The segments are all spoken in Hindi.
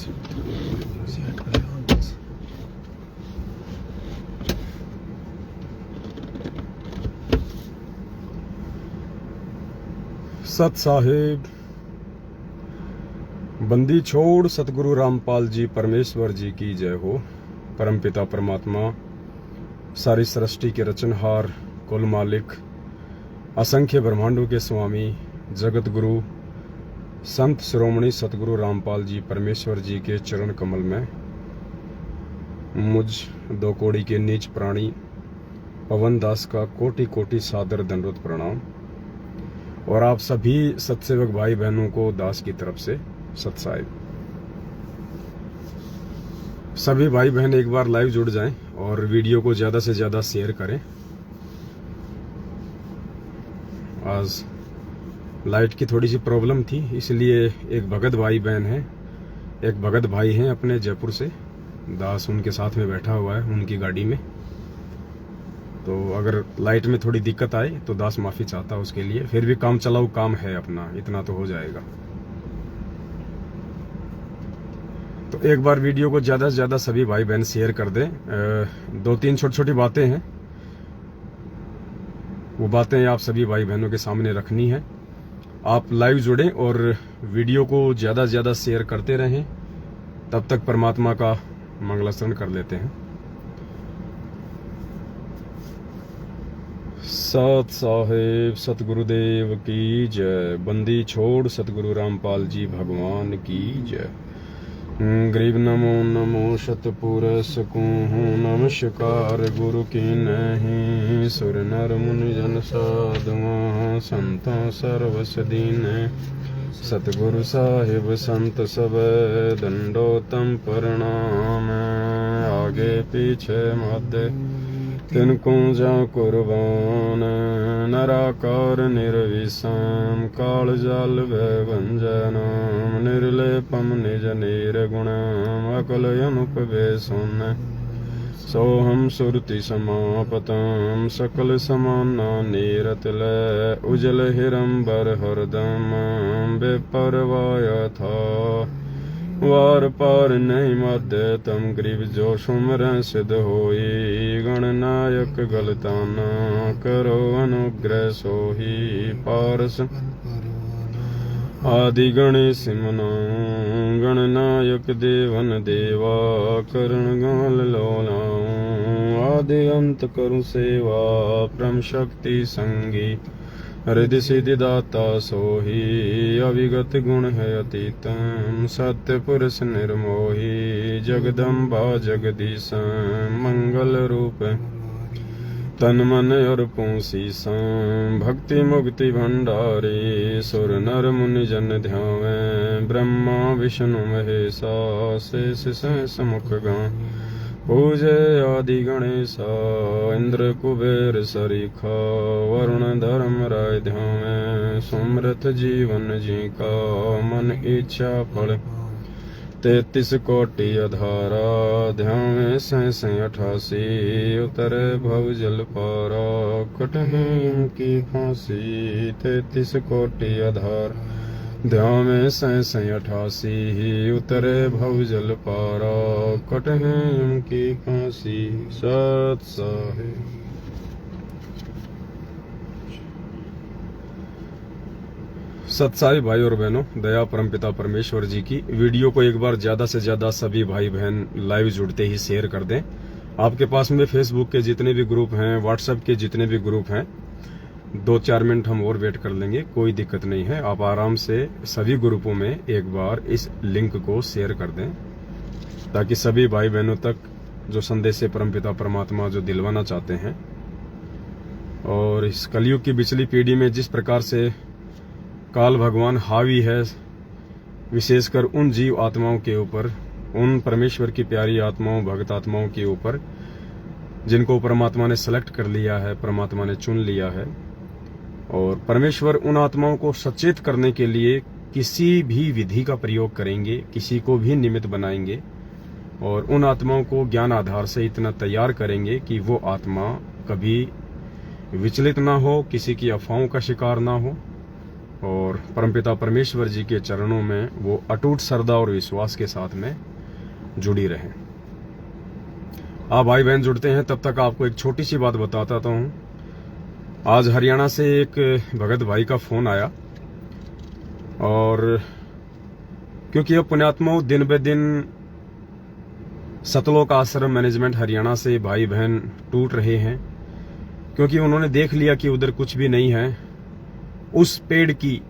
सत साहिब बंदी छोड़ सतगुरु रामपाल जी परमेश्वर जी की जय हो। परमपिता परमात्मा सारी सृष्टि के रचनहार कुल मालिक असंख्य ब्रह्मांडों के स्वामी जगत गुरु संत शिरोमणि सतगुरु रामपाल जी परमेश्वर जी के चरण कमल में मुझ दो कोड़ी के नीच प्राणी पवन दास का कोटि कोटि सादर दंडवत प्रणाम। और आप सभी सत्सेवक भाई बहनों को दास की तरफ से सत साहिब। सभी भाई बहन एक बार लाइव जुड़ जाएं और वीडियो को ज्यादा से ज्यादा शेयर करें। आज लाइट की थोड़ी सी प्रॉब्लम थी, इसलिए एक भगत भाई बहन है, एक भगत भाई हैं अपने जयपुर से, दास उनके साथ में बैठा हुआ है उनकी गाड़ी में। तो अगर लाइट में थोड़ी दिक्कत आए तो दास माफी चाहता है उसके लिए। फिर भी काम चलाऊ काम है अपना, इतना तो हो जाएगा। तो एक बार वीडियो को ज्यादा से ज्यादा सभी भाई बहन शेयर कर दें। दो तीन छोटी छोटी बातें हैं, वो बातें आप सभी भाई बहनों के सामने रखनी है। आप लाइव जुड़ें और वीडियो को ज्यादा से ज्यादा शेयर करते रहें, तब तक परमात्मा का मंगलाचरण कर लेते हैं। सत साहिब सतगुरुदेव की जय। बंदी छोड़ सतगुरु रामपाल जी भगवान की जय। गरीब नमो नमो शतपुरस को नमस्कार गुरु की नहीं। सुर नर मुनि जन साधुआ संतों सर्वस दीन। सतगुरु साहिब संत सब दंडोतम प्रणाम। आगे पीछे मध्य तिनको जा कुर्बान। नराकार निर्विषम काल जाल भंजनम। निर्लेपम निज निर्गुणम अकल अनुपवेशुन। सोहम सुरति समापतम सकल समाना नीरतल। उजल हिरंबर हरदम बेपरवाय था। वार पार नहीं मध्य तम गरीब जो सुमर सिद्ध होई। गणनायक गलताना करो अनुग्रह सोही। पारस आदि गणेश मनो गणनायक देवन देवा। करण गाल लोलाऊं आदि अंत करु सेवा। परम शक्ति संगी हृदय सिद्धि दाता सोही। अविगत गुण है अतीतम सत्य पुरुष निर्मोही। जगदम्बा जगदीश मंगल रूप तन मन और पूसीसा। भक्ति मुक्ति भंडारी सुर नर मुनि जन ध्यावे। ब्रह्मा विष्णु महेशा शेष सहस मुख गा। पूजे आदि गणेशा इंद्र कुबेर सरीखा। वरुण धर्म राय ध्यावे। सुमृत जीवन जी का मन इच्छा फल। 33 कोटि अधारा ध्यावे सहस 88। उतरे भव जल पारा कटहीन की फांसी। 33 कोटि आधार ध्यावे सहस 88। उतरे भव जल पारा कटहीन की फांसी। सत साहिब। सत साहिब भाई और बहनों, दया परमपिता परमेश्वर जी की। वीडियो को एक बार ज्यादा से ज्यादा सभी भाई बहन लाइव जुड़ते ही शेयर कर दें। आपके पास में फेसबुक के जितने भी ग्रुप हैं, व्हाट्सएप के जितने भी ग्रुप हैं, 2-4 मिनट हम और वेट कर लेंगे, कोई दिक्कत नहीं है। आप आराम से सभी ग्रुपों में एक बार इस लिंक को शेयर कर दें, ताकि सभी भाई बहनों तक जो संदेश परमपिता परमात्मा जो दिलवाना चाहते हैं। और इस कलयुग की पिछली पीढ़ी में जिस प्रकार से काल भगवान हावी है, विशेषकर उन जीव आत्माओं के ऊपर, उन परमेश्वर की प्यारी आत्माओं, भक्त आत्माओं के ऊपर, जिनको परमात्मा ने सेलेक्ट कर लिया है, परमात्मा ने चुन लिया है। और परमेश्वर उन आत्माओं को सचेत करने के लिए किसी भी विधि का प्रयोग करेंगे, किसी को भी निमित्त बनाएंगे और उन आत्माओं को ज्ञान आधार से इतना तैयार करेंगे कि वो आत्मा कभी विचलित ना हो, किसी की अफवाहों का शिकार ना हो और परमपिता परमेश्वर जी के चरणों में वो अटूट श्रद्धा और विश्वास के साथ में जुड़ी रहें। आप भाई बहन जुड़ते हैं, तब तक आपको एक छोटी सी बात बताता हूँ। आज हरियाणा से एक भगत भाई का फोन आया, और क्योंकि अब पुण्यात्माओं दिन ब दिन सतलोक आश्रम मैनेजमेंट हरियाणा से भाई बहन टूट रहे हैं, क्योंकि उन्होंने देख लिया कि उधर कुछ भी नहीं है। उस पेड़ की,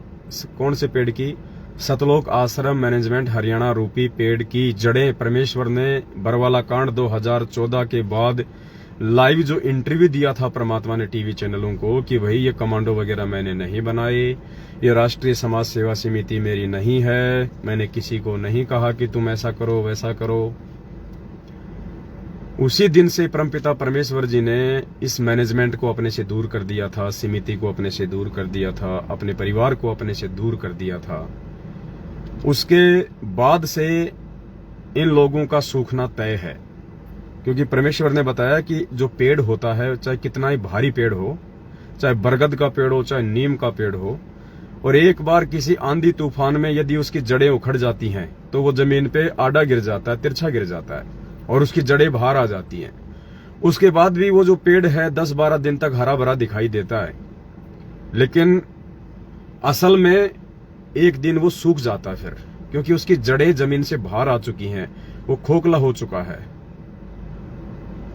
कौन से पेड़ की? सतलोक आश्रम मैनेजमेंट हरियाणा रूपी पेड़ की जड़ें परमेश्वर ने बरवाला कांड 2014 के बाद लाइव जो इंटरव्यू दिया था परमात्मा ने टीवी चैनलों को कि भाई ये कमांडो वगैरह मैंने नहीं बनाए, ये राष्ट्रीय समाज सेवा समिति मेरी नहीं है, मैंने किसी को नहीं कहा कि तुम ऐसा करो वैसा करो। उसी दिन से परमपिता परमेश्वर जी ने इस मैनेजमेंट को अपने से दूर कर दिया था, समिति को अपने से दूर कर दिया था, अपने परिवार को अपने से दूर कर दिया था। उसके बाद से इन लोगों का सूखना तय है, क्योंकि परमेश्वर ने बताया कि जो पेड़ होता है, चाहे कितना ही भारी पेड़ हो, चाहे बरगद का पेड़ हो, चाहे नीम का पेड़ हो, और एक बार किसी आंधी तूफान में यदि उसकी जड़ें उखड़ जाती हैं तो वो जमीन पे आड़ा गिर जाता है, तिरछा गिर जाता है और उसकी जड़ें बाहर आ जाती हैं। उसके बाद भी वो जो पेड़ है 10-12 दिन तक हरा भरा दिखाई देता है, लेकिन असल में एक दिन वो सूख जाता है फिर, क्योंकि उसकी जड़ें जमीन से बाहर आ चुकी हैं, वो खोखला हो चुका है।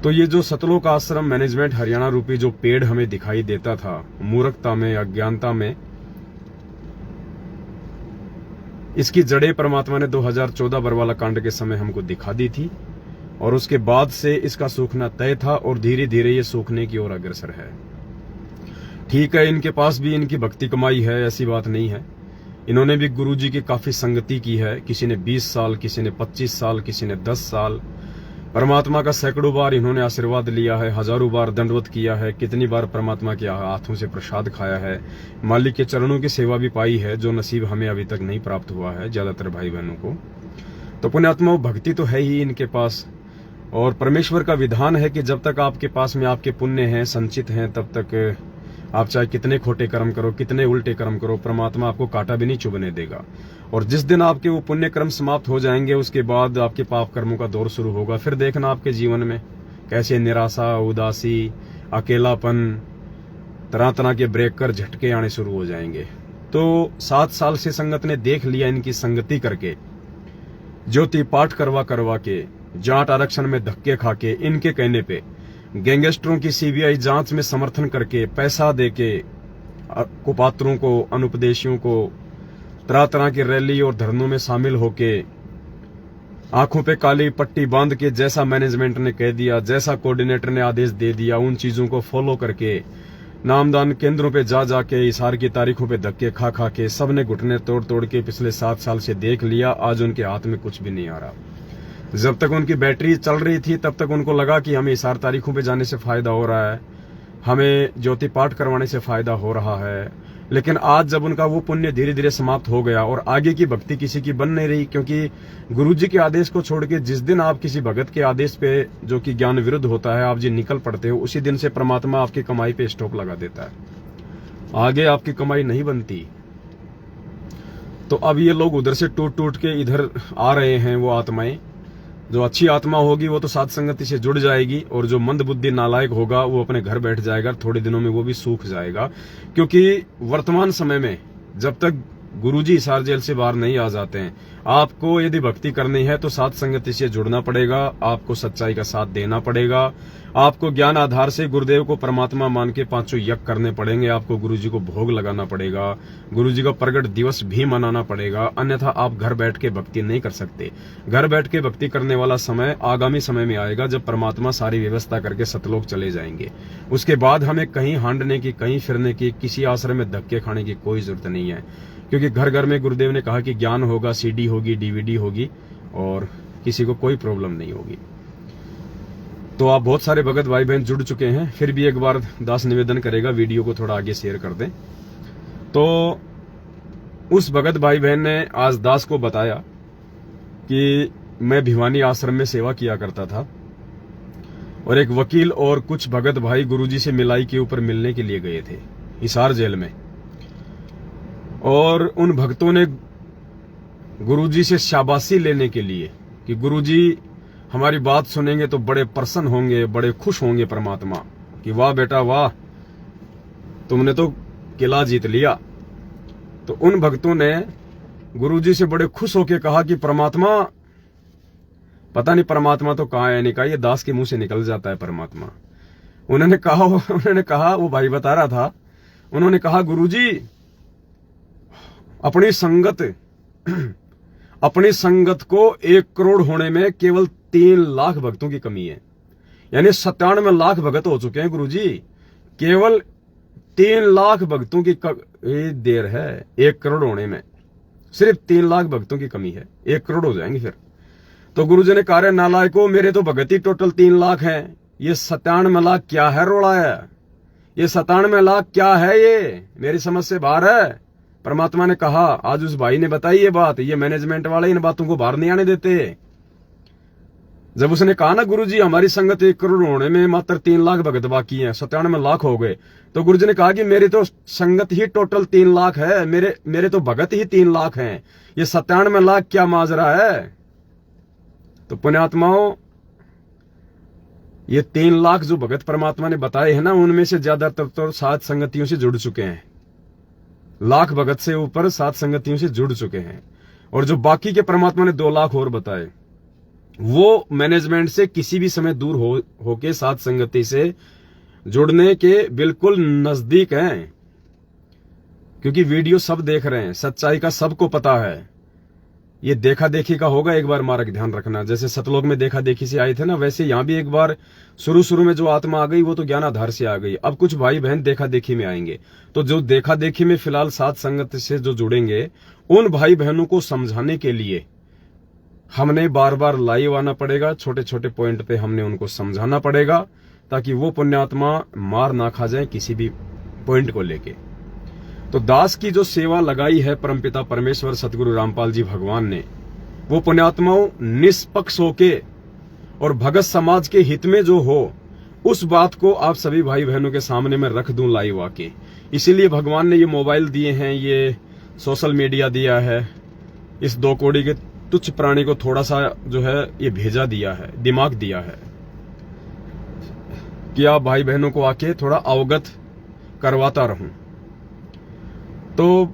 तो ये जो सतलोक आश्रम मैनेजमेंट हरियाणा रूपी जो पेड़ हमें दिखाई देता था मूर्खता में, अज्ञानता में, इसकी जड़ें परमात्मा ने 2014 बरवाला कांड के समय हमको दिखा दी थी, और उसके बाद से इसका सूखना तय था और धीरे धीरे ये सूखने की ओर अग्रसर है। ठीक है, इनके पास भी इनकी भक्ति कमाई है, ऐसी बात नहीं है। इन्होंने भी गुरुजी की काफी संगति की है, किसी ने 20 साल, किसी ने 25 साल, किसी ने 10 साल। परमात्मा का सैकड़ों बार इन्होंने आशीर्वाद लिया है, हजारों बार दंडवत किया है, कितनी बार परमात्मा के हाथों से प्रसाद खाया है, मालिक के चरणों की सेवा भी पाई है, जो नसीब हमें अभी तक नहीं प्राप्त हुआ है ज्यादातर भाई बहनों को। तो पुण्यात्माओं, भक्ति तो है ही इनके पास, और परमेश्वर का विधान है कि जब तक आपके पास में आपके पुण्य हैं, संचित हैं, तब तक आप चाहे कितने खोटे कर्म करो, कितने उल्टे कर्म करो, परमात्मा आपको कांटा भी नहीं चुभने देगा। और जिस दिन आपके वो पुण्य कर्म समाप्त हो जाएंगे, उसके बाद आपके पाप कर्मों का दौर शुरू होगा। फिर देखना आपके जीवन में कैसे निराशा, उदासी, अकेलापन, तरह तरह के ब्रेकर, झटके आने शुरू हो जाएंगे। तो 7 साल से संगत ने देख लिया, इनकी संगति करके, ज्योति पाठ करवा करवा के, जाट आरक्षण में धक्के खा के, इनके कहने पे गैंगस्टरों की सीबीआई जांच में समर्थन करके, पैसा देके, कुपात्रों को, अनुपदेशियों को, तरह तरह की रैली और धरनों में शामिल होके, आंखों पे काली पट्टी बांध के, जैसा मैनेजमेंट ने कह दिया, जैसा कोऑर्डिनेटर ने आदेश दे दिया, उन चीजों को फॉलो करके, नामदान केंद्रों पे जा जाके, इशार की तारीखों पे धक्के खा खा के, सबने घुटने तोड़ तोड़ के पिछले 7 साल से देख लिया। आज उनके हाथ में कुछ भी नहीं आ रहा। जब तक उनकी बैटरी चल रही थी तब तक उनको लगा कि हमें इशार तारीखों पे जाने से फायदा हो रहा है, हमें ज्योति पाठ करवाने से फायदा हो रहा है। लेकिन आज जब उनका वो पुण्य धीरे धीरे समाप्त हो गया और आगे की भक्ति किसी की बन नहीं रही, क्योंकि गुरुजी के आदेश को छोड़ के जिस दिन आप किसी भगत के आदेश पे, जो कि ज्ञान विरुद्ध होता है, आप जी निकल पड़ते हो, उसी दिन से परमात्मा आपकी कमाई पे स्टॉप लगा देता है। आगे आपकी कमाई नहीं बनती। तो अब ये लोग उधर से टूट टूट के इधर आ रहे हैं। वो आत्माएं, जो अच्छी आत्मा होगी वो तो साध संगति से जुड़ जाएगी, और जो मंद बुद्धि नालायक होगा वो अपने घर बैठ जाएगा, थोड़े दिनों में वो भी सूख जाएगा। क्योंकि वर्तमान समय में जब तक गुरुजी हिसार जेल से बाहर नहीं आ जाते हैं, आपको यदि भक्ति करनी है तो साध संगति से जुड़ना पड़ेगा, आपको सच्चाई का साथ देना पड़ेगा, आपको ज्ञान आधार से गुरुदेव को परमात्मा मान के 5 यज्ञ करने पड़ेंगे, आपको गुरुजी को भोग लगाना पड़ेगा, गुरुजी का प्रगट दिवस भी मनाना पड़ेगा। अन्यथा आप घर बैठ के भक्ति नहीं कर सकते। घर बैठ के भक्ति करने वाला समय आगामी समय में आएगा, जब परमात्मा सारी व्यवस्था करके सतलोक चले जाएंगे। उसके बाद हमें कहीं हांडने की, कहीं फिरने की, किसी आश्रम में धक्के खाने की कोई जरूरत नहीं है, क्योंकि घर घर में गुरुदेव ने कहा कि ज्ञान होगा, सीडी होगी, डीवीडी होगी, और किसी को कोई प्रॉब्लम नहीं होगी। तो आप बहुत सारे भगत भाई बहन जुड़ चुके हैं, फिर भी एक बार दास निवेदन करेगा वीडियो को थोड़ा आगे शेयर कर दें। तो उस भगत भाई बहन ने आज दास को बताया कि मैं भिवानी आश्रम में सेवा किया करता था, और एक वकील और कुछ भगत भाई गुरुजी से मिलाई के ऊपर मिलने के लिए गए थे हिसार जेल में। और उन भक्तों ने गुरुजी से शाबाशी लेने के लिए कि गुरुजी हमारी बात सुनेंगे तो बड़े प्रसन्न होंगे, बड़े खुश होंगे परमात्मा, कि वाह बेटा वाह, तुमने तो किला जीत लिया। तो उन भक्तों ने गुरुजी से बड़े खुश होकर कहा कि परमात्मा, पता नहीं परमात्मा तो कहाँ है, नहीं कहा, ये दास के मुंह से निकल जाता है परमात्मा। उन्होंने कहा, वो भाई बता रहा था, उन्होंने कहा गुरुजी अपनी संगत को 1 करोड़ होने में केवल 3 लाख भक्तों की कमी है। यानी 97 लाख भगत हो चुके हैं गुरुजी, केवल 3 लाख भक्तों की देर है 1 करोड़ होने में, सिर्फ 3 लाख भक्तों की कमी है, 1 करोड़ हो जाएंगे फिर। तो गुरुजी ने कहा, नालायको, मेरे तो भगत ही टोटल 3 लाख हैं, ये 97 लाख क्या है रोड़ा है, ये 97 लाख क्या है, ये मेरी समझ से बाहर है। परमात्मा ने कहा, आज उस भाई ने बताई ये बात, ये मैनेजमेंट वाले इन बातों को बाहर नहीं आने देते। जब उसने कहा ना गुरुजी हमारी संगत 1 करोड़ होने में मात्र 3 लाख भगत बाकी हैं, 97 लाख हो गए, तो गुरुजी ने कहा कि मेरी तो संगत ही टोटल 3 लाख है, मेरे तो भगत ही 3 लाख हैं, ये 97 लाख क्या माजरा है। तो पुण्यात्माओं, ये 3 लाख जो भगत परमात्मा ने बताए हैं ना, उनमें से ज्यादातर तो 7 संगतियों से जुड़ चुके हैं, लाख भगत से ऊपर 7 संगतियों से जुड़ चुके हैं। और जो बाकी के परमात्मा ने 2 लाख और बताए, वो मैनेजमेंट से किसी भी समय दूर होके 7 संगति से जुड़ने के बिल्कुल नजदीक हैं, क्योंकि वीडियो सब देख रहे हैं, सच्चाई का सबको पता है। ये देखा देखी का होगा, एक बार मार्ग ध्यान रखना, जैसे सतलोक में देखा देखी से आए थे ना, वैसे यहां भी एक बार शुरू में जो आत्मा आ गई वो तो ज्ञानाधार से आ गई। अब कुछ भाई बहन देखा देखी में आएंगे, तो जो देखा देखी में फिलहाल 7 संगत से जो जुड़ेंगे, उन भाई बहनों को समझाने के लिए हमने बार बार लाइव आना पड़ेगा, छोटे छोटे पॉइंट पे हमने उनको समझाना पड़ेगा, ताकि वो पुण्यात्मा मार ना खा जाए किसी भी पॉइंट को लेके। तो दास की जो सेवा लगाई है परमपिता परमेश्वर सतगुरु रामपाल जी भगवान ने, वो पुण्यात्माओं निष्पक्ष होके और भगत समाज के हित में जो हो, उस बात को आप सभी भाई बहनों के सामने में रख दूं लाइव आके। इसीलिए भगवान ने ये मोबाइल दिए हैं, ये सोशल मीडिया दिया है, इस 2 कौड़ी के तुच्छ प्राणी को थोड़ा सा जो है ये भेजा दिया है, दिमाग दिया है कि आप भाई बहनों को आके थोड़ा अवगत करवाता रहूं। तो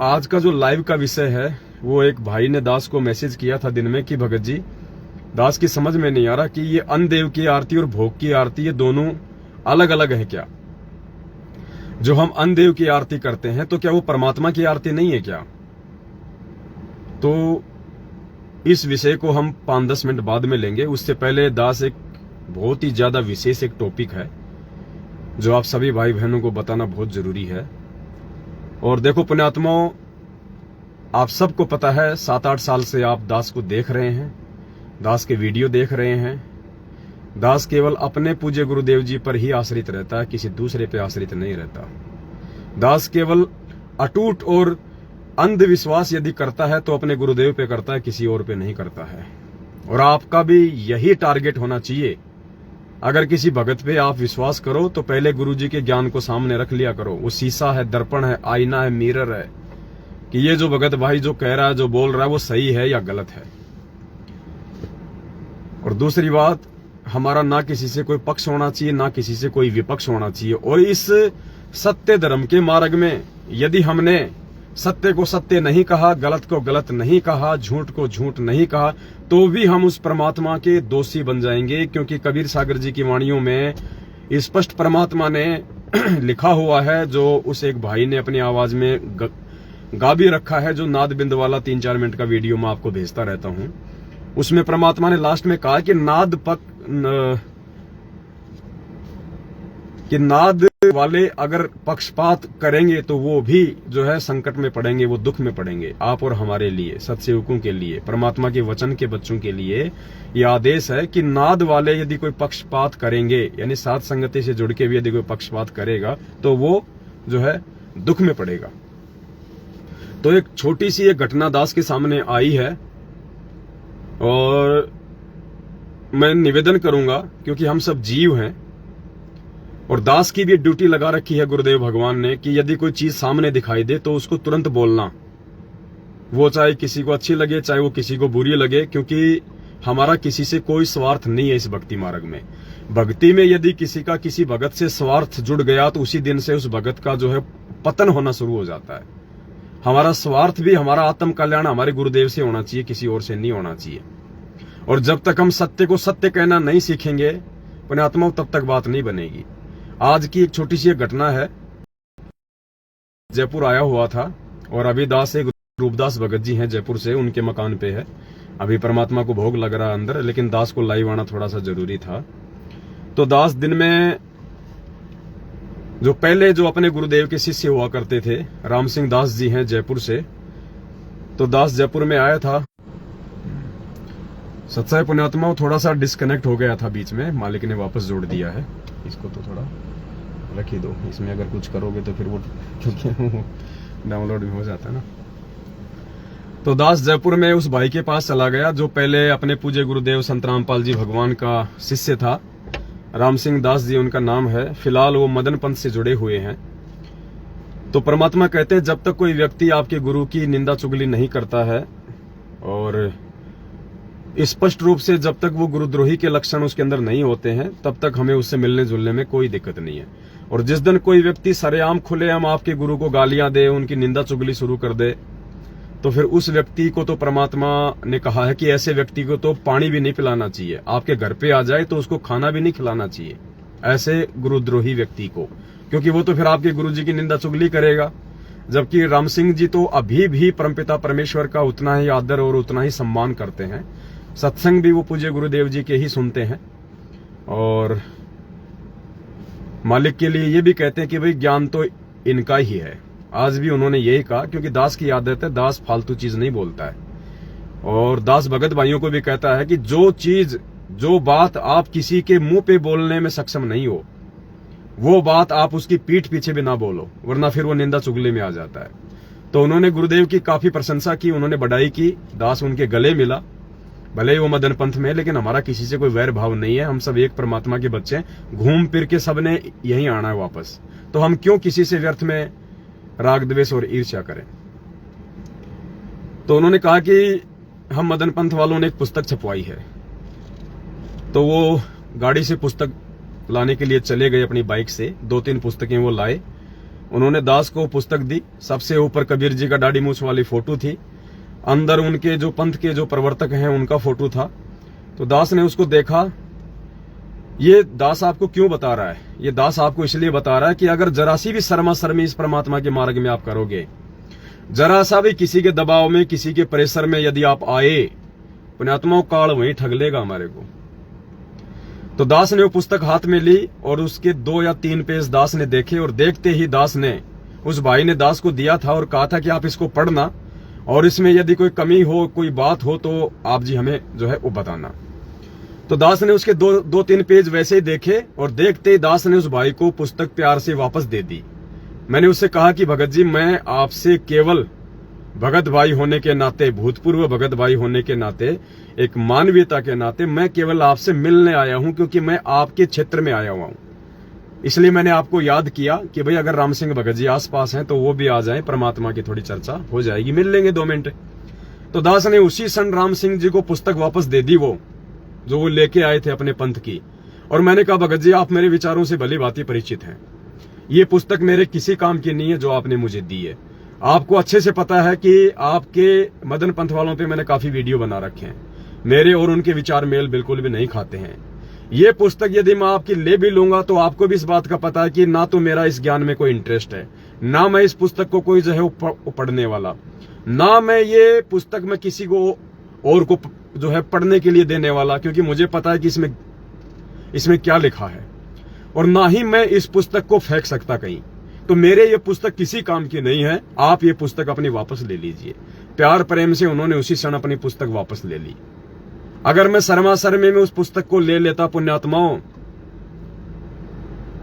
आज का जो लाइव का विषय है, वो एक भाई ने दास को मैसेज किया था दिन में कि भगत जी, दास की समझ में नहीं आ रहा कि ये अन्नदेव की आरती और भोग की आरती, ये दोनों अलग अलग है क्या? जो हम अन्नदेव की आरती करते हैं, तो क्या वो परमात्मा की आरती नहीं है क्या? तो इस विषय को हम 5-10 मिनट बाद में लेंगे। उससे पहले दास एक बहुत ही ज्यादा विशेष एक टॉपिक है जो आप सभी भाई बहनों को बताना बहुत जरूरी है। और देखो पुण्यात्माओं, आप सबको पता है 7-8 साल से आप दास को देख रहे हैं, दास के वीडियो देख रहे हैं। दास केवल अपने पूज्य गुरुदेव जी पर ही आश्रित रहता है, किसी दूसरे पे आश्रित नहीं रहता। दास केवल अटूट और अंधविश्वास यदि करता है तो अपने गुरुदेव पे करता है, किसी और पे नहीं करता है। और आपका भी यही टारगेट होना चाहिए। अगर किसी भगत पे आप विश्वास करो तो पहले गुरुजी के ज्ञान को सामने रख लिया करो। वो शीशा है, दर्पण है, आईना है, मिरर है, कि ये जो भगत भाई जो कह रहा है, जो बोल रहा है, वो सही है या गलत है। और दूसरी बात, हमारा ना किसी से कोई पक्ष होना चाहिए, ना किसी से कोई विपक्ष होना चाहिए। और इस सत्य धर्म के मार्ग में यदि हमने सत्य को सत्य नहीं कहा, गलत को गलत नहीं कहा, झूठ को झूठ नहीं कहा, तो भी हम उस परमात्मा के दोषी बन जाएंगे। क्योंकि कबीर सागर जी की वाणियों में स्पष्ट परमात्मा ने लिखा हुआ है, जो उस एक भाई ने अपनी आवाज में गा भी रखा है, जो नाद बिंद वाला 3-4 मिनट का वीडियो मैं आपको भेजता रहता हूं। उसमें परमात्मा ने लास्ट में कहा कि नाद वाले अगर पक्षपात करेंगे तो वो भी जो है संकट में पड़ेंगे, वो दुख में पड़ेंगे। आप और हमारे लिए, सत्सेवकों के लिए, परमात्मा के वचन के बच्चों के लिए यह आदेश है कि नाद वाले यदि कोई पक्षपात करेंगे, यानी साथ संगति से जुड़ के भी यदि कोई पक्षपात करेगा, तो वो जो है दुख में पड़ेगा। तो एक छोटी सी एक घटना दास के सामने आई है और मैं निवेदन करूंगा, क्योंकि हम सब जीव हैं, और दास की भी ड्यूटी लगा रखी है गुरुदेव भगवान ने कि यदि कोई चीज सामने दिखाई दे तो उसको तुरंत बोलना, वो चाहे किसी को अच्छी लगे चाहे वो किसी को बुरी लगे, क्योंकि हमारा किसी से कोई स्वार्थ नहीं है इस भक्ति मार्ग में। भक्ति में यदि किसी का किसी भगत से स्वार्थ जुड़ गया तो उसी दिन से उस भगत का जो है पतन होना शुरू हो जाता है। हमारा स्वार्थ भी, हमारा आत्म कल्याण हमारे गुरुदेव से होना चाहिए, किसी और से नहीं होना चाहिए। और जब तक हम सत्य को सत्य कहना नहीं सीखेंगे पुण्यात्माओं, तब तक बात नहीं बनेगी। आज की एक छोटी सी घटना है, जयपुर आया हुआ था और अभी दास एक रूपदास भगत जी हैं जयपुर से, उनके मकान पे है। अभी परमात्मा को भोग लग रहा अंदर, लेकिन दास को लाइव आना थोड़ा सा जरूरी था। तो दास दिन में जो पहले जो अपने गुरुदेव के शिष्य हुआ करते थे, राम सिंह दास जी हैं जयपुर से, तो दास जयपुर में आया था। सत्साई पुण्यात्माओं, थोड़ा सा डिस्कनेक्ट हो गया था बीच में, मालिक ने वापस जोड़ दिया है। इसको तो थोड़ा रख ही दो, इसमें अगर कुछ करोगे तो फिर वो डाउनलोड भी हो जाता है ना। तो दास जयपुर में उस भाई के पास चला गया जो पहले अपने पूज्य गुरुदेव संत रामपाल जी भगवान का शिष्य था। राम सिंह दास जी उनका नाम है। फिलहाल वो मदन पंथ से जुड़े हुए हैं। तो परमात्मा कहते हैं जब तक कोई व्यक्ति आपके गुरु की निंदा चुगली नहीं करता है और स्पष्ट रूप से जब तक वो गुरुद्रोही के लक्षण उसके अंदर नहीं होते हैं, तब तक हमें उससे मिलने जुलने में कोई दिक्कत नहीं है। और जिस दिन कोई व्यक्ति सरेआम खुलेआम आपके गुरु को गालियां दे, उनकी निंदा चुगली शुरू कर दे, तो फिर उस व्यक्ति को तो परमात्मा ने कहा है कि ऐसे व्यक्ति को तो पानी भी नहीं पिलाना चाहिए। आपके घर पे आ जाए तो उसको खाना भी नहीं खिलाना चाहिए ऐसे गुरुद्रोही व्यक्ति को, क्योंकि वो तो फिर आपके गुरु जी की निंदा चुगली करेगा। जबकि राम सिंह जी तो अभी भी परमपिता परमेश्वर का उतना ही आदर और उतना ही सम्मान करते हैं। सत्संग भी वो पूज्य गुरुदेव जी के ही सुनते हैं और मालिक के लिए ये भी कहते हैं कि भाई ज्ञान तो इनका ही है। आज भी उन्होंने यही कहा, क्योंकि दास की आदत है, दास फालतू चीज नहीं बोलता है। और दास भगत भाइयों को भी कहता है कि जो बात आप किसी के मुंह पे बोलने में सक्षम नहीं हो, वो बात आप उसकी पीठ पीछे भी ना बोलो, वरना फिर वो निंदा चुगली में आ जाता है। तो उन्होंने गुरुदेव की काफी प्रशंसा की, उन्होंने बढ़ाई की। दास उनके गले मिला, भले ही वो मदन पंथ में, लेकिन हमारा किसी से कोई वैर भाव नहीं है। हम सब एक परमात्मा के बच्चे हैं, घूम फिर के सबने यहीं आना है वापस। तो हम क्यों किसी से व्यर्थ में राग द्वेष और ईर्ष्या करें। तो उन्होंने कहा कि हम मदन पंथ वालों ने एक पुस्तक छपवाई है। तो वो गाड़ी से पुस्तक लाने के लिए चले गए अपनी बाइक से। 2-3 पुस्तकें वो लाए। उन्होंने दास को पुस्तक दी। सबसे ऊपर कबीर जी का दाढ़ी मूछ वाली फोटो थी, अंदर उनके जो पंथ के जो प्रवर्तक हैं उनका फोटो था। तो दास ने उसको देखा। ये दास आपको क्यों बता रहा है? ये दास आपको इसलिए बता रहा है कि अगर जरा सी भी शर्मा शर्मी इस परमात्मा के मार्ग में आप करोगे, जरा सा भी किसी के दबाव में, किसी के प्रेशर में यदि आप आए, पुण्यात्माओं काल वहीं ठग लेगा हमारे को। तो दास ने वो पुस्तक हाथ में ली और उसके 2 या 3 पेज दास ने देखे और देखते ही दास ने, उस भाई ने दास को दिया था और कहा था कि आप इसको पढ़ना और इसमें यदि कोई कमी हो, कोई बात हो तो आप जी हमें जो है वो बताना। तो दास ने उसके 2-3 पेज वैसे ही देखे और देखते ही दास ने उस भाई को पुस्तक प्यार से वापस दे दी। मैंने उससे कहा कि भगत जी, मैं आपसे केवल भगत भाई होने के नाते, भूतपूर्व भगत भाई होने के नाते, एक मानवीयता के नाते मैं केवल आपसे मिलने आया हूं, क्योंकि मैं आपके क्षेत्र में आया हुआ हूं। इसलिए मैंने आपको याद किया कि भाई अगर राम सिंह भगत जी आसपास हैं तो वो भी आ जाएं, परमात्मा की थोड़ी चर्चा हो जाएगी, मिल लेंगे 2 मिनट। तो दास ने उसी क्षण राम सिंह जी को पुस्तक वापस दे दी, वो जो वो लेके आए थे अपने पंथ की। और मैंने कहा भगत जी, आप मेरे विचारों से भली भांति परिचित हैं, ये पुस्तक मेरे किसी काम की नहीं है जो आपने मुझे दी है। आपको अच्छे से पता है कि आपके मदन पंथ वालों पे मैंने काफी वीडियो बना रखे हैं, मेरे और उनके विचार मेल बिल्कुल भी नहीं खाते हैं। ये पुस्तक यदि मैं आपकी ले भी लूंगा तो आपको भी इस बात का पता है कि ना तो मेरा इस ज्ञान में कोई इंटरेस्ट है, ना मैं इस पुस्तक को कोई जो है पढ़ने वाला, ना मैं ये पुस्तक में किसी को और को जो है पढ़ने के लिए देने वाला, क्योंकि मुझे पता है कि इसमें क्या लिखा है, और ना ही मैं इस पुस्तक को फेंक सकता कहीं। तो मेरे ये पुस्तक किसी काम की नहीं है, आप ये पुस्तक अपनी वापस ले लीजिए। प्यार प्रेम से उन्होंने उसी क्षण अपनी पुस्तक वापस ले ली। अगर मैं शर्मा शर्मे में उस पुस्तक को ले लेता पुण्यात्माओं,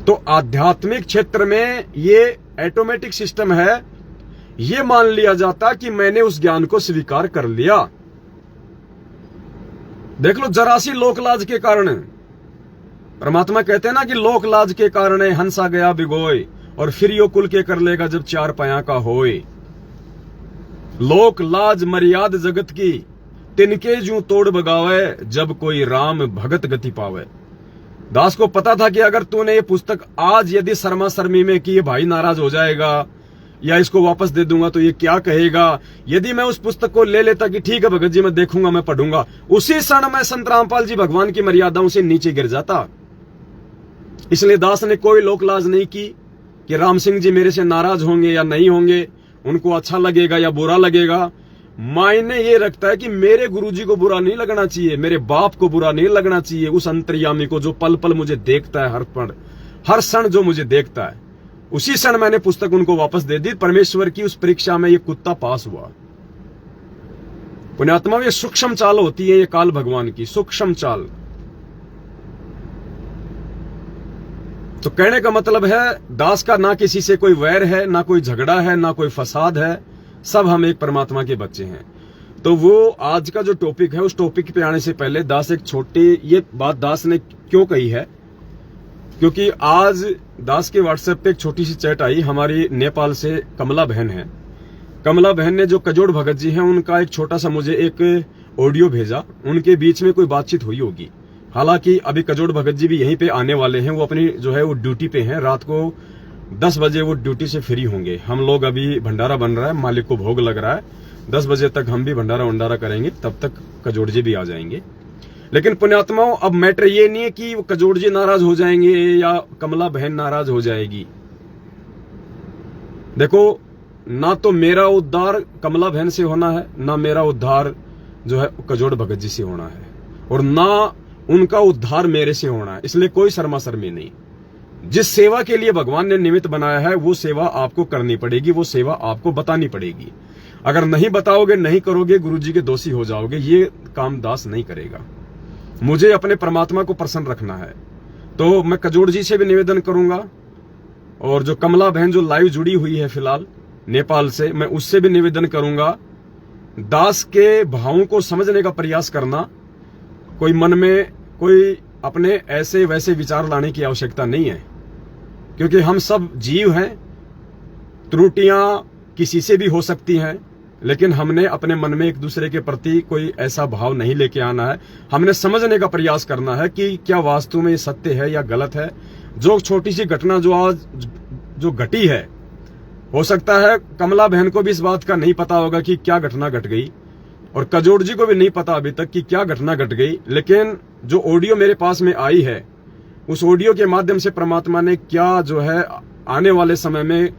तो आध्यात्मिक क्षेत्र में ये ऑटोमेटिक सिस्टम है, ये मान लिया जाता कि मैंने उस ज्ञान को स्वीकार कर लिया। देख लो, जरा सी लोकलाज के कारण परमात्मा कहते हैं ना कि लोक लाज के कारण हंसा गया बिगोय, और फिर यो कुल के कर लेगा जब चार पाया का होए। लोक लाज मर्याद जगत की, तिनके जू तोड़ बगावे, जब कोई राम भगत गति पावे। दास को पता था कि अगर तूने ये पुस्तक आज यदि शर्मा शर्मी में कि ये भाई नाराज हो जाएगा या इसको वापस दे दूंगा तो ये क्या कहेगा, यदि मैं उस पुस्तक को ले लेता कि ठीक है भगत जी मैं देखूंगा मैं पढ़ूंगा, उसी क्षण मैं संत रामपाल जी भगवान की मर्यादाओं से नीचे गिर जाता। इसलिए दास ने कोई लोकलाज नहीं की कि राम सिंह जी मेरे से नाराज होंगे या नहीं होंगे, उनको अच्छा लगेगा या बुरा लगेगा। मायने ये रखता है कि मेरे गुरुजी को बुरा नहीं लगना चाहिए, मेरे बाप को बुरा नहीं लगना चाहिए, उस अंतर्यामी को जो पल पल मुझे देखता है, हर पल हर क्षण जो मुझे देखता है। उसी क्षण मैंने पुस्तक उनको वापस दे दी। परमेश्वर की उस परीक्षा में ये कुत्ता पास हुआ। पुण्यात्मा, ये सूक्ष्म चाल होती है, ये काल भगवान की सूक्ष्म चाल। तो कहने का मतलब है दास का ना किसी से कोई वैर है, ना कोई झगड़ा है, ना कोई फसाद है, सब हम एक परमात्मा के बच्चे हैं। तो वो आज का जो टॉपिक है उस टॉपिक पे आने से पहले दास एक छोटी ये बात दास ने क्यों कही है, क्योंकि आज दास के व्हाट्सएप पे एक छोटी सी चैट आई। हमारी नेपाल से कमला बहन है। कमला बहन ने जो कजोड़ भगत जी हैं उनका एक छोटा सा मुझे एक ऑडियो भेजा। उनके बीच में कोई बातचीत हुई होगी। हालांकि अभी कजोड़ भगत जी भी यहीं पे आने वाले हैं। वो अपनी जो है वो ड्यूटी पे हैं। रात को 10 बजे वो ड्यूटी से फ्री होंगे। हम लोग अभी भंडारा बन रहा है, मालिक को भोग लग रहा है। 10 बजे तक हम भी भंडारा वंडारा करेंगे, तब तक कजोड़ जी भी आ जाएंगे। लेकिन पुण्यात्माओं, अब मैटर ये नहीं है कि कजोड़ जी नाराज हो जाएंगे या कमला बहन नाराज हो जाएगी। देखो, ना तो मेरा उद्धार कमला बहन से होना है, ना मेरा उद्धार जो है कजोड़ भगत जी से होना है, और ना उनका उद्धार मेरे से होना है। इसलिए कोई शर्मा शर्मी नहीं। जिस सेवा के लिए भगवान ने निमित्त बनाया है वो सेवा आपको करनी पड़ेगी, वो सेवा आपको बतानी पड़ेगी। अगर नहीं बताओगे, नहीं करोगे, गुरुजी के दोषी हो जाओगे। ये काम दास नहीं करेगा। मुझे अपने परमात्मा को प्रसन्न रखना है। तो मैं कजोड़ जी से भी निवेदन करूंगा, और जो कमला बहन जो लाइव जुड़ी हुई है फिलहाल नेपाल से, मैं उससे भी निवेदन करूंगा, दास के भावों को समझने का प्रयास करना। कोई मन में कोई अपने ऐसे वैसे विचार लाने की आवश्यकता नहीं है, क्योंकि हम सब जीव हैं। त्रुटियां किसी से भी हो सकती हैं, लेकिन हमने अपने मन में एक दूसरे के प्रति कोई ऐसा भाव नहीं लेके आना है। हमने समझने का प्रयास करना है कि क्या वास्तव में ये सत्य है या गलत है। जो छोटी सी घटना जो आज जो घटी है, हो सकता है कमला बहन को भी इस बात का नहीं पता होगा कि क्या घटना घट गई, और कजोड़ जी को भी नहीं पता अभी तक कि क्या घटना घट गई। लेकिन जो ऑडियो मेरे पास में आई है, उस ऑडियो के माध्यम से परमात्मा ने क्या जो है आने वाले समय में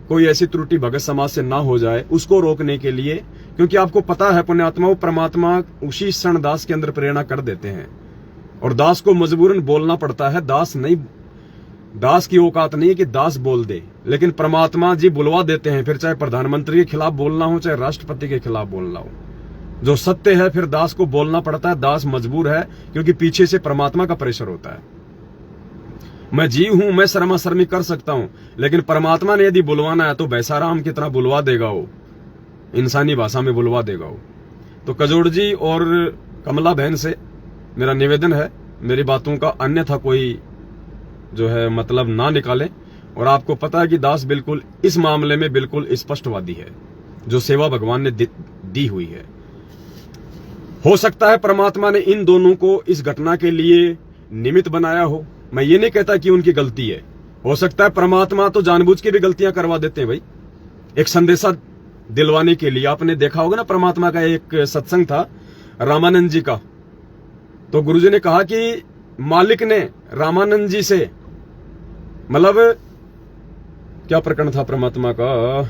कोई ऐसी त्रुटि भगत समाज से ना हो जाए, उसको रोकने के लिए, क्योंकि आपको पता है पुण्यात्मा, परमात्मा उसी क्षण दास के अंदर प्रेरणा कर देते हैं, और दास को मजबूरन बोलना पड़ता है। दास की औकात नहीं है कि दास बोल दे, लेकिन परमात्मा जी बुलवा देते हैं। फिर चाहे प्रधानमंत्री के खिलाफ बोलना हो, चाहे राष्ट्रपति के खिलाफ बोलना हो, जो सत्य है फिर दास को बोलना पड़ता है। दास मजबूर है, क्योंकि पीछे से परमात्मा का प्रेशर होता है। मैं जीव हूं, मैं शर्मा शर्मी कर सकता हूं, लेकिन परमात्मा ने यदि बुलवाना है तो बैसाराम की तरह बुलवा देगा, वो इंसानी भाषा में बुलवा देगा वो। तो कजोड़ जी और कमला बहन से मेरा निवेदन है, मेरी बातों का अन्यथा कोई जो है मतलब ना निकाले। और आपको पता है कि दास बिल्कुल इस मामले में बिल्कुल स्पष्टवादी है। जो सेवा भगवान ने दी हुई है, हो सकता है परमात्मा ने इन दोनों को इस घटना के लिए निमित्त बनाया हो। मैं ये नहीं कहता कि उनकी गलती है। हो सकता है परमात्मा तो जानबूझ के भी गलतियां करवा देते हैं भाई, एक संदेशा दिलवाने के लिए। आपने देखा होगा ना, परमात्मा का एक सत्संग था रामानंद जी का। तो गुरुजी ने कहा कि मालिक ने रामानंद जी से, मतलब क्या प्रकरण था परमात्मा का,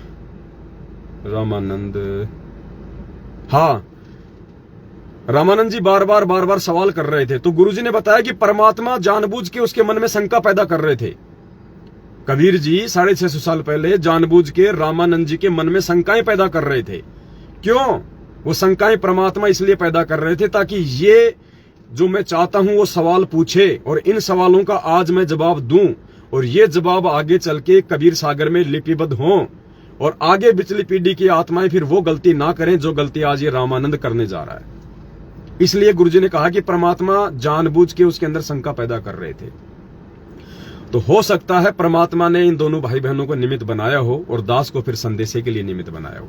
रामानंद, हाँ, रामानंद जी बार बार सवाल कर रहे थे। तो गुरुजी ने बताया कि परमात्मा जानबूझ के उसके मन में शंका पैदा कर रहे थे। कबीर जी 650 साल पहले जानबूझ के रामानंद जी के मन में शंकाएं पैदा कर रहे थे। क्यों? वो शंकाएं परमात्मा इसलिए पैदा कर रहे थे ताकि ये जो मैं चाहता हूं वो सवाल पूछे, और इन सवालों का आज मैं जवाब दूं, और ये जवाब आगे चल के कबीर सागर में लिपिबद्ध हों, और आगे पिछली पीढ़ी की आत्माएं फिर वो गलती ना करें जो गलती आज ये रामानंद करने जा रहा है। इसलिए गुरुजी ने कहा कि परमात्मा जानबूझ के उसके अंदर शंका पैदा कर रहे थे। तो हो सकता है परमात्मा ने इन दोनों भाई बहनों को निमित्त बनाया हो और दास को फिर संदेशे के लिए निमित्त बनाया हो।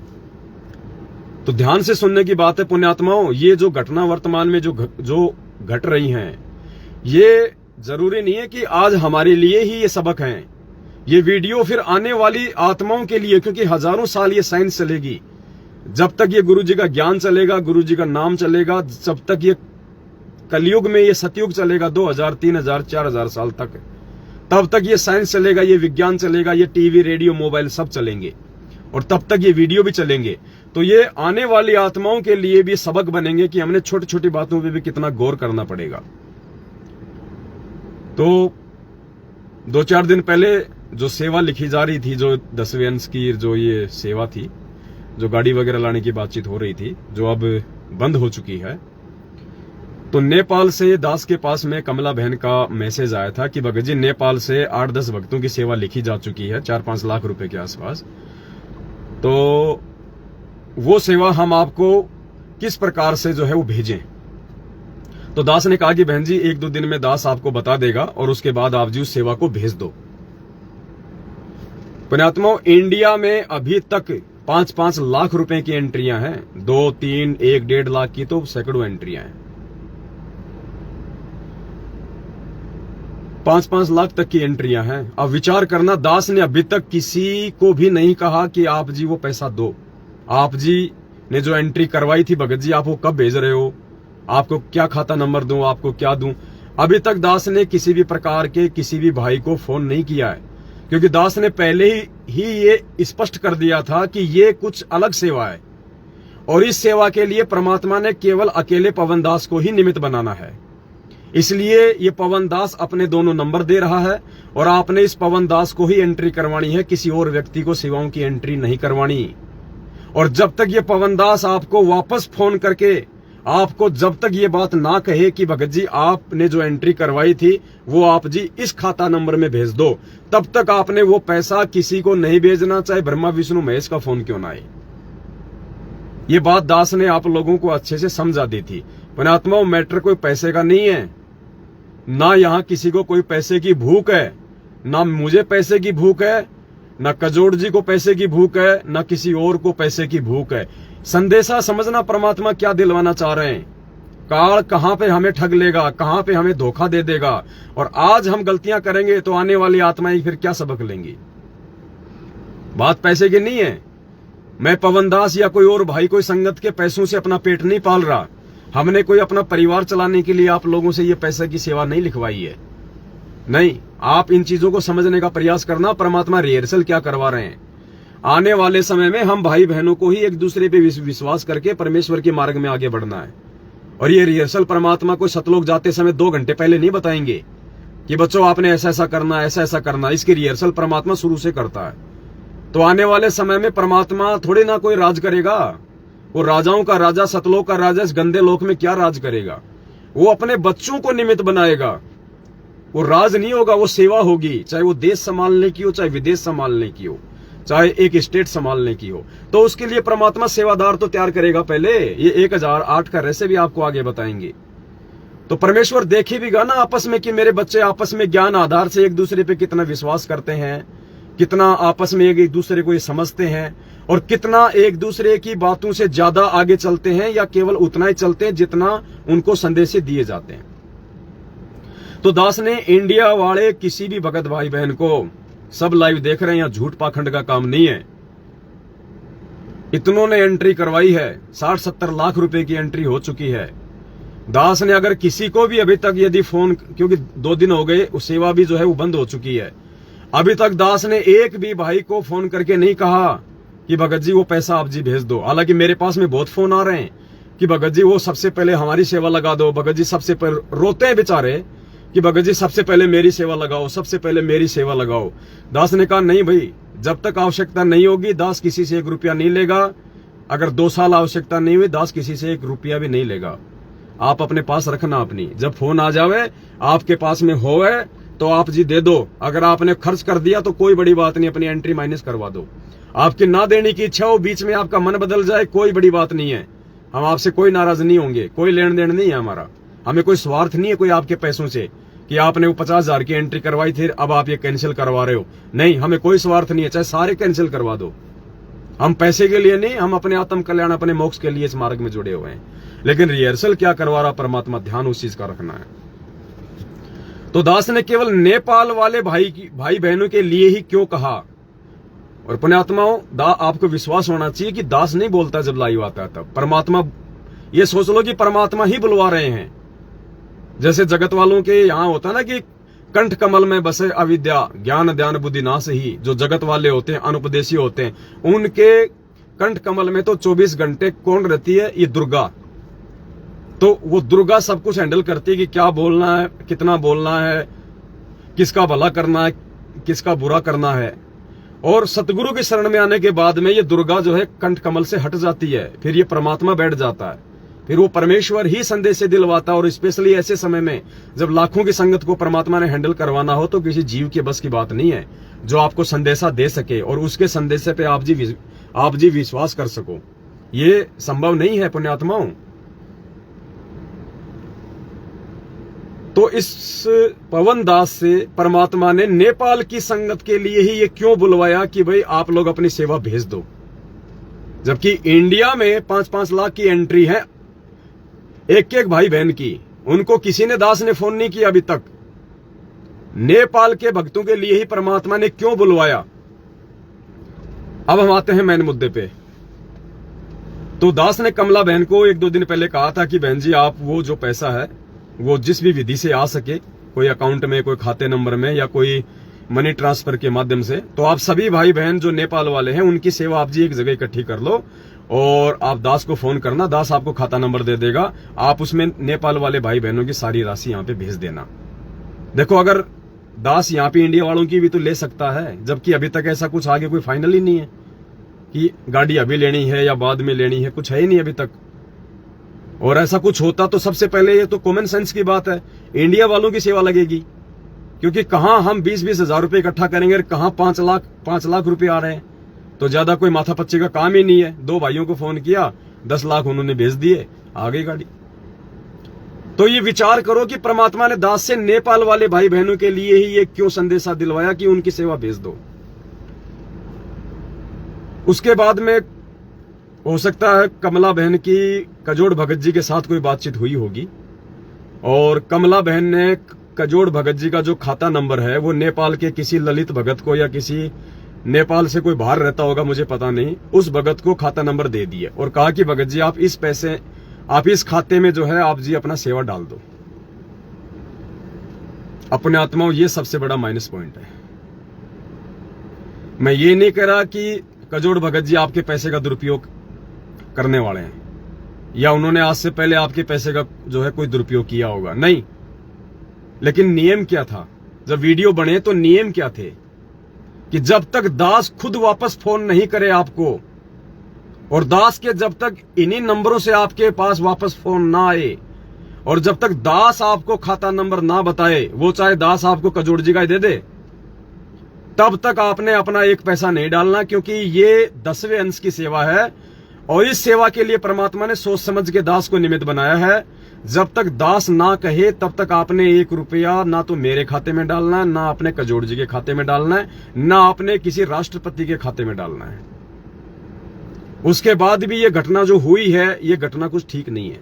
तो ध्यान से सुनने की बात है पुण्यात्माओं, ये जो घटना वर्तमान में जो घट रही हैं, ये जरूरी नहीं है कि आज हमारे लिए ही ये सबक हैं। ये वीडियो फिर आने वाली आत्माओं के लिए, क्योंकि हजारों साल ये साइंस चलेगी। जब तक ये गुरु जी का ज्ञान चलेगा, गुरु जी का नाम चलेगा, जब तक ये कलयुग में ये सतयुग चलेगा 2000, 3000, 4000 साल तक, तब तक ये साइंस चलेगा, ये विज्ञान चलेगा, ये टीवी, रेडियो, मोबाइल सब चलेंगे और तब तक ये वीडियो भी चलेंगे। तो ये आने वाली आत्माओं के लिए भी सबक बनेंगे कि हमने छोटी छोटी बातों पे भी कितना गौर करना पड़ेगा। तो 2-4 दिन पहले जो सेवा लिखी जा रही थी, जो 10वें अंश की जो ये सेवा थी, जो गाड़ी वगैरह लाने की बातचीत हो रही थी, जो अब बंद हो चुकी है, तो नेपाल से दास के पास में कमला बहन का मैसेज आया था कि भगत जी नेपाल से 8-10 भक्तों की सेवा लिखी जा चुकी है 4-5 लाख रुपए के आसपास। तो वो सेवा हम आपको किस प्रकार से जो है वो भेजें। तो दास ने कहा कि बहन जी 1-2 दिन में दास आपको बता देगा और उसके बाद आप जी उस सेवा को भेज दो। पुण्यात्माओं, इंडिया में अभी तक 5-5 लाख रुपए की एंट्रियां हैं, 2, 3, 1-1.5 लाख की तो सैकड़ों एंट्रियां हैं। 5-5 लाख तक की एंट्रियां हैं। अब विचार करना, दास ने अभी तक किसी को भी नहीं कहा कि आप जी वो पैसा दो। आप जी ने जो एंट्री करवाई थी, भगत जी आप वो कब भेज रहे हो, आपको क्या खाता नंबर दूं, आपको क्या दूं, अभी तक दास ने किसी भी प्रकार के किसी भी भाई को फोन नहीं किया है, क्योंकि दास ने पहले ही ये स्पष्ट कर दिया था कि ये कुछ अलग सेवा है और इस सेवा के लिए परमात्मा ने केवल अकेले पवन दास को ही निमित्त बनाना है। इसलिए ये पवन दास अपने दोनों नंबर दे रहा है और आपने इस पवन दास को ही एंट्री करवानी है, किसी और व्यक्ति को सेवाओं की एंट्री नहीं करवानी। और जब तक ये पवन दास आपको वापस फोन करके आपको जब तक ये बात ना कहे कि भगत जी आपने जो एंट्री करवाई थी वो आप जी इस खाता नंबर में भेज दो, तब तक आपने वो पैसा किसी को नहीं भेजना, चाहे ब्रह्मा विष्णु महेश का फोन क्यों ना आए। ये बात दास ने आप लोगों को अच्छे से समझा दी थी। पुण्यात्माओं, मैटर कोई पैसे का नहीं है, ना यहां किसी को कोई पैसे की भूख है, ना मुझे पैसे की भूख है, ना कजोड़ जी को पैसे की भूख है, ना किसी और को पैसे की भूख है। संदेशा समझना परमात्मा क्या दिलवाना चाह रहे हैं। काल कहां पे हमें ठग लेगा, कहां पे हमें धोखा दे देगा, और आज हम गलतियां करेंगे तो आने वाली आत्माएं फिर क्या सबक लेंगी। बात पैसे की नहीं है। मैं पवन दास या कोई और भाई कोई संगत के पैसों से अपना पेट नहीं पाल रहा। हमने कोई अपना परिवार चलाने के लिए आप लोगों से ये पैसे की सेवा नहीं लिखवाई है। नहीं, आप इन चीजों को समझने का प्रयास करना, परमात्मा रिहर्सल क्या करवा रहे हैं। आने वाले समय में हम भाई बहनों को ही एक दूसरे पे विश्वास करके परमेश्वर के मार्ग में आगे बढ़ना है। और ये रिहर्सल परमात्मा को सतलोक जाते समय 2 घंटे पहले नहीं बताएंगे कि बच्चों आपने ऐसा ऐसा करना, ऐसा ऐसा करना। इसकी रिहर्सल परमात्मा शुरू से करता है। तो आने वाले समय में परमात्मा थोड़े ना कोई राज करेगा। वो राजाओं का राजा, सतलोक का राजा इस गंदे लोक में क्या राज करेगा। वो अपने बच्चों को निमित्त बनाएगा। वो राज नहीं होगा, वो सेवा होगी, चाहे वो देश संभालने की हो, चाहे विदेश संभालने की हो, चाहे एक स्टेट संभालने की हो। तो उसके लिए परमात्मा सेवादार तो तैयार करेगा पहले। ये 1008 का रहस्य भी आपको आगे बताएंगे। तो परमेश्वर देखे भी गा ना आपस में कि मेरे बच्चे आपस में ज्ञान आधार से एक दूसरे पे कितना विश्वास करते हैं, कितना आपस में एक दूसरे को ये समझते हैं, और कितना एक दूसरे की बातों से ज्यादा आगे चलते हैं या केवल उतना ही चलते हैं जितना उनको संदेश दिए जाते हैं। तो दास ने इंडिया वाले किसी भी भगत भाई बहन को, सब लाइव देख रहे हैं, यहाँ झूठ पाखंड का काम नहीं है। इतनों ने एंट्री करवाई है, 60-70 लाख रुपए की एंट्री हो चुकी है। दास ने अगर किसी को भी अभी तक यदि फोन, क्योंकि 2 दिन हो गए, उस सेवा भी जो है वो बंद हो चुकी है, अभी तक दास ने एक भी भाई को फोन करके नहीं कहा कि भगत जी वो पैसा आप जी भेज दो। हालांकि मेरे पास में बहुत फोन आ रहे हैं कि भगत जी वो सबसे पहले हमारी सेवा लगा दो, भगत जी सबसे पहले, रोते हैं बेचारे कि भगत जी सबसे पहले मेरी सेवा लगाओ, सबसे पहले मेरी सेवा लगाओ। दास ने कहा नहीं भाई, जब तक आवश्यकता नहीं होगी दास किसी से 1 रुपया नहीं लेगा। अगर 2 साल आवश्यकता नहीं हुई, दास किसी से 1 रुपया भी नहीं लेगा। आप अपने पास रखना अपनी, जब फोन आ जावे आपके पास में होवे तो आप जी दे दो। अगर आपने खर्च कर दिया तो कोई बड़ी बात नहीं, अपनी एंट्री माइनस करवा दो। आपकी ना देने की इच्छा हो, बीच में आपका मन बदल जाए, कोई बड़ी बात नहीं है। हम आपसे कोई नाराज नहीं होंगे, कोई लेन देन नहीं है हमारा, हमें कोई स्वार्थ नहीं है कोई आपके पैसों से कि आपने वो 50,000 की एंट्री करवाई थी, अब आप ये कैंसिल करवा रहे हो। नहीं, हमें कोई स्वार्थ नहीं है, चाहे सारे कैंसिल करवा दो। हम पैसे के लिए नहीं, हम अपने आत्म कल्याण, अपने मोक्ष के लिए इस मार्ग में जुड़े हुए हैं। लेकिन रिहर्सल क्या करवा रहा परमात्मा, ध्यान उस चीज का रखना है। तो दास ने केवल नेपाल वाले भाई बहनों के लिए ही क्यों कहा? और पुण्यात्माओं, आपको विश्वास होना चाहिए कि दास नहीं बोलता जब लाइव आता है तब। परमात्मा, ये सोच लो कि परमात्मा ही बुलवा रहे हैं। जैसे जगत वालों के यहां होता है ना कि कंठ कमल में बसे अविद्या ज्ञान ध्यान बुद्धि नाश ही, जो जगत वाले होते हैं, अनुपदेशी होते हैं, उनके कंठ कमल में तो 24 घंटे कौन रहती है? ये दुर्गा। तो वो दुर्गा सब कुछ हैंडल करती है कि क्या बोलना है, कितना बोलना है, किसका भला करना है, किसका बुरा करना है। और सतगुरु की शरण में आने के बाद में ये दुर्गा जो है कंठ कमल से हट जाती है, फिर ये परमात्मा बैठ जाता है, फिर वो परमेश्वर ही संदेश दिलवाता है। और स्पेशली ऐसे समय में जब लाखों की संगत को परमात्मा ने हैंडल करवाना हो तो किसी जीव के बस की बात नहीं है जो आपको संदेशा दे सके और उसके संदेशे पे आप जी विश्वास कर सको। ये संभव नहीं है पुण्यात्माओं। तो इस पवन दास से परमात्मा ने नेपाल की संगत के लिए ही ये क्यों बुलवाया कि भाई आप लोग अपनी सेवा भेज दो, जबकि इंडिया में 5-5 लाख की एंट्री है एक भाई बहन की, उनको किसी ने दास ने फोन नहीं किया अभी तक। नेपाल के भक्तों के लिए ही परमात्मा ने क्यों बुलवाया? अब हम आते हैं मेन मुद्दे पे। तो दास ने कमला बहन को 1-2 दिन पहले कहा था कि बहन जी आप वो जो पैसा है वो जिस भी विधि से आ सके, कोई अकाउंट में, कोई खाते नंबर में या कोई मनी ट्रांसफर के माध्यम से, तो आप सभी भाई बहन जो नेपाल वाले हैं उनकी सेवा आप जी एक जगह इकट्ठी कर लो और आप दास को फोन करना, दास आपको खाता नंबर दे देगा, आप उसमें नेपाल वाले भाई बहनों की सारी राशि यहां पे भेज देना। देखो, अगर दास यहाँ पे इंडिया वालों की भी तो ले सकता है, जबकि अभी तक ऐसा कुछ आगे कोई फाइनल ही नहीं है कि गाड़ी अभी लेनी है या बाद में लेनी है, कुछ है ही नहीं अभी तक। और ऐसा कुछ होता तो सबसे पहले ये तो कॉमन सेंस की बात है, इंडिया वालों की सेवा लगेगी, क्योंकि कहां हम 20-20 हजार रुपए इकट्ठा करेंगे और कहां 5 लाख रुपए आ रहे हैं। तो ज्यादा कोई माथा पच्ची का काम ही नहीं है। 2 भाइयों को फोन किया, 10 लाख उन्होंने भेज दिए, आ गई गाड़ी। तो ये विचार करो कि परमात्मा ने दास से नेपाल वाले भाई बहनों के लिए ही ये क्यों संदेशा दिलवाया कि उनकी सेवा भेज दो। उसके बाद में हो सकता है कमला बहन की कजोड़ भगत जी के साथ कोई बातचीत हुई होगी और कमला बहन ने कजोड़ भगत जी का जो खाता नंबर है वो नेपाल के किसी ललित भगत को या किसी नेपाल से कोई बाहर रहता होगा, मुझे पता नहीं, उस भगत को खाता नंबर दे दिया और कहा कि भगत जी आप इस खाते में जो है आप जी अपना सेवा डाल दो। अपने आत्माओं, ये सबसे बड़ा माइनस पॉइंट है। मैं ये नहीं कह रहा कि कजोड़ भगत जी आपके पैसे का दुरुपयोग करने वाले हैं या उन्होंने आज से पहले आपके पैसे का जो है कोई दुरुपयोग किया होगा, नहीं। लेकिन नियम क्या था? जब वीडियो बने तो नियम क्या थे कि जब तक दास खुद वापस फोन नहीं करे आपको और दास के जब तक इन्हीं नंबरों से आपके पास वापस फोन ना आए और जब तक दास आपको खाता नंबर ना बताए, वो चाहे दास आपको कजोड़ जी का दे दे, तब तक आपने अपना 1 पैसा नहीं डालना, क्योंकि ये 10वें अंश की सेवा है और इस सेवा के लिए परमात्मा ने सोच समझ के दास को निमित्त बनाया है। जब तक दास ना कहे तब तक आपने 1 रुपया ना तो मेरे खाते में डालना है, ना अपने कजोड़ जी के खाते में डालना है, ना अपने किसी राष्ट्रपति के खाते में डालना है। उसके बाद भी ये घटना जो हुई है, ये घटना कुछ ठीक नहीं है।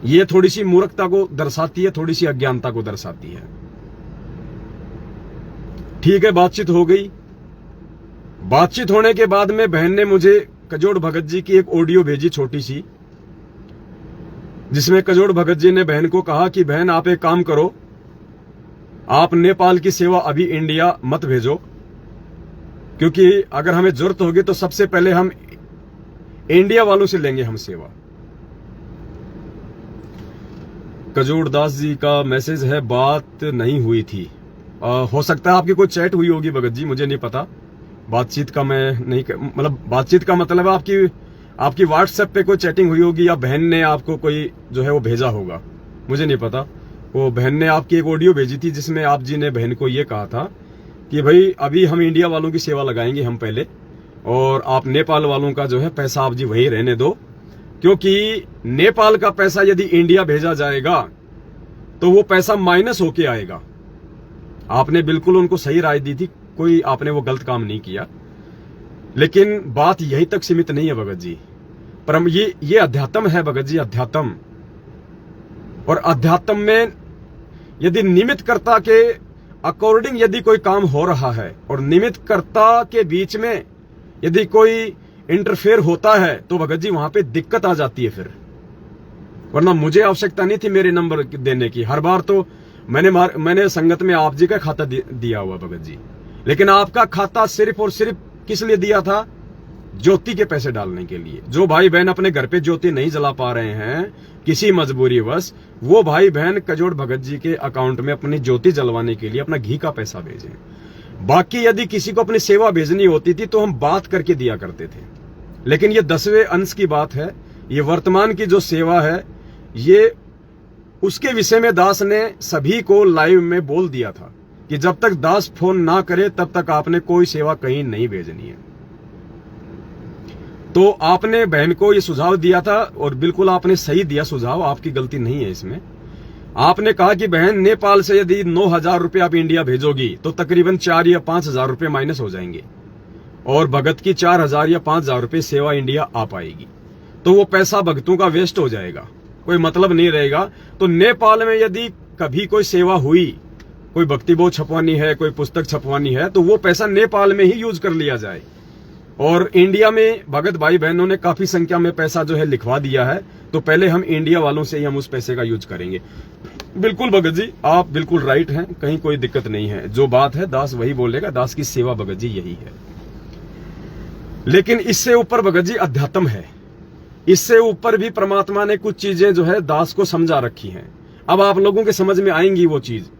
ये थोड़ी सी मूर्खता को दर्शाती है, थोड़ी सी अज्ञानता को दर्शाती है। ठीक है, बातचीत हो गई। बातचीत होने के बाद में बहन ने मुझे कजोड़ भगत जी की एक ऑडियो भेजी छोटी सी, जिसमें कजोड़ भगत जी ने बहन को कहा कि बहन आप एक काम करो, आप नेपाल की सेवा अभी इंडिया मत भेजो, क्योंकि अगर हमें जरूरत होगी तो सबसे पहले हम इंडिया वालों से लेंगे हम सेवा। कजोड़ दास जी का मैसेज है, बात नहीं हुई थी। हो सकता है आपकी कोई चैट हुई होगी भगत जी, मुझे नहीं पता। बातचीत का मैं नहीं, मतलब बातचीत का मतलब आपकी व्हाट्सएप पे कोई चैटिंग हुई होगी या बहन ने आपको कोई जो है वो भेजा होगा, मुझे नहीं पता। वो बहन ने आपकी एक ऑडियो भेजी थी जिसमें आप जी ने बहन को ये कहा था कि भाई अभी हम इंडिया वालों की सेवा लगाएंगे हम पहले, और आप नेपाल वालों का जो है पैसा आप जी वही रहने दो, क्योंकि नेपाल का पैसा यदि इंडिया भेजा जाएगा तो वो पैसा माइनस होके आएगा। आपने बिल्कुल उनको सही राय दी थी, कोई आपने वो गलत काम नहीं किया, लेकिन बात यही तक सीमित नहीं है भगत जी। पर ये अध्यात्म है भगत जी, अध्यात्म। और अध्यात्म में यदि निमित्त कर्ता के अकॉर्डिंग यदि कोई काम हो रहा है और निमित्त कर्ता के बीच में यदि कोई इंटरफेयर होता है तो भगत जी वहां पे दिक्कत आ जाती है फिर। वरना मुझे आवश्यकता नहीं थी मेरे नंबर देने की, हर बार तो मैंने संगत में आप जी का खाता दिया हुआ भगत जी, लेकिन आपका खाता सिर्फ और सिर्फ किस लिए दिया था? ज्योति के पैसे डालने के लिए। जो भाई बहन अपने घर पे ज्योति नहीं जला पा रहे हैं किसी मजबूरीवश, वो भाई बहन कजोड़ भगत जी के अकाउंट में अपनी ज्योति जलवाने के लिए अपना घी का पैसा भेजें। बाकी यदि किसी को अपनी सेवा भेजनी होती थी तो हम बात करके दिया करते थे, लेकिन ये 10वें अंश की बात है। ये वर्तमान की जो सेवा है, ये उसके विषय में दास ने सभी को लाइव में बोल दिया था कि जब तक दास फोन ना करे तब तक आपने कोई सेवा कहीं नहीं भेजनी है। तो आपने बहन को ये सुझाव दिया था और बिल्कुल आपने सही दिया सुझाव, आपकी गलती नहीं है इसमें। आपने कहा कि बहन नेपाल से यदि 9,000 रुपये आप इंडिया भेजोगी तो तकरीबन 4 या 5,000 रुपये माइनस हो जाएंगे और भगत की 4,000 या 5,000 रुपये सेवा इंडिया आ पाएगी, तो वो पैसा भगतों का वेस्ट हो जाएगा, कोई मतलब नहीं रहेगा। तो नेपाल में यदि कभी कोई सेवा हुई, कोई भक्ति बोध छपवानी है, कोई पुस्तक छपवानी है, तो वो पैसा नेपाल में ही यूज कर लिया जाए। और इंडिया में भगत भाई बहनों ने काफी संख्या में पैसा जो है लिखवा दिया है, तो पहले हम इंडिया वालों से ही हम उस पैसे का यूज करेंगे। बिल्कुल भगत जी, आप बिल्कुल राइट हैं, कहीं कोई दिक्कत नहीं है। जो बात है दास वही बोलेगा, दास की सेवा भगत जी यही है। लेकिन इससे ऊपर भगत जी अध्यात्म है, इससे ऊपर भी परमात्मा ने कुछ चीजें जो है दास को समझा रखी हैं। अब आप लोगों के समझ में आएंगी वो चीज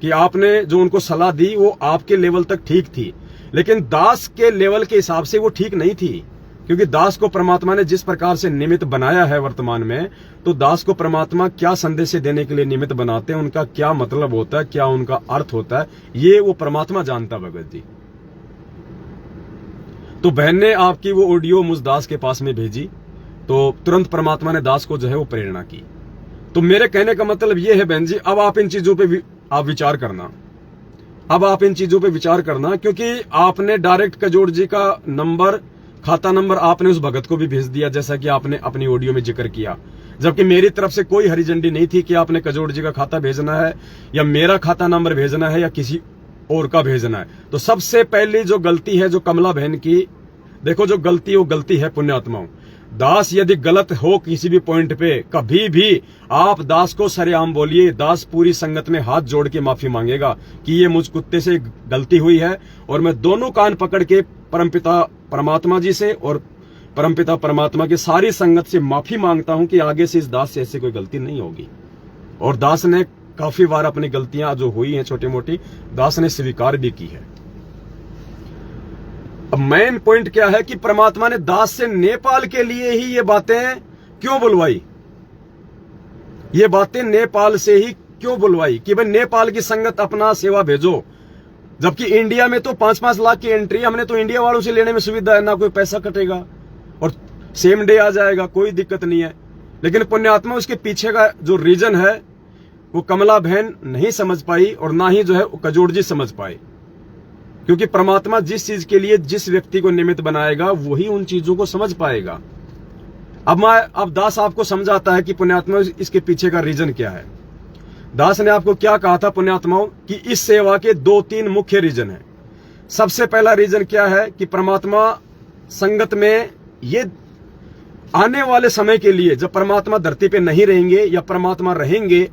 कि आपने जो उनको सलाह दी वो आपके लेवल तक ठीक थी, लेकिन दास के लेवल के हिसाब से वो ठीक नहीं थी, क्योंकि दास को परमात्मा ने जिस प्रकार से निमित्त बनाया है वर्तमान में, तो दास को परमात्मा क्या संदेश देने के लिए निमित्त बनाते हैं, उनका क्या मतलब होता है, क्या उनका अर्थ होता है, ये वो परमात्मा जानता भगत जी। तो बहन ने आपकी वो ऑडियो मुझ दास के पास में भेजी, तो तुरंत परमात्मा ने दास को जो है वो प्रेरणा की। तो मेरे कहने का मतलब ये है बहन जी, अब आप इन चीजों पे आप विचार करना, अब आप इन चीजों पे विचार करना, क्योंकि आपने डायरेक्ट कजोड़ जी का नंबर, खाता नंबर आपने उस भगत को भी भेज दिया, जैसा कि आपने अपनी ऑडियो में जिक्र किया, जबकि मेरी तरफ से कोई हरी झंडी नहीं थी कि आपने कजोड़ जी का खाता भेजना है या मेरा खाता नंबर भेजना है या किसी और का भेजना है। तो सबसे पहली जो गलती है जो कमला बहन की, देखो जो गलती वो गलती है पुण्यात्माओं। दास यदि गलत हो किसी भी पॉइंट पे, कभी भी आप दास को सरेआम बोलिए, दास पूरी संगत में हाथ जोड़ के माफी मांगेगा कि ये मुझ कुत्ते से गलती हुई है, और मैं दोनों कान पकड़ के परमपिता परमात्मा जी से और परमपिता परमात्मा की सारी संगत से माफी मांगता हूं कि आगे से इस दास से ऐसी कोई गलती नहीं होगी। और दास ने काफी बार अपनी गलतियां जो हुई हैं छोटी मोटी, दास ने स्वीकार भी की है। अब मेन पॉइंट क्या है कि परमात्मा ने दास से नेपाल के लिए ही ये बातें क्यों बुलवाई, ये बातें नेपाल से ही क्यों बुलवाई कि भाई नेपाल की संगत अपना सेवा भेजो, जबकि इंडिया में तो 5-5 लाख की एंट्री, हमने तो इंडिया वालों से लेने में सुविधा है, ना कोई पैसा कटेगा और सेम डे आ जाएगा, कोई दिक्कत नहीं है। लेकिन पुण्यात्मा उसके पीछे का जो रीजन है वो कमला बहन नहीं समझ पाई और ना ही जो है कजोड़ जी समझ पाए, क्योंकि परमात्मा जिस चीज के लिए जिस व्यक्ति को निमित्त बनाएगा वही उन चीजों को समझ पाएगा। अब दास आपको समझाता है कि पुण्यात्मा इसके पीछे का रीजन क्या है। दास ने आपको क्या कहा था पुण्यात्माओं कि इस सेवा के 2-3 मुख्य रीजन है। सबसे पहला रीजन क्या है कि परमात्मा संगत में ये आने वाले समय के लिए, जब परमात्मा धरती पे नहीं रहेंगे या परमात्मा रहेंगे,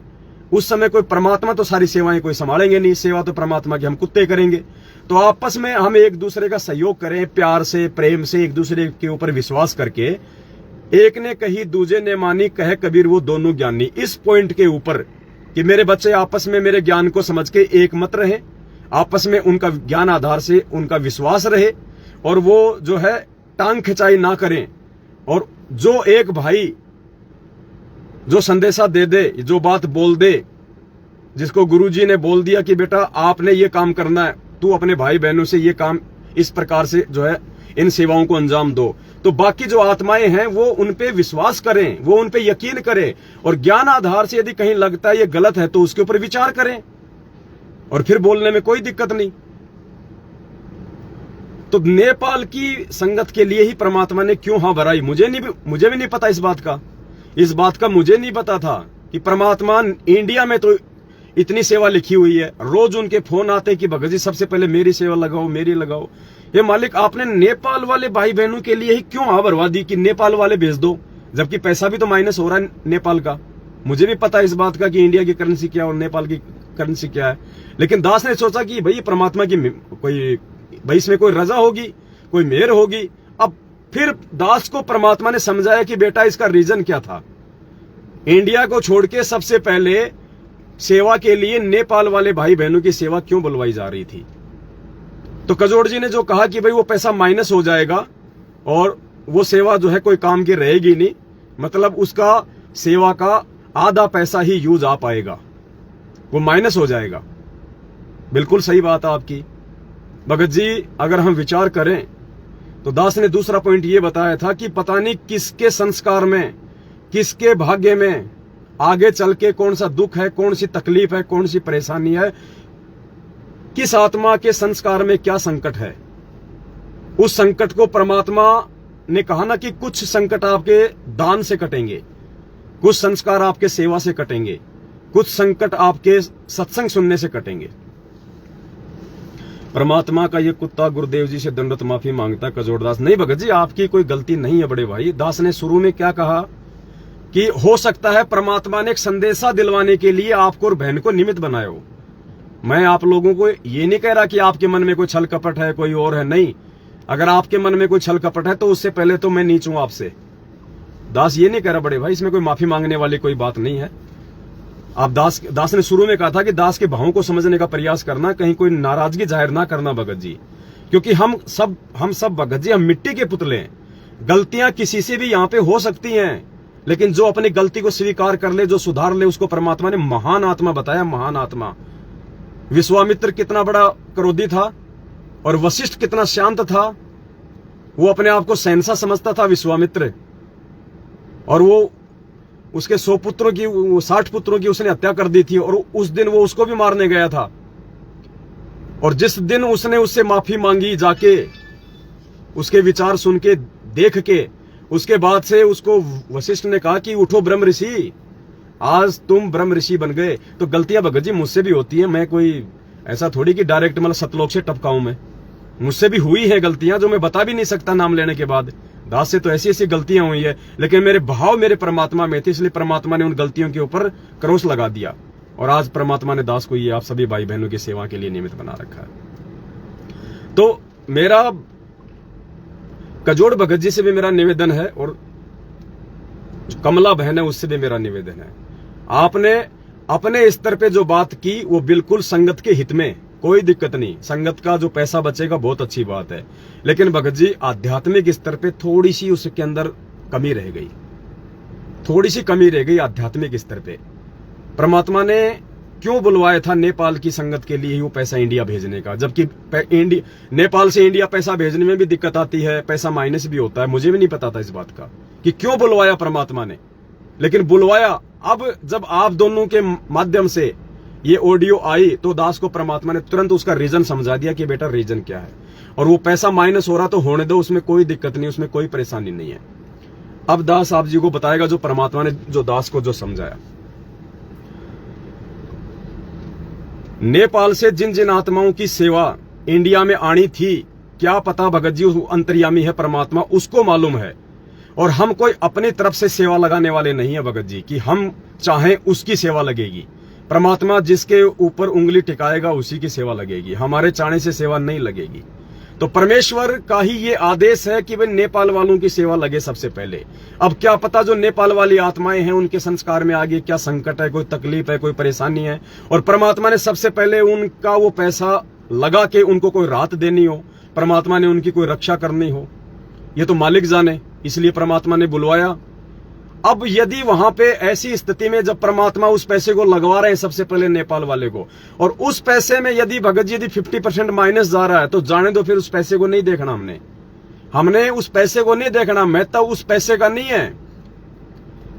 उस समय कोई परमात्मा तो सारी सेवाएं कोई संभालेंगे नहीं, सेवा तो परमात्मा की हम कुत्ते करेंगे। तो आपस में हम एक दूसरे का सहयोग करें, प्यार से प्रेम से एक दूसरे के ऊपर विश्वास करके, एक ने कही दूजे ने मानी, कहे कबीर वो दोनों ज्ञानी। इस पॉइंट के ऊपर कि मेरे बच्चे आपस में मेरे ज्ञान को समझ के एक मत रहे, आपस में उनका ज्ञान आधार से उनका विश्वास रहे, और वो जो है टांग खिंचाई ना करें, और जो एक भाई जो संदेशा दे दे, जो बात बोल दे, जिसको गुरुजी ने बोल दिया कि बेटा आपने ये काम करना है, तू अपने भाई बहनों से ये काम इस प्रकार से जो है इन सेवाओं को अंजाम दो, तो बाकी जो आत्माएं हैं वो उन पे विश्वास करें, वो उन पे यकीन करें, और ज्ञान आधार से यदि कहीं लगता है ये गलत है तो उसके ऊपर विचार करें, और फिर बोलने में कोई दिक्कत नहीं। तो नेपाल की संगत के लिए ही परमात्मा ने क्यों हाँ भराई, मुझे भी नहीं पता इस बात का मुझे नहीं पता था कि परमात्मा इंडिया में तो इतनी सेवा लिखी हुई है, रोज उनके फोन आते हैं कि भगत जी सबसे पहले मेरी सेवा लगाओ, मेरी लगाओ। ये मालिक आपने नेपाल वाले भाई बहनों के लिए ही क्यों हाँ भरवा दी कि नेपाल वाले भेज दो, जबकि पैसा भी तो माइनस हो रहा है नेपाल का। मुझे भी पता है इस बात का कि इंडिया की करेंसी क्या और नेपाल की करेंसी क्या है, लेकिन दास ने सोचा कि भाई परमात्मा की भाई इसमें कोई रजा होगी, कोई मेहर होगी। अब फिर दास को परमात्मा ने समझाया कि बेटा इसका रीजन क्या था, इंडिया को छोड़ के सबसे पहले सेवा के लिए नेपाल वाले भाई बहनों की सेवा क्यों बुलवाई जा रही थी। तो कजोड़ जी ने जो कहा कि भाई वो पैसा माइनस हो जाएगा और वो सेवा जो है कोई काम की रहेगी नहीं, मतलब उसका सेवा का आधा पैसा ही यूज आ पाएगा, वो माइनस हो जाएगा। बिल्कुल सही बात है आपकी भगत जी। अगर हम विचार करें तो दास ने दूसरा पॉइंट ये बताया था कि पता नहीं किसके संस्कार में, किसके भाग्य में आगे चल के कौन सा दुख है, कौन सी तकलीफ है, कौन सी परेशानी है, किस आत्मा के संस्कार में क्या संकट है। उस संकट को परमात्मा ने कहा ना कि कुछ संकट आपके दान से कटेंगे, कुछ संस्कार आपके सेवा से कटेंगे, कुछ संकट आपके सत्संग सुनने से कटेंगे। परमात्मा का ये कुत्ता गुरुदेव जी से दंडवत माफी मांगता कजोड़दास। नहीं भगत जी आपकी कोई गलती नहीं है बड़े भाई। दास ने शुरू में क्या कहा कि हो सकता है परमात्मा ने एक संदेशा दिलवाने के लिए आपको और बहन को निमित्त बनाया हो। मैं आप लोगों को ये नहीं कह रहा कि आपके मन में कोई छल कपट है, कोई और है, नहीं। अगर आपके मन में कोई छल कपट है तो उससे पहले तो मैं नीच हूं आपसे। दास ये नहीं कह रहा बड़े भाई, इसमें कोई माफी मांगने वाली कोई बात नहीं है। आप दास ने शुरू में कहा था कि दास के भावों को समझने का प्रयास करना, कहीं कोई नाराजगी जाहिर ना करना भगत जी, क्योंकि हम सब भगत जी हम मिट्टी के पुतले हैं। गलतियां किसी से भी यहाँ पे हो सकती हैं, लेकिन जो अपनी गलती को स्वीकार कर ले, जो सुधार ले, उसको परमात्मा ने महान आत्मा बताया, महान आत्मा। विश्वामित्र कितना बड़ा क्रोधी था और वशिष्ठ कितना शांत था। वो अपने आप को सहनसा समझता था विश्वामित्र, और वो उसके 100 पुत्रों की 60 पुत्रों की उसने हत्या कर दी थी, और उस दिन वो उसको भी मारने गया था। और जिस दिन उसने उससे माफी मांगी जाके, उसके विचार सुन के, देख के, उसके बाद से उसको वशिष्ठ ने कहा कि उठो ब्रह्म ऋषि, आज तुम ब्रह्म ऋषि बन गए। तो गलतियां भगत जी मुझसे भी होती हैं, मैं कोई ऐसा थोड़ी कि डायरेक्ट मतलब सतलोक से टपकाऊं। मैं मुझसे भी हुई है गलतियां जो मैं बता भी नहीं सकता नाम लेने के बाद। दास से तो ऐसी ऐसी गलतियां हुई है, लेकिन मेरे भाव मेरे परमात्मा में थे, इसलिए परमात्मा ने उन गलतियों के ऊपर क्रॉस लगा दिया, और आज परमात्मा ने दास को ये आप सभी भाई बहनों की सेवा के लिए निमित्त बना रखा है। तो मेरा कजोड़ भगत जी से भी मेरा निवेदन है, और कमला बहन है उससे भी मेरा निवेदन है। आपने अपने स्तर पे जो बात की वो बिल्कुल संगत के हित में, कोई दिक्कत नहीं, संगत का जो पैसा बचेगा बहुत अच्छी बात है, लेकिन भगत जी आध्यात्मिक स्तर पे थोड़ी सी उसके अंदर कमी रह गई, थोड़ी सी कमी रह गई आध्यात्मिक स्तर पे। परमात्मा ने क्यों बुलवाया था नेपाल की संगत के लिए वो पैसा इंडिया भेजने का, जबकि नेपाल से इंडिया पैसा भेजने में भी दिक्कत आती है, पैसा माइनस भी होता है। मुझे भी नहीं पता था इस बात का कि क्यों बुलवाया परमात्मा ने, लेकिन बुलवाया। अब जब आप दोनों के माध्यम से ये ऑडियो आई तो दास को परमात्मा ने तुरंत उसका रीजन समझा दिया कि बेटा रीजन क्या है, और वो पैसा माइनस हो रहा तो होने दो, उसमें कोई दिक्कत नहीं, उसमें कोई परेशानी नहीं है। अब दास आप जी को बताएगा जो परमात्मा ने जो दास को जो समझाया। नेपाल से जिन जिन आत्माओं की सेवा इंडिया में आनी थी, क्या पता भगत जी अंतर्यामी है परमात्मा, उसको मालूम है। और हम कोई अपनी तरफ से सेवा लगाने वाले नहीं है भगत जी कि हम चाहें उसकी सेवा लगेगी। परमात्मा जिसके ऊपर उंगली टिकाएगा उसी की सेवा लगेगी, हमारे चाहने से सेवा नहीं लगेगी। तो परमेश्वर का ही ये आदेश है कि भाई नेपाल वालों की सेवा लगे सबसे पहले। अब क्या पता जो नेपाल वाली आत्माएं हैं उनके संस्कार में आगे क्या संकट है, कोई तकलीफ है, कोई परेशानी है, और परमात्मा ने सबसे पहले उनका वो पैसा लगा के उनको कोई राहत देनी हो, परमात्मा ने उनकी कोई रक्षा करनी हो, ये तो मालिक जाने, इसलिए परमात्मा ने बुलवाया। अब यदि वहां पे ऐसी स्थिति में जब परमात्मा उस पैसे को लगवा रहे हैं सबसे पहले नेपाल वाले को, और उस पैसे में यदि भगत जी यदि 50% माइनस जा रहा है तो जाने दो, फिर उस पैसे को नहीं देखना हमने। हमने उस पैसे को नहीं देखना। महत्व उस पैसे का नहीं है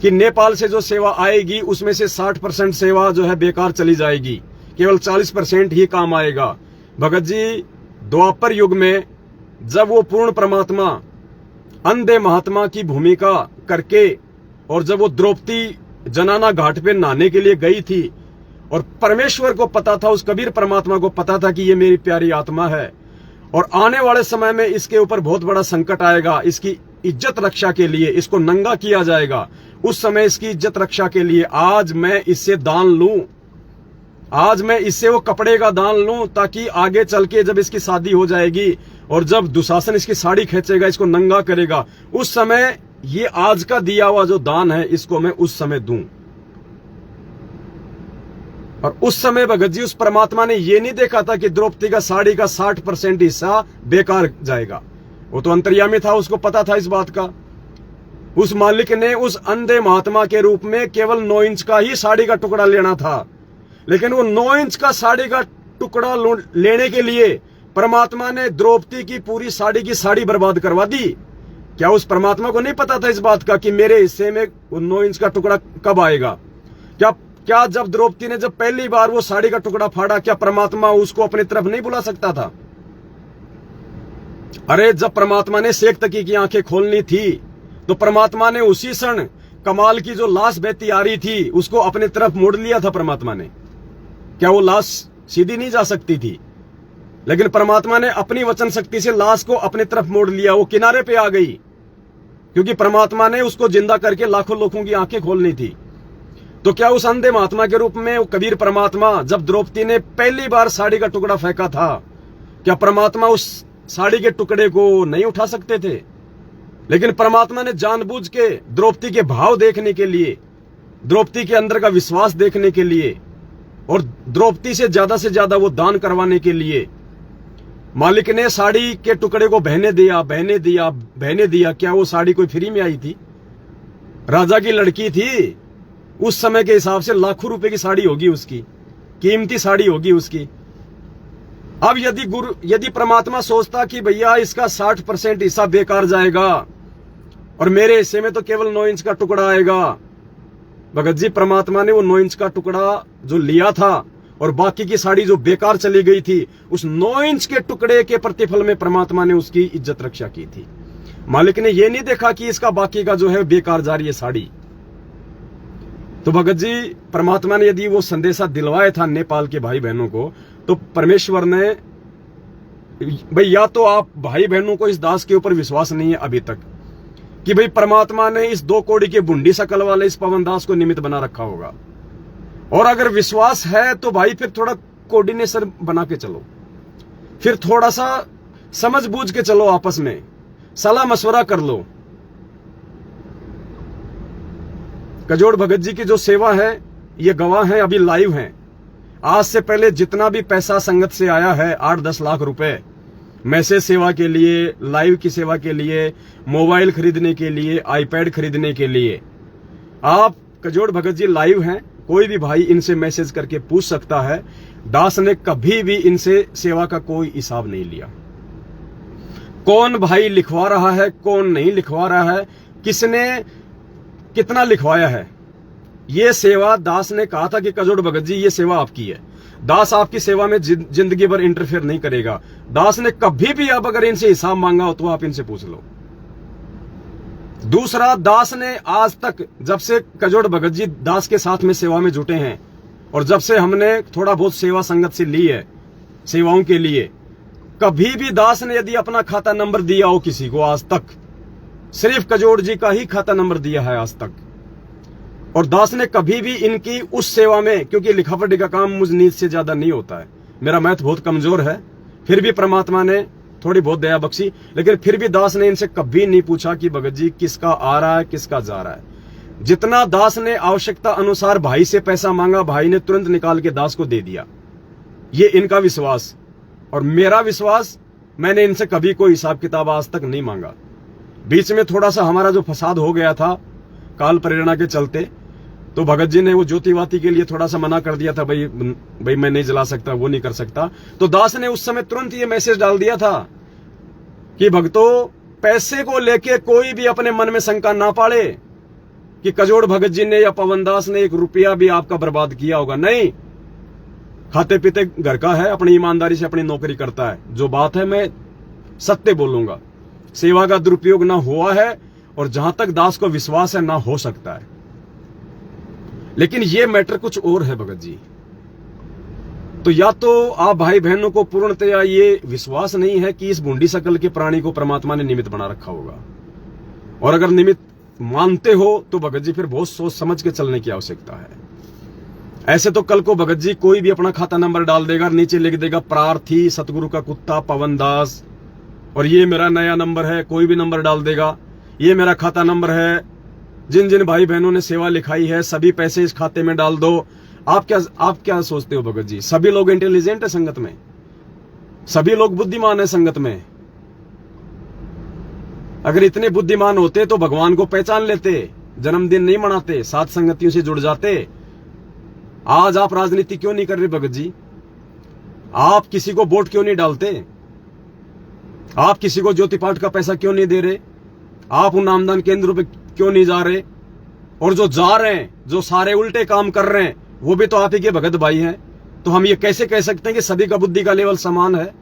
कि नेपाल से जो सेवा आएगी उसमें से 60% सेवा जो है बेकार चली जाएगी, केवल 40% ही काम आएगा। भगत जी द्वापर युग में जब वो पूर्ण परमात्मा अंधे महात्मा की भूमिका करके और जब वो द्रौपदी जनाना घाट पे नहाने के लिए गई थी और परमेश्वर को पता था, उस कबीर परमात्मा को पता था कि ये मेरी प्यारी आत्मा है और आने वाले समय में इसके ऊपर बहुत बड़ा संकट आएगा, इसकी इज्जत रक्षा के लिए इसको नंगा किया जाएगा, उस समय इसकी इज्जत रक्षा के लिए आज मैं इससे दान लूं, आज मैं इससे वो कपड़े का दान लूं ताकि आगे चल के जब इसकी शादी हो जाएगी और जब दुशासन इसकी साड़ी खींचेगा, इसको नंगा करेगा, उस समय ये आज का दिया हुआ जो दान है इसको मैं उस समय दूं। और उस समय भगत जी उस परमात्मा ने ये नहीं देखा था कि द्रौपदी का साड़ी का 60% हिस्सा बेकार जाएगा। वो तो अंतर्यामी था, उसको पता था इस बात का। उस मालिक ने उस अंधे महात्मा के रूप में केवल 9 इंच का ही साड़ी का टुकड़ा लेना था, लेकिन वो 9 इंच का साड़ी का टुकड़ा लेने के लिए परमात्मा ने द्रौपदी की पूरी साड़ी की साड़ी बर्बाद करवा दी। क्या उस परमात्मा को नहीं पता था इस बात का कि मेरे हिस्से में वो 9 इंच का टुकड़ा कब आएगा? क्या जब द्रौपदी ने जब पहली बार वो साड़ी का टुकड़ा फाड़ा, क्या परमात्मा उसको अपनी तरफ नहीं बुला सकता था? अरे जब परमात्मा ने शेख तकी की आंखें खोलनी थी तो परमात्मा ने उसी क्षण कमाल की जो लाश बहती आ रही थी उसको अपनी तरफ मोड़ लिया था परमात्मा ने। क्या वो लाश सीधी नहीं जा सकती थी? लेकिन परमात्मा ने अपनी वचन शक्ति से लाश को अपनी तरफ मोड़ लिया, वो किनारे पे आ गई, क्योंकि परमात्मा ने उसको जिंदा करके लाखों लोगों की आंखें खोलनी थी। तो क्या उस अंधे महात्मा के रूप में वो कबीर परमात्मा जब द्रौपदी ने पहली बार साड़ी का टुकड़ा फेंका था, क्या परमात्मा उस साड़ी के टुकड़े को नहीं उठा सकते थे? लेकिन परमात्मा ने जानबूझ के द्रौपदी के भाव देखने के लिए, द्रौपदी के अंदर का विश्वास देखने के लिए और द्रौपदी से ज्यादा वो दान करवाने के लिए मालिक ने साड़ी के टुकड़े को बहने दिया। क्या वो साड़ी कोई फ्री में आई थी? राजा की लड़की थी, उस समय के हिसाब से लाखों रुपए की साड़ी होगी, उसकी कीमती साड़ी होगी उसकी। अब यदि परमात्मा सोचता कि भैया इसका 60% हिस्सा बेकार जाएगा और मेरे हिस्से में तो केवल 9 इंच का टुकड़ा आएगा, भगत जी परमात्मा ने वो 9 इंच का टुकड़ा जो लिया था और बाकी की साड़ी जो बेकार चली गई थी, उस 9 इंच के टुकड़े के प्रतिफल में परमात्मा ने उसकी इज्जत रक्षा की थी। मालिक ने ये नहीं देखा कि इसका बाकी का जो है बेकार जा रही है साड़ी। तो भगत जी परमात्मा ने यदि वो संदेशा दिलवाया था नेपाल के भाई बहनों को, तो परमेश्वर ने, भाई या तो आप भाई बहनों को इस दास के ऊपर विश्वास नहीं है अभी तक कि भाई परमात्मा ने इस 2 कौड़ी के बुंडी शकल वाले इस पवन दास को निमित्त बना रखा होगा, और अगर विश्वास है तो भाई फिर थोड़ा कोऑर्डिनेशन बना के चलो, फिर थोड़ा सा समझ बूझ के चलो, आपस में सलाह मशवरा कर लो। कजोड़ भगत जी की जो सेवा है ये गवाह है, अभी लाइव हैं। आज से पहले जितना भी पैसा संगत से आया है 8-10 लाख रुपए मैसेज सेवा के लिए, लाइव की सेवा के लिए, मोबाइल खरीदने के लिए, आईपैड खरीदने के लिए, आप कजोड़ भगत जी लाइव हैं। कोई भी भाई इनसे मैसेज करके पूछ सकता है। दास ने कभी भी इनसे सेवा का कोई हिसाब नहीं लिया। कौन भाई लिखवा रहा है, कौन नहीं लिखवा रहा है, किसने कितना लिखवाया है, ये सेवा दास ने कहा था कि कजोड़ भगत जी ये सेवा आपकी है। दास आपकी सेवा में जिंदगी भर इंटरफेयर नहीं करेगा। दास ने कभी भी आप अगर इनसे हिसाब मांगा हो तो आप इनसे पूछ लो। दूसरा, दास ने आज तक जब से कजोड़ भगत जी दास के साथ में सेवा में जुटे हैं और जब से हमने थोड़ा बहुत सेवा संगत से ली है सेवाओं के लिए, कभी भी दास ने यदि अपना खाता नंबर दिया हो किसी को आज तक, सिर्फ कजोड़ जी का ही खाता नंबर दिया है आज तक। और दास ने कभी भी इनकी उस सेवा में, क्योंकि लिखापढ़ी का काम मुझ नीत से ज्यादा नहीं होता है, मेरा मैथ बहुत कमजोर है, फिर भी परमात्मा ने थोड़ी बहुत दया बख्शी, लेकिन फिर भी दास ने इनसे कभी नहीं पूछा कि भगत जी किसका आ रहा है किसका जा रहा है। जितना दास ने आवश्यकता अनुसार भाई से पैसा मांगा, भाई ने तुरंत निकाल के दास को दे दिया। ये इनका विश्वास और मेरा विश्वास, मैंने इनसे कभी कोई हिसाब किताब आज तक नहीं मांगा। बीच में थोड़ा सा हमारा जो फसाद हो गया था काल प्रेरणा के चलते, तो भगत जी ने वो ज्योति वाती के लिए थोड़ा सा मना कर दिया था, भाई मैं नहीं जला सकता, वो नहीं कर सकता। तो दास ने उस समय तुरंत ये मैसेज डाल दिया था कि भक्तों पैसे को लेके कोई भी अपने मन में शंका ना पाड़े कि कजोड़ भगत जी ने या पवन दास ने 1 रुपया भी आपका बर्बाद किया होगा। नहीं, खाते पीते घर का है, अपनी ईमानदारी से अपनी नौकरी करता है। जो बात है मैं सत्य बोलूंगा, सेवा का दुरुपयोग ना हुआ है और जहां तक दास को विश्वास है ना हो सकता है। लेकिन यह मैटर कुछ और है भगत जी। तो या तो आप भाई बहनों को पूर्णतया ये विश्वास नहीं है कि इस बूंदी शकल के प्राणी को परमात्मा ने निमित्त बना रखा होगा, और अगर निमित्त मानते हो तो भगत जी फिर बहुत सोच समझ के चलने की आवश्यकता है। ऐसे तो कल को भगत जी कोई भी अपना खाता नंबर डाल देगा, नीचे लिख देगा प्रार्थी सतगुरु का कुत्ता पवन दास, और ये मेरा नया नंबर है, कोई भी नंबर डाल देगा, ये मेरा खाता नंबर है, जिन जिन भाई बहनों ने सेवा लिखाई है सभी पैसे इस खाते में डाल दो। आप क्या सोचते हो भगत जी? सभी लोग इंटेलिजेंट है संगत में, सभी लोग बुद्धिमान है संगत में। अगर इतने बुद्धिमान होते तो भगवान को पहचान लेते, जन्मदिन नहीं मनाते, साथ संगतियों से जुड़ जाते। आज आप राजनीति क्यों नहीं कर रहे भगत जी? आप किसी को वोट क्यों नहीं डालते? आप किसी को ज्योति पाठ का पैसा क्यों नहीं दे रहे? आप उन नामदान केंद्रों पे क्यों नहीं जा रहे? और जो जा रहे हैं, जो सारे उल्टे काम कर रहे हैं, वो भी तो आप ही के भगत भाई हैं। तो हम ये कैसे कह सकते हैं कि सभी का बुद्धि का लेवल समान है?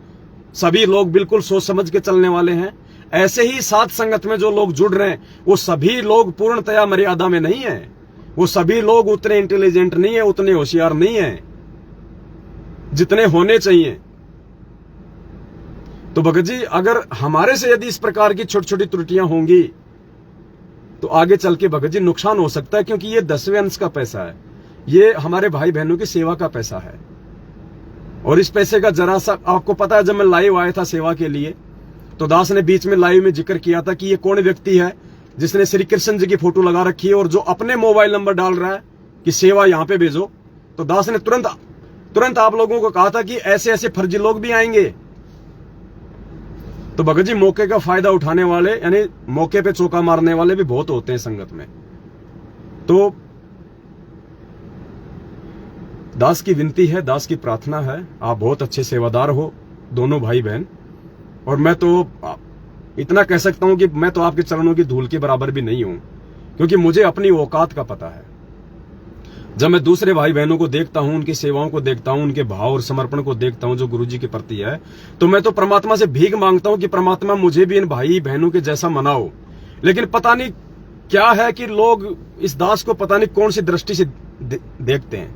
सभी लोग बिल्कुल सोच समझ के चलने वाले हैं। ऐसे ही साथ संगत में जो लोग जुड़ रहे हैं वो सभी लोग पूर्णतया मर्यादा में नहीं है, वो सभी लोग उतने इंटेलिजेंट नहीं है, उतने होशियार नहीं है जितने होने चाहिए। तो भगत जी अगर हमारे से यदि इस प्रकार की छोटी छोटी त्रुटियां होंगी तो आगे चल के भगत जी नुकसान हो सकता है, क्योंकि ये 10वें अंश का पैसा है, ये हमारे भाई बहनों की सेवा का पैसा है। और इस पैसे का जरा सा आपको पता है, जब मैं लाइव आया था सेवा के लिए तो दास ने बीच में लाइव में जिक्र किया था कि ये कौन व्यक्ति है जिसने श्री कृष्ण जी की फोटो लगा रखी है और जो अपने मोबाइल नंबर डाल रहा है कि सेवा यहां पे भेजो। तो दास ने तुरंत आप लोगों को कहा था कि ऐसे ऐसे फर्जी लोग भी आएंगे। तो भगत जी मौके का फायदा उठाने वाले, यानी मौके पे चौका मारने वाले भी बहुत होते हैं संगत में। तो दास की विनती है, दास की प्रार्थना है, आप बहुत अच्छे सेवादार हो दोनों भाई बहन, और मैं तो इतना कह सकता हूं कि मैं तो आपके चरणों की धूल के बराबर भी नहीं हूं, क्योंकि मुझे अपनी औकात का पता है। जब मैं दूसरे भाई बहनों को देखता हूं, उनकी सेवाओं को देखता हूं, उनके भाव और समर्पण को देखता हूं जो गुरुजी के प्रति है, तो मैं तो परमात्मा से भीख मांगता हूं कि परमात्मा मुझे भी इन भाई बहनों के जैसा मनाओ। लेकिन पता नहीं क्या है कि लोग इस दास को पता नहीं कौन सी दृष्टि से देखते हैं,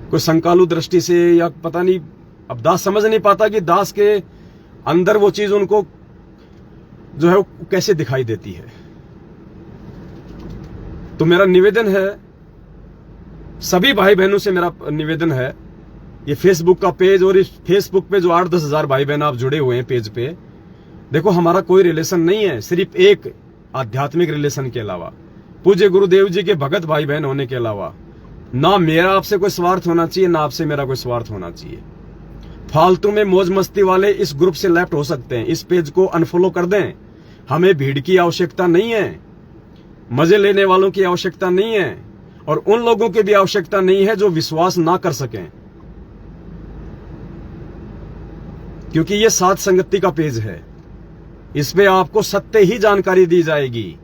कोई संकालु दृष्टि से, या पता नहीं। अब दास समझ नहीं पाता कि दास के अंदर वो चीज उनको जो है वो कैसे दिखाई देती है। तो मेरा निवेदन है, सभी भाई बहनों से मेरा निवेदन है, ये फेसबुक का पेज और इस फेसबुक पे जो 8-10 हजार भाई बहन आप जुड़े हुए हैं पेज पे, देखो हमारा कोई रिलेशन नहीं है, सिर्फ एक आध्यात्मिक रिलेशन के अलावा, पूज्य गुरुदेव जी के भगत भाई बहन होने के अलावा। ना मेरा आपसे कोई स्वार्थ होना चाहिए, ना आपसे मेरा कोई स्वार्थ होना चाहिए। फालतू में मौज मस्ती वाले इस ग्रुप से लेफ्ट हो सकते हैं, इस पेज को अनफॉलो कर दें। हमें भीड़ की आवश्यकता नहीं है, मजे लेने वालों की आवश्यकता नहीं है, और उन लोगों की भी आवश्यकता नहीं है जो विश्वास ना कर सकें, क्योंकि ये साथ संगति का पेज है। इस पे आपको सत्य ही जानकारी दी जाएगी।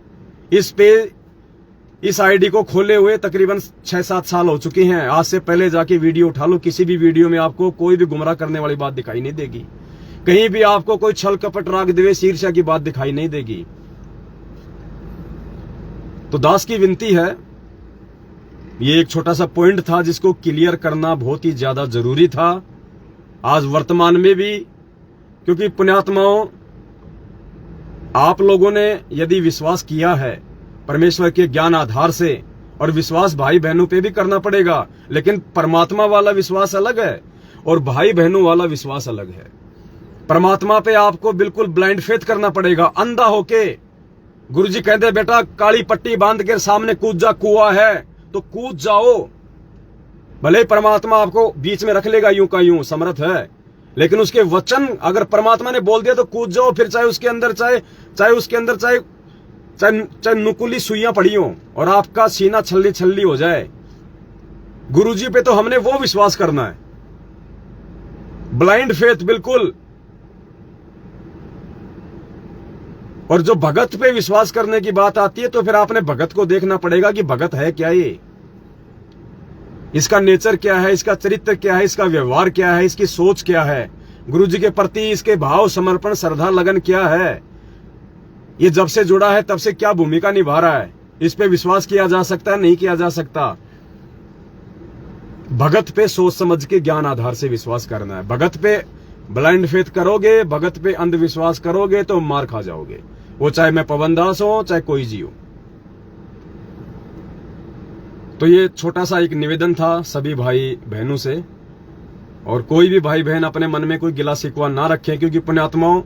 इस आईडी को खोले हुए तकरीबन 6-7 साल हो चुके हैं। आज से पहले जाके वीडियो उठा लो, किसी भी वीडियो में आपको कोई भी गुमराह करने वाली बात दिखाई नहीं देगी, कहीं भी आपको कोई छल कपट राग द्वेष ईर्ष्या की बात दिखाई नहीं देगी। तो दास की विनती है, ये एक छोटा सा पॉइंट था जिसको क्लियर करना बहुत ही ज्यादा जरूरी था आज वर्तमान में भी, क्योंकि पुण्यात्माओं आप लोगों ने यदि विश्वास किया है परमेश्वर के ज्ञान आधार से, और विश्वास भाई बहनों पे भी करना पड़ेगा, लेकिन परमात्मा वाला विश्वास अलग है और भाई बहनों वाला विश्वास अलग है। परमात्मा पे आपको बिल्कुल ब्लाइंड फेथ करना पड़ेगा, अंधा होके। गुरुजी कहते बेटा काली पट्टी बांध के सामने कूद जा, कुआं है तो कूद जाओ। भले परमात्मा आपको बीच में रख लेगा यूं का यूं, समर्थ है, लेकिन उसके वचन अगर परमात्मा ने बोल दिया तो कूद जाओ, फिर चाहे उसके अंदर चाहे नुकुली सुइयां पड़ी हो और आपका सीना छल्ली छल्ली हो जाए। गुरुजी पे तो हमने वो विश्वास करना है, ब्लाइंड फेथ बिल्कुल। और जो भगत पे विश्वास करने की बात आती है तो फिर आपने भगत को देखना पड़ेगा कि भगत है क्या ये, इसका नेचर क्या है, इसका चरित्र क्या है, इसका व्यवहार क्या है, इसकी सोच क्या है, गुरु जी के प्रति इसके भाव, समर्पण, श्रद्धा, लगन क्या है, ये जब से जुड़ा है तब से क्या भूमिका निभा रहा है, इस पे विश्वास किया जा सकता है, नहीं किया जा सकता। भगत पे सोच समझ के ज्ञान आधार से विश्वास करना है। भगत पे ब्लाइंड फेथ करोगे, भगत पे अंधविश्वास करोगे तो मार खा जाओगे, वो चाहे मैं पवन दास हो चाहे कोई जी हो। तो ये छोटा सा एक निवेदन था सभी भाई बहनों से, और कोई भी भाई बहन अपने मन में कोई गिला शिकवा ना रखें, क्योंकि पुण्यात्माओं,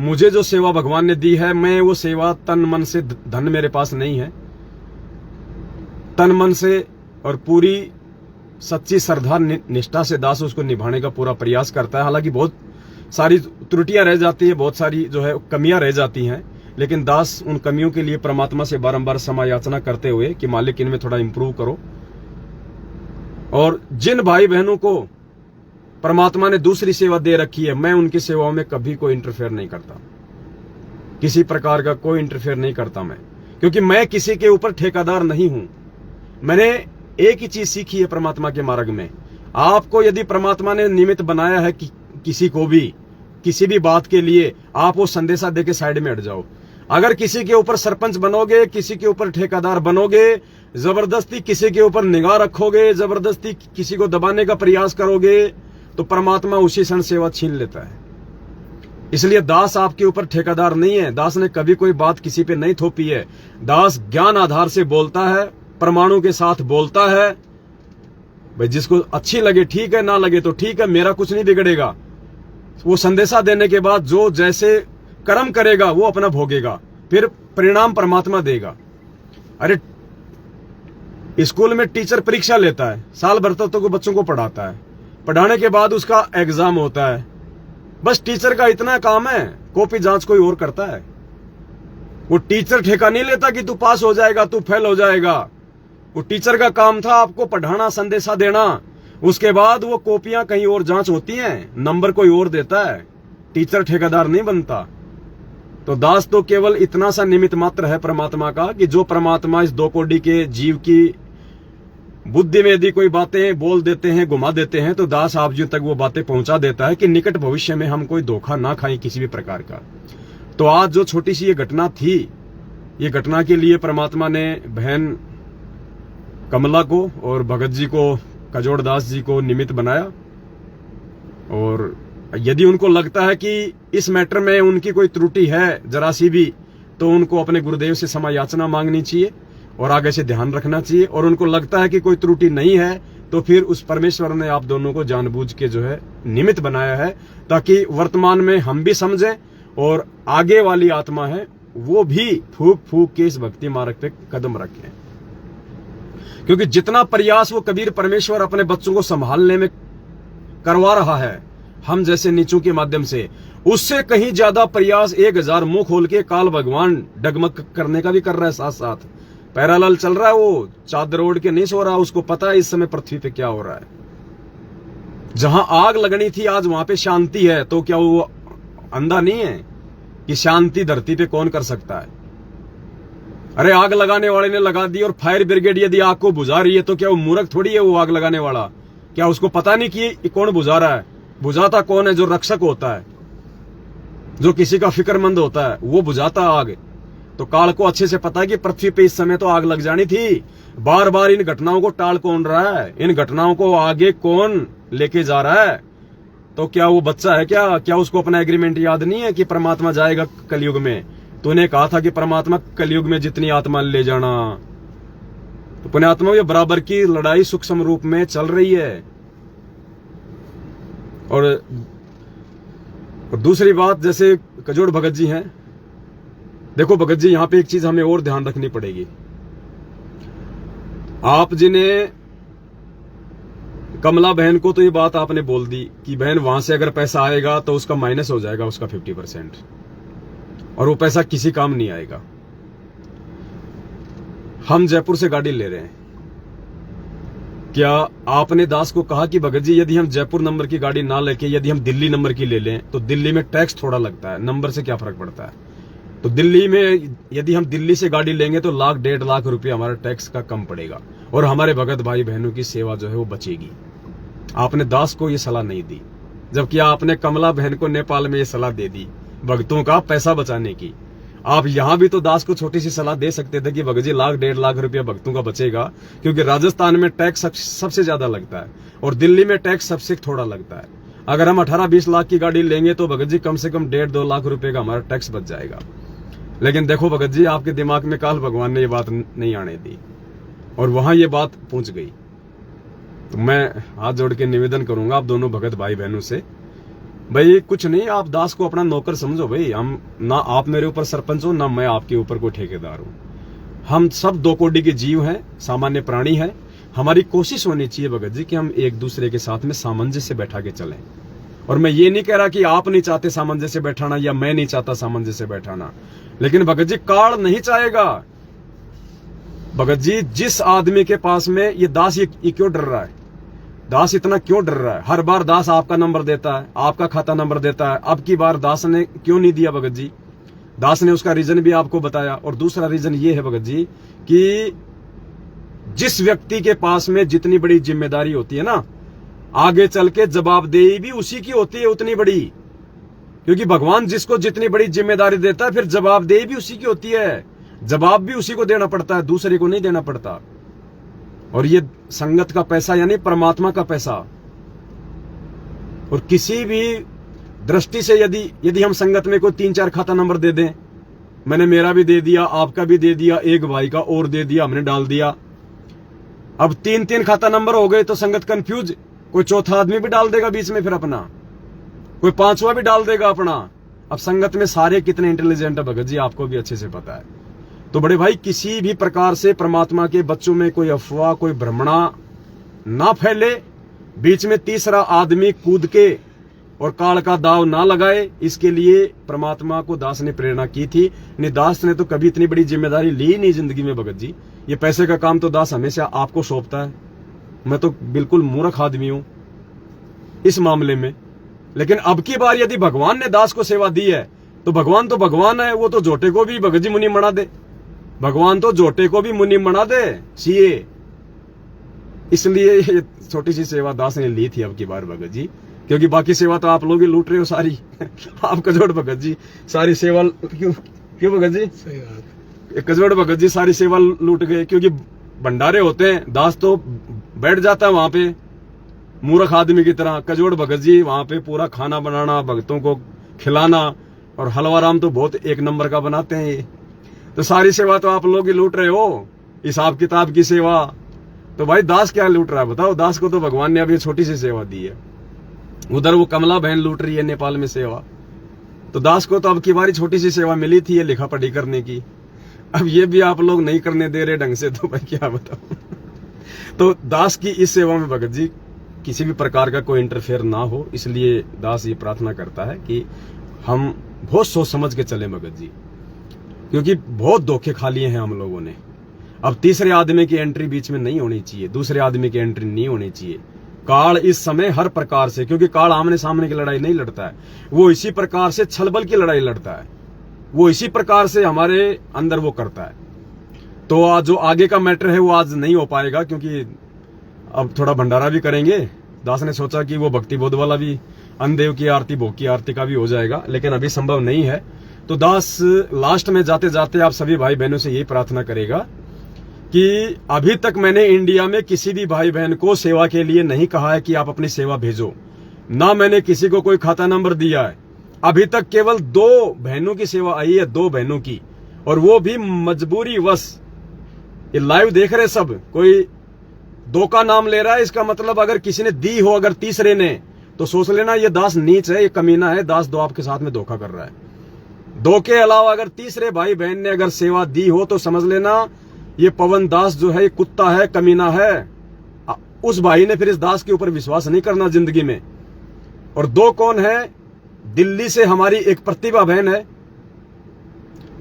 मुझे जो सेवा भगवान ने दी है, मैं वो सेवा तन मन से, धन मेरे पास नहीं है, तन मन से और पूरी सच्ची श्रद्धा निष्ठा से दास उसको निभाने का पूरा प्रयास करता है। हालांकि बहुत सारी त्रुटियां रह जाती है, बहुत सारी जो है कमियां रह जाती हैं, लेकिन दास उन कमियों के लिए परमात्मा से बारंबार क्षमा याचना करते हुए कि मालिक इनमें थोड़ा इंप्रूव करो। और जिन भाई बहनों को परमात्मा ने दूसरी सेवा दे रखी है, मैं उनकी सेवाओं में कभी कोई इंटरफेयर नहीं करता, किसी प्रकार का कोई इंटरफेयर नहीं करता मैं, क्योंकि मैं किसी के ऊपर ठेकेदार नहीं हूं। मैंने एक ही चीज सीखी है परमात्मा के मार्ग में, आपको यदि परमात्मा ने निमित्त बनाया है कि किसी को भी किसी भी बात के लिए, आप वो संदेशा देके साइड में हट जाओ। अगर किसी के ऊपर सरपंच बनोगे, किसी के ऊपर ठेकेदार बनोगे, जबरदस्ती किसी के ऊपर निगाह रखोगे, जबरदस्ती किसी को दबाने का प्रयास करोगे, तो परमात्मा उसी क्षण सेवा छीन लेता है। इसलिए दास आपके ऊपर ठेकेदार नहीं है। दास ने कभी कोई बात किसी पे नहीं थोपी है। दास ज्ञान आधार से बोलता है, प्रमाणों के साथ बोलता है। भाई जिसको अच्छी लगे ठीक है, ना लगे तो ठीक है, मेरा कुछ नहीं बिगड़ेगा। वो संदेशा देने के बाद जो जैसे कर्म करेगा वो अपना भोगेगा, फिर परिणाम परमात्मा देगा। अरे स्कूल में टीचर परीक्षा लेता है, साल भर तक तो बच्चों को पढ़ाता है, पढ़ाने के बाद उसका एग्जाम होता है। बस टीचर का इतना काम है, कॉपी जांच कोई और करता है। वो टीचर ठेका नहीं लेता कि तू पास हो जाएगा, तू फेल हो जाएगा। वो टीचर का काम था आपको पढ़ाना, संदेशा देना। उसके बाद वो कॉपियां कहीं और जांच होती हैं, नंबर कोई और देता है। टीचर ठेकेदार नहीं बनता। तो दास तो केवल इतना सा निमित्त मात्र है परमात्मा का, कि जो परमात्मा इस दो कोटि के जीव की बुद्धि में यदि कोई बातें बोल देते हैं, घुमा देते हैं, तो दास आप जी तक वो बातें पहुंचा देता है कि निकट भविष्य में हम कोई धोखा ना खाएं किसी भी प्रकार का। तो आज जो छोटी सी ये घटना थी, ये घटना के लिए परमात्मा ने बहन कमला को और भगत जी को, कजोड़ दास जी को निमित्त बनाया। और यदि उनको लगता है कि इस मैटर में उनकी कोई त्रुटि है जरा सी भी, तो उनको अपने गुरुदेव से क्षमा याचना मांगनी चाहिए और आगे से ध्यान रखना चाहिए। और उनको लगता है कि कोई त्रुटि नहीं है, तो फिर उस परमेश्वर ने आप दोनों को जानबूझ के जो है निमित्त बनाया है, ताकि वर्तमान में हम भी समझें और आगे वाली आत्मा है वो भी फूक फूक के इस भक्ति मार्ग पे कदम रखें। क्योंकि जितना प्रयास वो कबीर परमेश्वर अपने बच्चों को संभालने में करवा रहा है हम जैसे नीचों के माध्यम से, उससे कहीं ज्यादा प्रयास 1000 मुंह खोल के काल भगवान डगमग करने का भी कर रहा है। साथ साथ पैरालाल चल रहा है, वो चादर ओढ़ के नहीं सो रहा, उसको पता है इस समय पृथ्वी पे क्या हो रहा है। जहां आग लगनी थी आज वहां पे शांति है, तो क्या वो अंधा नहीं है कि शांति धरती पे कौन कर सकता है? अरे आग लगाने वाले ने लगा दी, और फायर ब्रिगेड यदि आग को बुझा रही है तो क्या वो मूर्ख थोड़ी है वो आग लगाने वाला? क्या उसको पता नहीं कि कौन बुझा रहा है? बुझाता कौन है? जो रक्षक होता है, जो किसी का फिक्रमंद होता है, वो बुझाता आग। तो काल को अच्छे से पता है कि पृथ्वी पे इस समय तो आग लग जानी थी। बार बार इन घटनाओं को टाल कौन रहा है? इन घटनाओं को आगे कौन लेके जा रहा है? तो क्या वो बच्चा है क्या? क्या उसको अपना एग्रीमेंट याद नहीं है कि परमात्मा जाएगा कलयुग में? तूने कहा था कि परमात्मा कलयुग में जितनी आत्मा ले जाना। तो पुण्यात्मा ये बराबर की लड़ाई सूक्ष्म रूप में चल रही है। और दूसरी बात, जैसे कजोड़ भगत जी हैं, देखो भगत जी, यहां पे एक चीज हमें और ध्यान रखनी पड़ेगी। आप जिन्हें कमला बहन को तो ये बात आपने बोल दी कि बहन वहां से अगर पैसा आएगा तो उसका माइनस हो जाएगा, उसका 50%, और वो पैसा किसी काम नहीं आएगा। हम जयपुर से गाड़ी ले रहे हैं, क्या आपने दास को कहा कि भगत जी यदि हम जयपुर नंबर की गाड़ी ना लेके यदि हम दिल्ली नंबर की ले लें तो दिल्ली में टैक्स थोड़ा लगता है, नंबर से क्या फर्क पड़ता है? तो दिल्ली में यदि हम दिल्ली से गाड़ी लेंगे तो 1 लाख 1.5 लाख रुपये हमारा टैक्स का कम पड़ेगा और हमारे भगत भाई बहनों की सेवा जो है वो बचेगी। आपने दास को ये सलाह नहीं दी, जबकि आपने कमला बहन को नेपाल में ये सलाह दे दी भक्तों का पैसा बचाने की। आप यहां भी तो दास को छोटी सी सलाह दे सकते थे कि भगत जी 1 लाख 1.5 लाख रुपया भक्तों का बचेगा, क्योंकि राजस्थान में टैक्स सबसे ज्यादा लगता है और दिल्ली में टैक्स सबसे थोड़ा लगता है। अगर हम 18-20 लाख की गाड़ी लेंगे तो भगत जी कम से कम 1.5-2 लाख रुपए का हमारा टैक्स बच जाएगा। लेकिन देखो भगत जी, आपके दिमाग में काल भगवान ने ये बात नहीं आने दी और वहां ये बात पहुंच गई। तो मैं हाथ जोड़ के निवेदन करूंगा आप दोनों भगत भाई बहनों से, भाई कुछ नहीं, आप दास को अपना नौकर समझो। भाई हम ना आप मेरे ऊपर सरपंच हो ना मैं आपके ऊपर कोई ठेकेदार हूं। हम सब 2 कोटि के जीव हैं, सामान्य प्राणी हैं। हमारी कोशिश होनी चाहिए भगत जी कि हम एक दूसरे के साथ में सामंजस्य से बैठा के चलें। और मैं ये नहीं कह रहा कि आप नहीं चाहते सामंजस्य बैठाना या मैं नहीं चाहता सामंजस्य बैठाना, लेकिन भगत जी काल नहीं चाहेगा। भगत जी, जिस आदमी के पास में ये दास ये क्यों डर रहा है, दास इतना क्यों डर रहा है? हर बार दास आपका नंबर देता है, आपका खाता नंबर देता है। अब की बार दास ने क्यों नहीं दिया भगत जी? दास ने उसका रीजन भी आपको बताया। और दूसरा रीजन ये है भगत जी कि जिस व्यक्ति के पास में जितनी बड़ी जिम्मेदारी होती है ना, आगे चल के जवाबदेही भी उसी की होती है उतनी बड़ी, क्योंकि भगवान जिसको जितनी बड़ी जिम्मेदारी देता है फिर जवाबदेही भी उसी की होती है, जवाब भी उसी को देना पड़ता है, दूसरे को नहीं देना पड़ता। और ये संगत का पैसा यानी परमात्मा का पैसा। और किसी भी दृष्टि से यदि हम संगत में कोई 3-4 खाता नंबर दे दें, मैंने मेरा भी दे दिया, आपका भी दे दिया, एक भाई का और दे दिया, हमने डाल दिया, अब 3-3 खाता नंबर हो गए तो संगत कंफ्यूज, कोई चौथा आदमी भी डाल देगा बीच में, फिर अपना कोई 5वां भी डाल देगा अपना। अब संगत में सारे कितने इंटेलिजेंट है भगत जी, आपको भी अच्छे से पता है। तो बड़े भाई, किसी भी प्रकार से परमात्मा के बच्चों में कोई अफवाह, कोई भ्रमणा ना फैले, बीच में तीसरा आदमी कूद के और काल का दाव ना लगाए, इसके लिए परमात्मा को दास ने प्रेरणा की थी। नहीं, दास ने तो कभी इतनी बड़ी जिम्मेदारी ली नहीं जिंदगी में भगत जी। ये पैसे का काम तो दास हमेशा आपको सौंपता है। मैं तो बिल्कुल मूर्ख आदमी हूं इस मामले में। लेकिन अब की बार यदि भगवान ने दास को सेवा दी है तो भगवान है, वो तो जोटे को भी भगत जी मुनि बना दे। भगवान तो जोटे को भी मुनि बना दे सीए। इसलिए ये छोटी सी सेवा दास ने ली थी अब की बार भगत जी, क्योंकि बाकी सेवा तो आप लोग ही लूट रहे हो सारी। आप कजोड़ भगत जी सारी सेवा क्यों भगत जी? सही बात। कजोड़ भगत जी सारी सेवा लूट गए, क्योंकि भंडारे होते हैं, दास तो बैठ जाता है वहां पे मूर्ख आदमी की तरह। कजोड़ भगत जी वहां पे पूरा खाना बनाना, भक्तों को खिलाना, और हलवा राम तो बहुत 1 नंबर का बनाते हैं ये। तो सारी सेवा तो आप लोग ही लूट रहे हो, हिसाब किताब की सेवा। तो भाई दास क्या लूट रहा है बताओ? दास को तो भगवान ने अभी छोटी सी सेवा दी है। उधर वो कमला बहन लूट रही है नेपाल में सेवा, तो दास को तो अब की बारी छोटी सी सेवा मिली थी ये लिखा पढ़ी करने की। अब ये भी आप लोग नहीं करने दे रहे ढंग से, तो भाई क्या बताऊं। तो दास की इस सेवा में भगत जी किसी भी प्रकार का कोई इंटरफेयर ना हो, इसलिए दास ये प्रार्थना करता है कि हम बहुत सोच समझ के चले भगत जी, क्योंकि बहुत धोखे खा लिए हैं हम लोगों ने। अब तीसरे आदमी की एंट्री बीच में नहीं होनी चाहिए, दूसरे आदमी की एंट्री नहीं होनी चाहिए। काल इस समय हर प्रकार से, क्योंकि काल आमने सामने की लड़ाई नहीं लड़ता है, वो इसी प्रकार से छलबल की लड़ाई लड़ता है, वो इसी प्रकार से हमारे अंदर वो करता है। तो आज जो आगे का मैटर है वो आज नहीं हो पाएगा, क्योंकि अब थोड़ा भंडारा भी करेंगे। दास ने सोचा कि वो भक्ति बोध वाला भी, अन्नदेव की आरती, भोग की आरती का भी हो जाएगा, लेकिन अभी संभव नहीं है। तो दास लास्ट में जाते जाते आप सभी भाई बहनों से यही प्रार्थना करेगा कि अभी तक मैंने इंडिया में किसी भी भाई बहन को सेवा के लिए नहीं कहा है कि आप अपनी सेवा भेजो, ना मैंने किसी को कोई खाता नंबर दिया है। अभी तक केवल 2 बहनों की सेवा आई है, 2 बहनों की, और वो भी मजबूरी वश। ये लाइव देख रहे सब, कोई 2 का नाम ले रहा है, इसका मतलब अगर किसी ने दी हो, अगर तीसरे ने, तो सोच लेना ये दास नीच है, ये कमीना है, दास 2 आपके साथ में धोखा कर रहा है। 2 के अलावा अगर तीसरे भाई बहन ने अगर सेवा दी हो तो समझ लेना ये पवन दास जो है, ये कुत्ता है, कमीना है। उस भाई ने फिर इस दास के ऊपर विश्वास नहीं करना जिंदगी में। और 2 कौन है? दिल्ली से हमारी एक प्रतिभा बहन है,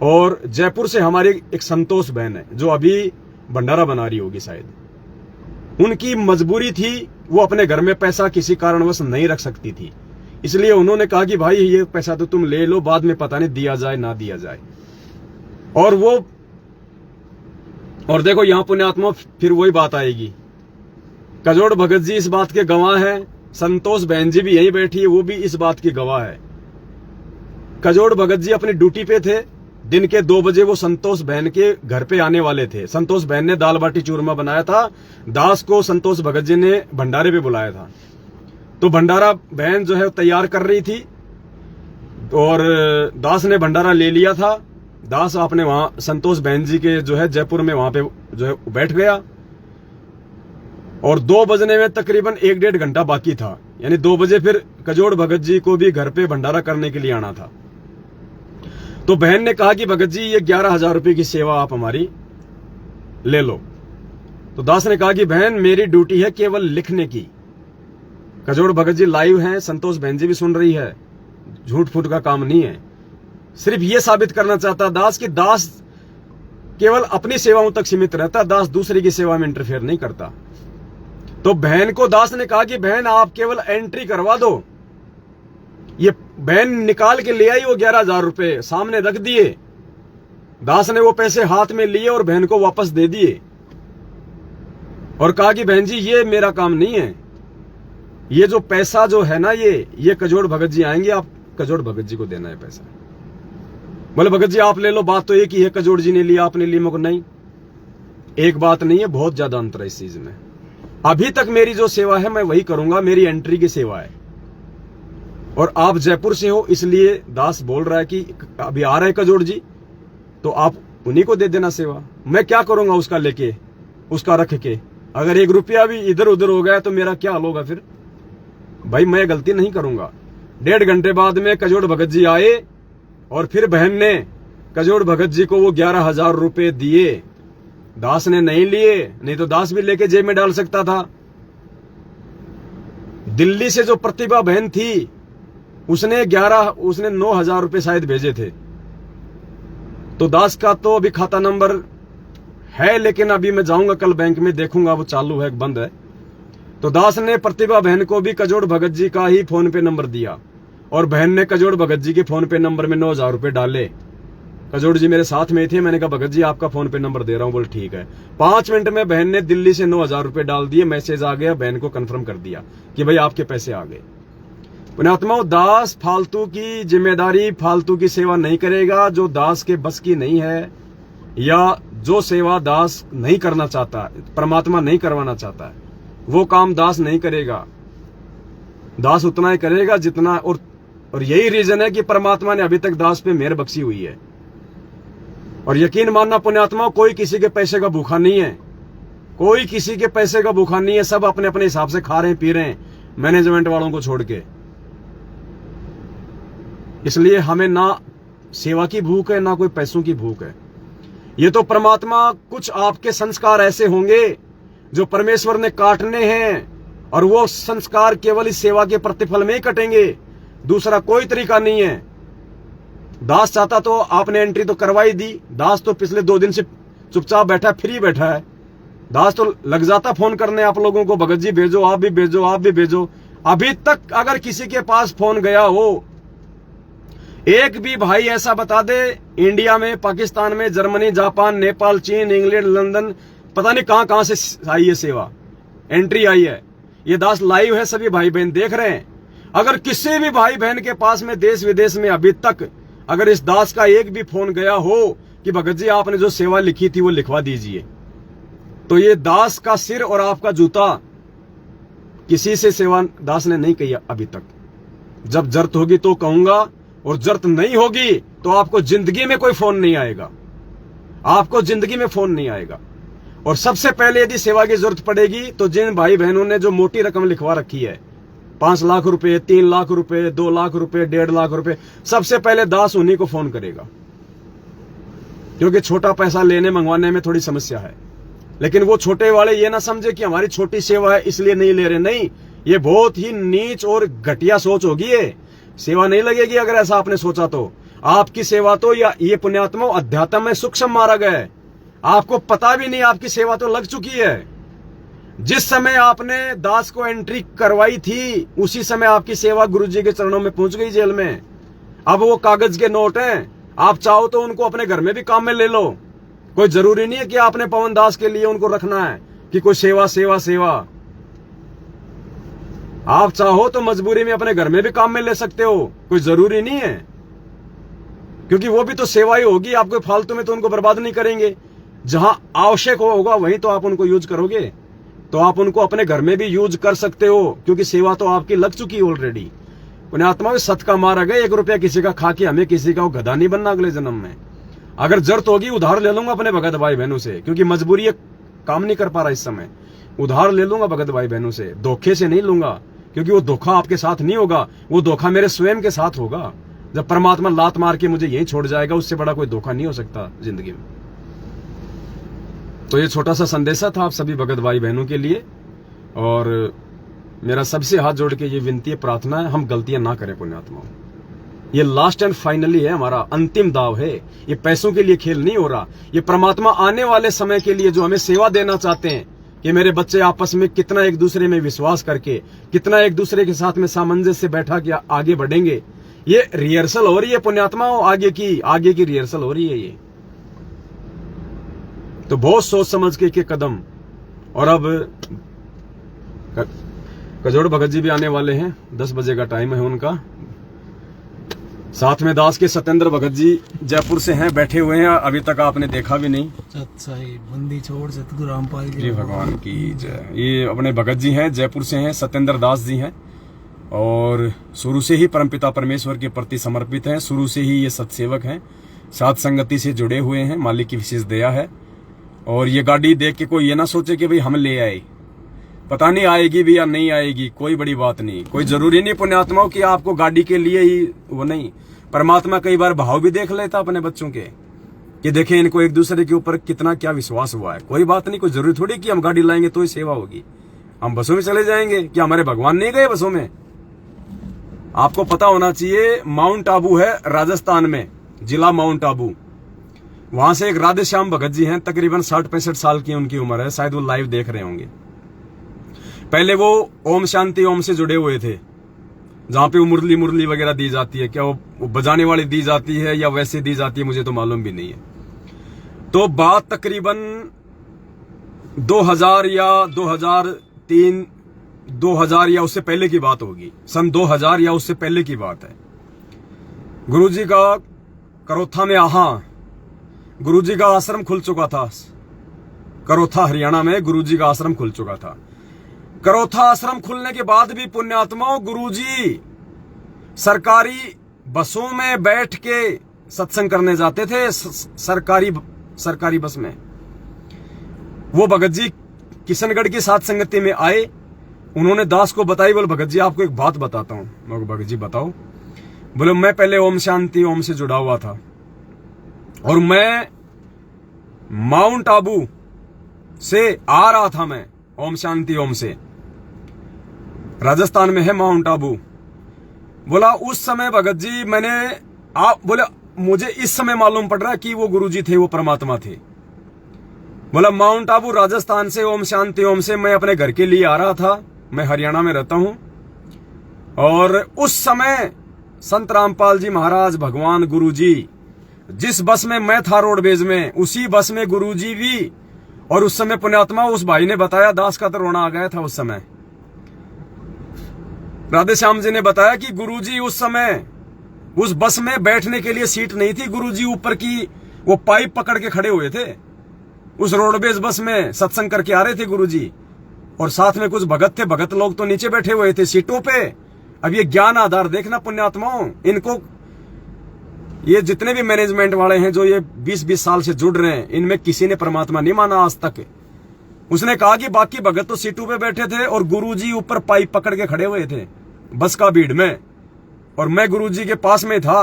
और जयपुर से हमारी एक संतोष बहन है, जो अभी भंडारा बना रही होगी शायद। उनकी मजबूरी थी, वो अपने घर में पैसा किसी कारणवश नहीं रख सकती थी, इसलिए उन्होंने कहा कि भाई ये पैसा तो तुम ले लो, बाद में पता नहीं दिया जाए ना दिया जाए। और देखो यहां पुण्यात्मा फिर वही बात आएगी। कजोड़ भगत जी इस बात के गवाह हैं, संतोष बहन जी भी यहीं बैठी है, वो भी इस बात की गवाह है। कजोड़ भगत जी अपनी ड्यूटी पे थे, दिन के 2 बजे वो संतोष बहन के घर पे आने वाले थे। संतोष बहन ने दाल बाटी चूरमा बनाया था, दास को संतोष भगत जी ने भंडारे पे बुलाया था। तो भंडारा बहन जो है तैयार कर रही थी और दास ने भंडारा ले लिया था। दास आपने वहां संतोष बहन जी के जो है जयपुर में वहां पे जो है बैठ गया और 2 बजने में तकरीबन 1-1.5 घंटा बाकी था, यानी 2 बजे फिर कजोड़ भगत जी को भी घर पे भंडारा करने के लिए आना था। तो बहन ने कहा कि भगत जी ये 11,000 रुपए की सेवा आप हमारी ले लो। तो दास ने कहा कि बहन मेरी ड्यूटी है केवल लिखने की। कजोड़ भगत जी लाइव हैं, संतोष बहन जी भी सुन रही है, झूठ फूट का काम नहीं है। सिर्फ ये साबित करना चाहता दास कि दास केवल अपनी सेवाओं तक सीमित रहता, दास दूसरे की सेवा में इंटरफेयर नहीं करता। तो बहन को दास ने कहा कि बहन आप केवल एंट्री करवा दो। ये बहन निकाल के ले आई वो 11,000 रुपए, सामने रख दिए। दास ने वो पैसे हाथ में लिए और बहन को वापस दे दिए और कहा कि बहन जी ये मेरा काम नहीं है, ये जो पैसा जो है ना ये कजोड़ भगत जी आएंगे, आप कजोड़ भगत जी को देना है पैसा। बोले भगत जी आप ले लो, बात तो एक ही है, कजोड़ जी ने लिया आपने लिया मुझको नहीं। एक बात नहीं है, बहुत ज्यादा अंतर है इस चीज में। अभी तक मेरी जो सेवा है मैं वही करूंगा, मेरी एंट्री की सेवा है। और आप जयपुर से हो इसलिए दास बोल रहा है कि अभी आ रहे कजोड़ जी, तो आप उन्हीं को दे देना सेवा। मैं क्या करूंगा उसका लेके, उसका रख के? अगर 1 रुपया भी इधर उधर हो गया तो मेरा क्या हाल होगा फिर? भाई मैं गलती नहीं करूंगा। 1.5 घंटे बाद में कजोड़ भगत जी आए और फिर बहन ने कजोड़ भगत जी को वो 11,000 रुपए दिए। दास ने नहीं लिए, नहीं तो दास भी लेके जेब में डाल सकता था। दिल्ली से जो प्रतिभा बहन थी उसने 9,000 रुपए शायद भेजे थे। तो दास का तो अभी खाता नंबर है, लेकिन अभी मैं जाऊंगा कल बैंक में देखूंगा वो चालू है बंद है। तो दास ने प्रतिभा बहन को भी कजोड़ भगत जी का ही फोन पे नंबर दिया और बहन ने कजोड़ भगत जी के फोन पे नंबर में 9,000 रुपए डाले। कजोड़ जी मेरे साथ में थे, मैंने कहा भगत जी आपका फोन पे नंबर दे रहा हूं। बोल ठीक है। 5 मिनट में बहन ने दिल्ली से 9,000 रुपए डाल दिए, मैसेज आ गया, बहन को कंफर्म कर दिया कि भाई आपके पैसे आ गए। पुण्यात्माओं, दास फालतू की जिम्मेदारी, फालतू की सेवा नहीं करेगा जो दास के बस की नहीं है, या जो सेवा दास नहीं करना चाहता, परमात्मा नहीं करवाना चाहता है, वो काम दास नहीं करेगा। दास उतना ही करेगा जितना, और यही रीजन है कि परमात्मा ने अभी तक दास पे मेहर बख्शी हुई है। और यकीन मानना पुण्यात्माओं, कोई किसी के पैसे का भूखा नहीं है, कोई किसी के पैसे का भूखा नहीं है। सब अपने अपने हिसाब से खा रहे हैं, पी रहे हैं, मैनेजमेंट वालों को छोड़ के। इसलिए हमें ना सेवा की भूख है, ना कोई पैसों की भूख है। ये तो परमात्मा, कुछ आपके संस्कार ऐसे होंगे जो परमेश्वर ने काटने हैं और वो संस्कार केवल इस सेवा के प्रतिफल में ही कटेंगे, दूसरा कोई तरीका नहीं है। दास चाहता तो आपने एंट्री तो करवाई दी। दास तो पिछले 2 दिन से चुपचाप बैठा, फ्री बैठा है। दास तो लग जाता फोन करने आप लोगों को, भगत जी भेजो, आप भी भेजो, आप भी भेजो। अभी तक अगर किसी के पास फोन गया हो, एक भी भाई ऐसा बता दे, इंडिया में, पाकिस्तान में, जर्मनी, जापान, नेपाल, चीन, इंग्लैंड, लंदन, पता नहीं कहां से आई है सेवा, एंट्री आई है। ये दास लाइव है, सभी भाई बहन देख रहे हैं। अगर किसी भी भाई बहन के पास में देश विदेश में अभी तक अगर इस दास का एक भी फोन गया हो कि भगत जी आपने जो सेवा लिखी थी वो लिखवा दीजिए, तो ये दास का सिर और आपका जूता, किसी से सेवा दास ने नहीं कही अभी तक। जब जरूरत होगी तो कहूंगा, और जरूरत नहीं होगी तो आपको जिंदगी में कोई फोन नहीं आएगा, आपको जिंदगी में फोन नहीं आएगा। और सबसे पहले यदि सेवा की जरूरत पड़ेगी तो जिन भाई बहनों ने जो मोटी रकम लिखवा रखी है, 5 लाख रुपए, 3 लाख रुपए, 2 लाख रुपए, 1.5 लाख रुपए, सबसे पहले दास उन्हीं को फोन करेगा, क्योंकि छोटा पैसा लेने मंगवाने में थोड़ी समस्या है। लेकिन वो छोटे वाले ये ना समझे कि हमारी छोटी सेवा है इसलिए नहीं ले रहे, नहीं, ये बहुत ही नीच और घटिया सोच होगी। ये सेवा नहीं लगेगी अगर ऐसा आपने सोचा तो। आपकी सेवा तो, या ये पुण्यात्मा अध्यात्म में सूक्ष्म मारा गया है, आपको पता भी नहीं, आपकी सेवा तो लग चुकी है। जिस समय आपने दास को एंट्री करवाई थी उसी समय आपकी सेवा गुरुजी के चरणों में पहुंच गई जेल में। अब वो कागज के नोट हैं, आप चाहो तो उनको अपने घर में भी काम में ले लो, कोई जरूरी नहीं है कि आपने पवन दास के लिए उनको रखना है कि कोई सेवा सेवा सेवा। आप चाहो तो मजबूरी में अपने घर में भी काम में ले सकते हो, कोई जरूरी नहीं है, क्योंकि वो भी तो सेवा ही होगी। आपको फालतू में तो उनको बर्बाद नहीं करेंगे, जहां आवश्यक होगा वहीं तो आप उनको यूज करोगे। तो आप उनको अपने घर में भी यूज कर सकते हो, क्योंकि सेवा तो आपकी लग चुकी है ऑलरेडी। पुण्यात्मा भी सत का मार गए, 1 रुपया किसी का खा के हमें किसी का गधा नहीं बनना अगले जन्म में। अगर जरूरत होगी उधार ले लूंगा अपने भगत भाई बहनों से, क्योंकि मजबूरी है, काम नहीं कर पा रहा इस समय। उधार ले लूंगा भगत भाई बहनों से, धोखे से नहीं लूंगा, क्योंकि वो धोखा आपके साथ नहीं होगा, वो धोखा मेरे स्वयं के साथ होगा। जब परमात्मा लात मार के मुझे यहीं छोड़ जाएगा, उससे बड़ा कोई धोखा नहीं हो सकता जिंदगी में। तो ये छोटा सा संदेशा था आप सभी भगत भाई बहनों के लिए, और मेरा सबसे हाथ जोड़ के ये विनती है, प्रार्थना है, हम गलतियां ना करें पुण्यात्माओं। ये लास्ट एंड फाइनली है, हमारा अंतिम दाव है। ये पैसों के लिए खेल नहीं हो रहा, ये परमात्मा आने वाले समय के लिए जो हमें सेवा देना चाहते हैं कि मेरे बच्चे आपस में कितना एक दूसरे में विश्वास करके, कितना एक दूसरे के साथ में सामंजस्य से बैठा के आगे बढ़ेंगे। ये रिहर्सल हो रही है पुण्यात्माओं, आगे की रिहर्सल हो रही है ये। तो बहुत सोच समझ के कदम। और अब कजोड़ भगत जी भी आने वाले हैं, 10 बजे का टाइम है उनका। साथ में दास के सत्येंद्र भगत जी जयपुर से हैं, बैठे हुए हैं, अभी तक आपने देखा भी नहीं। बंदी छोड़ सतगुरु रामपाल जी भगवान की जय। ये अपने भगत जी हैं, जयपुर से हैं, सत्येंद्र दास जी हैं, और शुरू से ही परमपिता परमेश्वर के प्रति समर्पित हैं। शुरू से ही ये सत्सेवक हैं, साथ संगति से जुड़े हुए हैं, मालिक की विशेष दया है। और ये गाड़ी देख के कोई ये ना सोचे कि भाई हम ले आए, पता नहीं आएगी भी या नहीं आएगी, कोई बड़ी बात नहीं। कोई जरूरी नहीं पुण्यात्माओं कि आपको गाड़ी के लिए ही वो नहीं। परमात्मा कई बार भाव भी देख लेता अपने बच्चों के, कि देखें इनको एक दूसरे के ऊपर कितना क्या विश्वास हुआ है। कोई बात नहीं, कोई जरूरी थोड़ी कि हम गाड़ी लाएंगे तो ही सेवा होगी, हम बसों में चले जाएंगे। क्या हमारे भगवान नहीं गए बसों में? आपको पता होना चाहिए, माउंट आबू है राजस्थान में, जिला माउंट आबू। वहां से एक राधे श्याम भगत जी हैं, तकरीबन 60-65 साल की उनकी उम्र है, शायद वो लाइव देख रहे होंगे। पहले वो ओम शांति ओम से जुड़े हुए थे, जहां पे वो मुरली वगैरह दी जाती है। क्या वो बजाने वाली दी जाती है या वैसे दी जाती है, मुझे तो मालूम भी नहीं है। तो बात तकरीबन 2000 या 2003, 2000 या उससे पहले की बात होगी, सन 2000 या उससे पहले की बात है। गुरुजी का करोथा में गुरुजी का आश्रम खुल चुका था। करोथा हरियाणा में गुरुजी का आश्रम खुल चुका था। करोथा आश्रम खुलने के बाद भी पुण्यात्माओं, गुरुजी सरकारी बसों में बैठ के सत्संग करने जाते थे, सरकारी बस में। वो भगत जी किशनगढ़ की साथ संगति में आए, उन्होंने दास को बताई, बोले भगत जी आपको एक बात बताता हूं। मैं भगत जी बताओ। बोले मैं पहले ओम शांति ओम से जुड़ा हुआ था, और मैं माउंट आबू से आ रहा था, मैं ओम शांति ओम से, राजस्थान में है माउंट आबू। बोला उस समय भगत जी बोले मुझे इस समय मालूम पड़ रहा कि वो गुरुजी थे, वो परमात्मा थे। बोला माउंट आबू राजस्थान से ओम शांति ओम से मैं अपने घर के लिए आ रहा था, मैं हरियाणा में रहता हूं। और उस समय संत रामपाल जी महाराज, भगवान गुरुजी, जिस बस में मैं था रोडवेज में, उसी बस में गुरुजी भी। और उस समय पुण्यात्मा उस भाई ने बताया, दास का तो रोना आ गया था उस समय। राधे श्याम जी ने बताया कि गुरुजी उस समय उस बस में बैठने के लिए सीट नहीं थी, गुरुजी ऊपर की वो पाइप पकड़ के खड़े हुए थे। उस रोडवेज बस में सत्संग करके आ रहे थे गुरुजी, और साथ में कुछ भगत थे, भगत लोग तो नीचे बैठे हुए थे सीटों पे। अब ये ज्ञान आधार देखना पुण्यात्माओं, इनको ये जितने भी मैनेजमेंट वाले हैं जो ये 20-20 साल से जुड़ रहे हैं, इनमें किसी ने परमात्मा नहीं माना आज तक। उसने कहा कि बाकी भगत तो सीटों पे बैठे थे और गुरुजी ऊपर पाइप पकड़ के खड़े हुए थे बस का भीड़ में, और मैं गुरुजी के पास में था।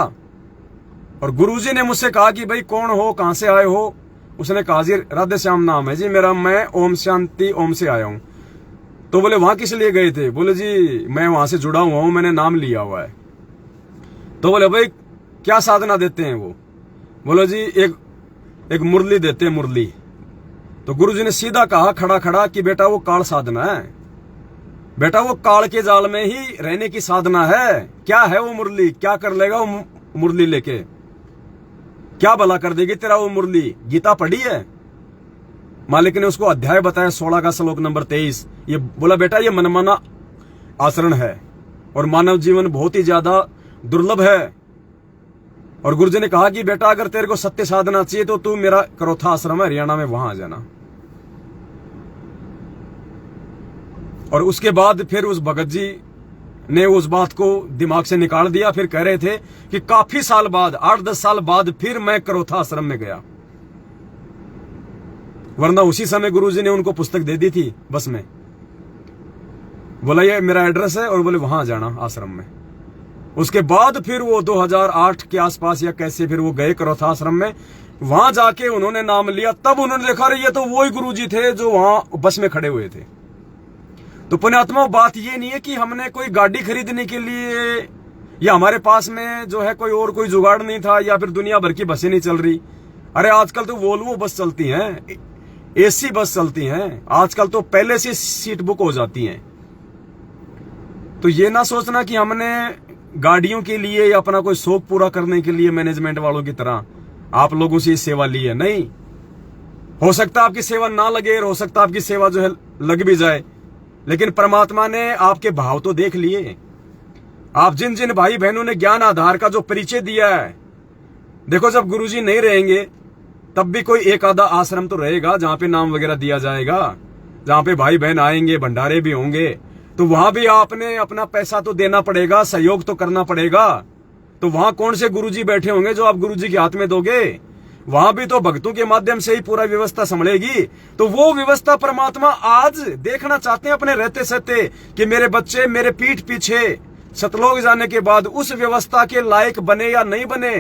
और गुरुजी ने मुझसे कहा कि भाई कौन हो, कहां से आए हो? उसने कहा जी राधे श्याम नाम है जी मेरा, मैं ओम शांति ओम से आया हूं। तो बोले वहां किस लिए गए थे? बोले जी मैं वहां से जुड़ा हुआ हूं, मैंने नाम लिया हुआ है। तो बोले भाई क्या साधना देते हैं वो? बोलो जी एक मुरली देते हैं, मुरली। तो गुरुजी ने सीधा कहा खड़ा खड़ा कि बेटा वो काल साधना है, बेटा वो काल के जाल में ही रहने की साधना है। क्या है वो मुरली, क्या कर लेगा वो मुरली लेके? क्या भला कर देगी तेरा वो मुरली? गीता पढ़ी है? मालिक ने उसको अध्याय बताया 16 का श्लोक नंबर 23। ये बोला बेटा ये मनमाना आचरण है और मानव जीवन बहुत ही ज्यादा दुर्लभ है। और गुरुजी ने कहा कि बेटा अगर तेरे को सत्य साधना चाहिए तो तू मेरा करोथा आश्रम है हरियाणा में, वहां आ जाना। और उसके बाद फिर उस भगत जी ने उस बात को दिमाग से निकाल दिया। फिर कह रहे थे कि काफी साल बाद, 8-10 साल बाद फिर मैं करोथा आश्रम में गया, वरना उसी समय गुरुजी ने उनको पुस्तक दे दी थी बस में। बोला ये मेरा एड्रेस है और बोले वहां जाना आश्रम में। उसके बाद फिर वो 2008 के आसपास या कैसे फिर वो गए करोथा आश्रम में। वहां जाके उन्होंने नाम लिया, तब उन्होंने देखा रही ये तो वही गुरुजी थे जो वहां बस में खड़े हुए थे। तो पुण्यात्मा बात ये नहीं है कि हमने कोई गाड़ी खरीदने के लिए या हमारे पास में जो है कोई जुगाड़ नहीं था या फिर दुनिया भर की बसें नहीं चल रही। अरे आजकल तो वोल्वो बस चलती हैं, एसी बस चलती हैं, आजकल तो पहले से सीट बुक हो जाती हैं। तो ये ना सोचना कि हमने गाड़ियों के लिए या अपना कोई शौक पूरा करने के लिए मैनेजमेंट वालों की तरह आप लोगों से सेवा ली है। नहीं, हो सकता आपकी सेवा ना लगे, हो सकता आपकी सेवा जो है लग भी जाए, लेकिन परमात्मा ने आपके भाव तो देख लिए। आप जिन जिन भाई बहनों ने ज्ञान आधार का जो परिचय दिया है, देखो जब गुरुजी नहीं रहेंगे तब भी कोई एक आधा आश्रम तो रहेगा जहां पे नाम वगैरह दिया जाएगा, जहां पे भाई बहन आएंगे, भंडारे भी होंगे, तो वहां भी आपने अपना पैसा तो देना पड़ेगा, सहयोग तो करना पड़ेगा। तो वहां कौन से गुरुजी बैठे होंगे जो आप गुरुजी के हाथ में दोगे? वहां भी तो भक्तों के माध्यम से ही पूरा व्यवस्था संभलेगी। तो वो व्यवस्था परमात्मा आज देखना चाहते हैं अपने रहते सहते कि मेरे बच्चे मेरे पीठ पीछे सतलोक जाने के बाद उस व्यवस्था के लायक बने या नहीं बने,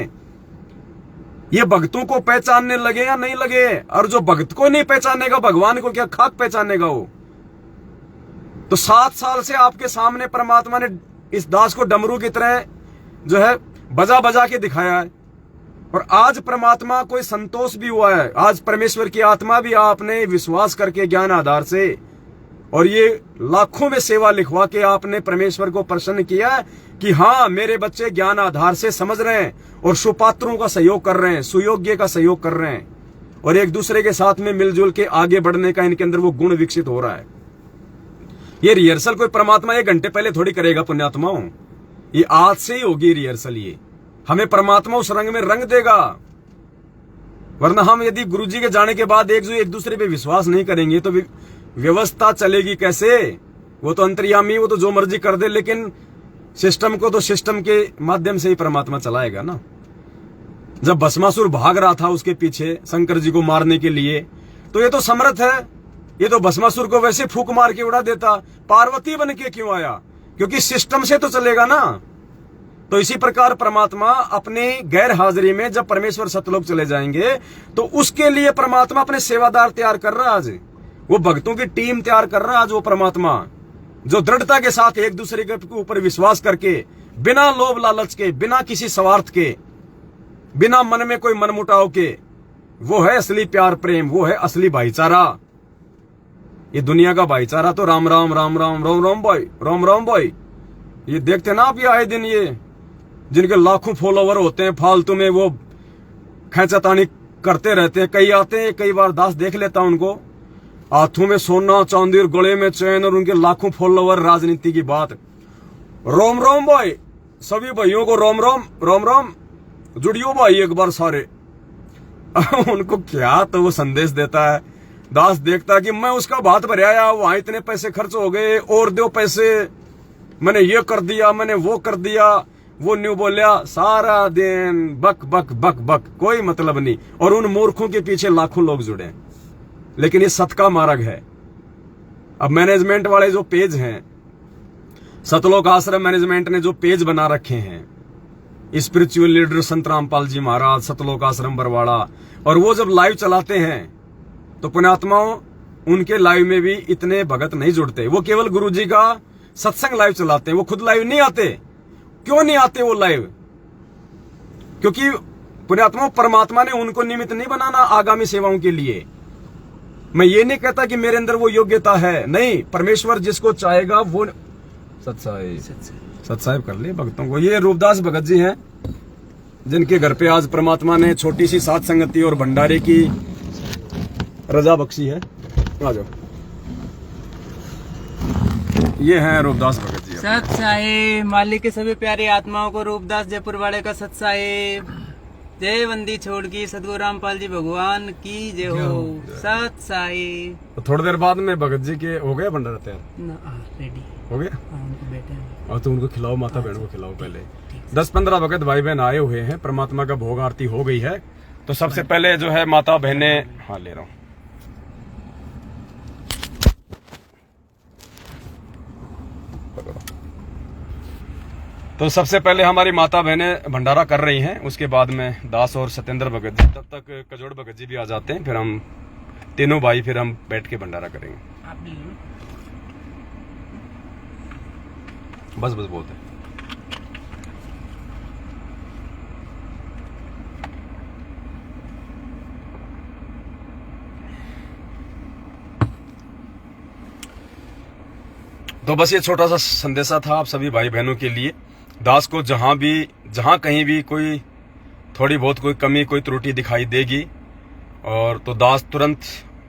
ये भक्तों को पहचानने लगे या नहीं लगे। और जो भक्त को नहीं पहचानेगा भगवान को क्या खाक पहचानेगा वो? तो 7 साल से आपके सामने परमात्मा ने इस दास को डमरू की तरह जो है बजा बजा के दिखाया है। और आज परमात्मा कोई संतोष भी हुआ है, आज परमेश्वर की आत्मा भी आपने विश्वास करके ज्ञान आधार से और ये लाखों में सेवा लिखवा के आपने परमेश्वर को प्रसन्न किया है कि हाँ मेरे बच्चे ज्ञान आधार से समझ रहे हैं और सुपात्रों का सहयोग कर रहे हैं, सुयोग्य का सहयोग कर रहे हैं और एक दूसरे के साथ में मिलजुल के आगे बढ़ने का इनके अंदर वो गुण विकसित हो रहा है। ये रिहर्सल कोई परमात्मा 1 घंटे पहले थोड़ी करेगा पुण्यात्माओं, ये आज से ही होगी रिहर्सल। ये हमें परमात्मा उस रंग में रंग देगा, वरना हम यदि गुरुजी के जाने के बाद एक दूसरे पे विश्वास नहीं करेंगे तो व्यवस्था चलेगी कैसे? वो तो अंतर्यामी, वो तो जो मर्जी कर दे, लेकिन सिस्टम को तो सिस्टम के माध्यम से ही परमात्मा चलाएगा ना। जब भस्मासुर भाग रहा था उसके पीछे शंकर जी को मारने के लिए, तो ये तो समर्थ है, ये तो भस्मासुर को वैसे फूक मार के उड़ा देता, पार्वती बन के क्यों आया? क्योंकि सिस्टम से तो चलेगा ना। तो इसी प्रकार परमात्मा अपनी गैर हाजिरी में जब परमेश्वर सतलोक चले जाएंगे तो उसके लिए परमात्मा अपने सेवादार तैयार कर रहा है। आज वो भक्तों की टीम तैयार कर रहा है। आज वो परमात्मा जो दृढ़ता के साथ एक दूसरे के ऊपर विश्वास करके, बिना लोभ लालच के, बिना किसी स्वार्थ के, बिना मन में कोई मनमुटाव के, वो है असली प्यार प्रेम, वो है असली भाईचारा। ये दुनिया का भाईचारा तो राम राम राम राम राम राम भाई, राम राम भाई, ये देखते ना आप, ये आए दिन ये जिनके लाखों फॉलोवर होते हैं फालतू में वो खैंचातानी करते रहते हैं। कई आते हैं, कई बार दास देख लेता हूं उनको, हाथों में सोना चांदी और गले में चैन और उनके लाखों फॉलोवर, राजनीति की बात। रोम रोम भाई, सभी भाइयों को रोम रोम रोम रोम, जुड़ियो भाई एक बार सारे। उनको क्या तो वो संदेश देता है, दास देखता कि मैं उसका भात भराया, वहां इतने पैसे खर्च हो गए और दो पैसे, मैंने ये कर दिया, मैंने वो कर दिया, वो न्यू बोलिया, सारा दिन बक बक बक बक, कोई मतलब नहीं। और उन मूर्खों के पीछे लाखों लोग जुड़े। लेकिन ये सत का मार्ग है। अब मैनेजमेंट वाले जो पेज हैं, सतलोक आश्रम मैनेजमेंट ने जो पेज बना रखे हैं, स्पिरिचुअल लीडर संत रामपाल जी महाराज, सतलोक आश्रम बरवाड़ा, और वो जब लाइव चलाते हैं तो पुण्यात्माओं उनके लाइव में भी इतने भगत नहीं जुड़ते। वो केवल गुरुजी का सत्संग लाइव चलाते हैं, वो खुद लाइव नहीं आते। क्यों नहीं आते वो लाइव? क्योंकि पुण्यात्मा परमात्मा ने उनको निमित्त नहीं बनाना आगामी सेवाओं के लिए। मैं ये नहीं कहता कि मेरे अंदर वो योग्यता है, नहीं, परमेश्वर जिसको चाहेगा वो सत साहिब कर ले भक्तों को। ये रूपदास भगत जी हैं, जिनके घर पे आज परमात्मा ने छोटी सी सात संगति और भंडारे की रजा बख्शी है। आ जाओ, ये हैं रूपदास भगत जी। सत साहिब, मालिक के सभी प्यारी आत्माओं को रूपदास जयपुर वाले का सत साहिब। जय बंदी छोड़ की सदगुरु रामपाल जी भगवान की जय हो। सत साहिब। तो थोड़ी देर बाद में भगत जी के हो गया भंडारा तैयार? रेडी हो गया? उनको बैठे हैं। और तो उनको खिलाओ, माता बहन को खिलाओ। पहले 10-15 भगत भाई बहन आए हुए हैं, परमात्मा का भोग आरती हो गई है। तो सबसे पहले जो है माता बहने, हाँ ले रहा हूँ, तो सबसे पहले हमारी माता बहनें भंडारा कर रही हैं, उसके बाद में दास और सत्येंद्र भगत जी, तब तक कजोड़ भगत जी भी आ जाते हैं, फिर हम तीनों भाई फिर हम बैठ के भंडारा करेंगे। आप भी लो। बस बस बोलते हैं। तो बस ये छोटा सा संदेशा था आप सभी भाई बहनों के लिए। दास को जहां कहीं भी कोई थोड़ी बहुत कोई कमी कोई त्रुटि दिखाई देगी और तो दास तुरंत,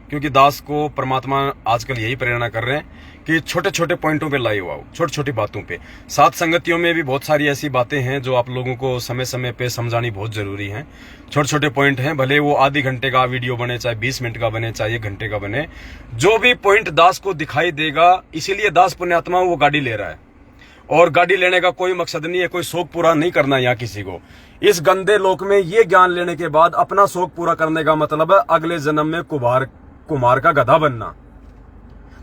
क्योंकि दास को परमात्मा आजकल यही प्रेरणा कर रहे हैं कि छोटे छोटे पॉइंटों पे लाइव आओ, छोटी छोटी बातों पे। सात संगतियों में भी बहुत सारी ऐसी बातें हैं जो आप लोगों को समय समय पे समझानी बहुत जरूरी है। छोटे छोटे पॉइंट हैं, भले वो आधे घंटे का वीडियो बने, चाहे 20 मिनट का बने, चाहे 1 घंटे का बने, जो भी पॉइंट दास को दिखाई देगा, इसीलिए दास पुण्यात्मा वो गाड़ी ले रहा है। और गाड़ी लेने का कोई मकसद नहीं है, कोई शौक पूरा नहीं करना यहाँ किसी को। इस गंदे लोक में ये ज्ञान लेने के बाद अपना शौक पूरा करने का मतलब है अगले जन्म में कुमार का गधा बनना।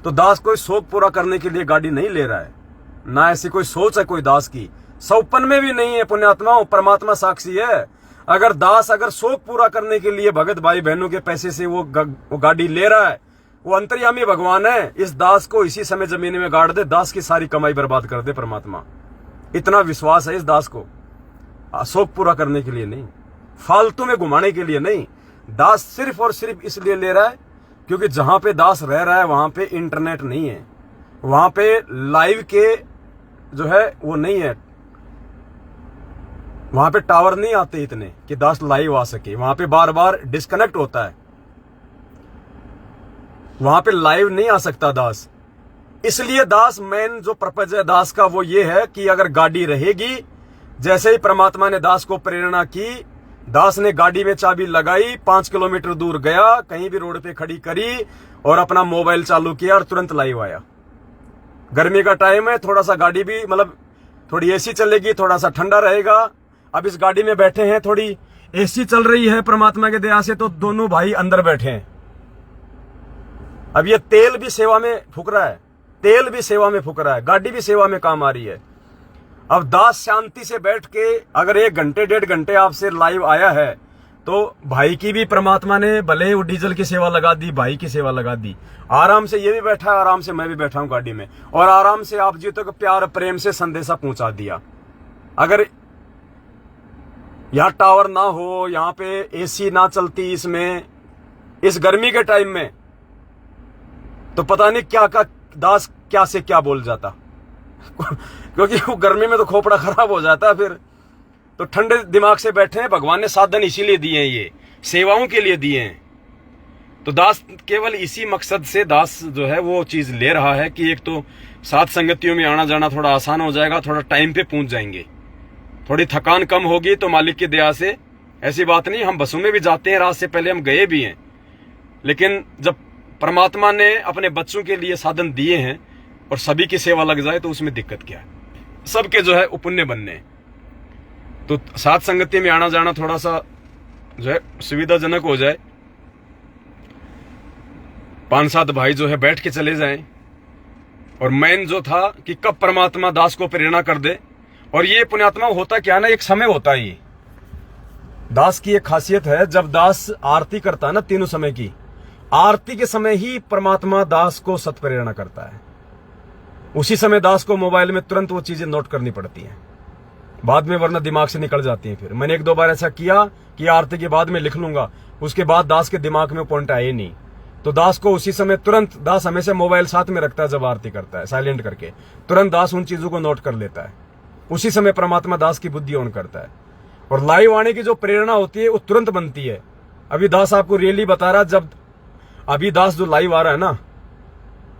तो दास कोई शौक पूरा करने के लिए गाड़ी नहीं ले रहा है, ना ऐसी कोई सोच है कोई दास की, सौपन में भी नहीं है। पुण्यात्मा परमात्मा साक्षी है। अगर दास शौक पूरा करने के लिए भगत भाई बहनों के पैसे से वो गाड़ी ले रहा है, वो अंतर्यामी भगवान है। इस दास को इसी समय जमीन में गाड़ दे, दास की सारी कमाई बर्बाद कर दे परमात्मा। इतना विश्वास है इस दास को, शौक पूरा करने के लिए नहीं, फालतू में घुमाने के लिए नहीं। दास सिर्फ और सिर्फ इसलिए ले रहा है क्योंकि जहां पे दास रह रहा है वहां पे इंटरनेट नहीं है, वहां पे लाइव के जो है वो नहीं है, वहां पे टावर नहीं आते इतने कि दास लाइव आ सके। वहां पे बार बार डिस्कनेक्ट होता है, वहां पे लाइव नहीं आ सकता दास। इसलिए दास मेन जो पर्पज है दास का वो ये है कि अगर गाड़ी रहेगी, जैसे ही परमात्मा ने दास को प्रेरणा की, दास ने गाड़ी में चाबी लगाई, 5 किलोमीटर दूर गया, कहीं भी रोड पे खड़ी करी और अपना मोबाइल चालू किया और तुरंत लाइव आया। गर्मी का टाइम है, थोड़ा सा गाड़ी भी मतलब थोड़ी एसी चलेगी, थोड़ा सा ठंडा रहेगा। अब इस गाड़ी में बैठे हैं, थोड़ी एसी चल रही है परमात्मा के दया से, तो दोनों भाई अंदर बैठे हैं। अब ये तेल भी सेवा में फूक रहा है, तेल भी सेवा में फूक रहा है, गाड़ी भी सेवा में काम आ रही है। अब दास शांति से बैठ के अगर 1 घंटे 1.5 घंटे आपसे लाइव आया है, तो भाई की भी परमात्मा ने भले वो डीजल की सेवा लगा दी, भाई की सेवा लगा दी। आराम से ये भी बैठा है, आराम से मैं भी बैठा हूं गाड़ी में, और आराम से आप जी तक प्यार प्रेम से संदेशा पहुंचा दिया। अगर यहां टावर ना हो, यहां पे एसी ना चलती इसमें, इस गर्मी के टाइम में, तो पता नहीं क्या का दास क्या से क्या बोल जाता क्योंकि वो गर्मी में तो खोपड़ा खराब हो जाता है। फिर तो ठंडे दिमाग से बैठे हैं, भगवान ने साधन इसीलिए दिए हैं, ये सेवाओं के लिए दिए हैं। तो दास केवल इसी मकसद से दास जो है वो चीज ले रहा है कि एक तो सात संगतियों में आना जाना थोड़ा आसान हो जाएगा, थोड़ा टाइम पे पहुंच जाएंगे, थोड़ी थकान कम होगी। तो मालिक की दया से ऐसी बात नहीं, हम बसों में भी जाते हैं, रात से पहले हम गए भी हैं, लेकिन जब परमात्मा ने अपने बच्चों के लिए साधन दिए हैं और सभी की सेवा लग जाए तो उसमें दिक्कत क्या है, सबके जो है पुण्य बनने। तो सात संगति में आना जाना थोड़ा सा जो है सुविधाजनक हो जाए, 5-7 भाई जो है बैठ के चले जाएं। और मेन जो था कि कब परमात्मा दास को प्रेरणा कर दे। और ये पुण्यात्मा होता क्या ना, एक समय होता है। ये दास की एक खासियत है, जब दास आरती करता है ना, तीनों समय की आरती के समय ही परमात्मा दास को सत प्रेरणा करता है। उसी समय दास को मोबाइल में तुरंत वो चीजें नोट करनी पड़ती हैं, बाद में वरना दिमाग से निकल जाती हैं। फिर मैंने 1-2 बार ऐसा किया कि आरती के बाद में लिख लूंगा, उसके बाद दास के दिमाग में पॉइंट आए नहीं। तो दास को उसी समय तुरंत, दास हमेशा मोबाइल साथ में रखता है जब आरती करता है, साइलेंट करके तुरंत दास उन चीजों को नोट कर लेता है। उसी समय परमात्मा दास की बुद्धि ऑन करता है। और लाइव आने की जो प्रेरणा होती है वो तुरंत बनती है। अभी दास आपको रियली बता रहा, जब अभी दास जो लाइव आ रहा है ना,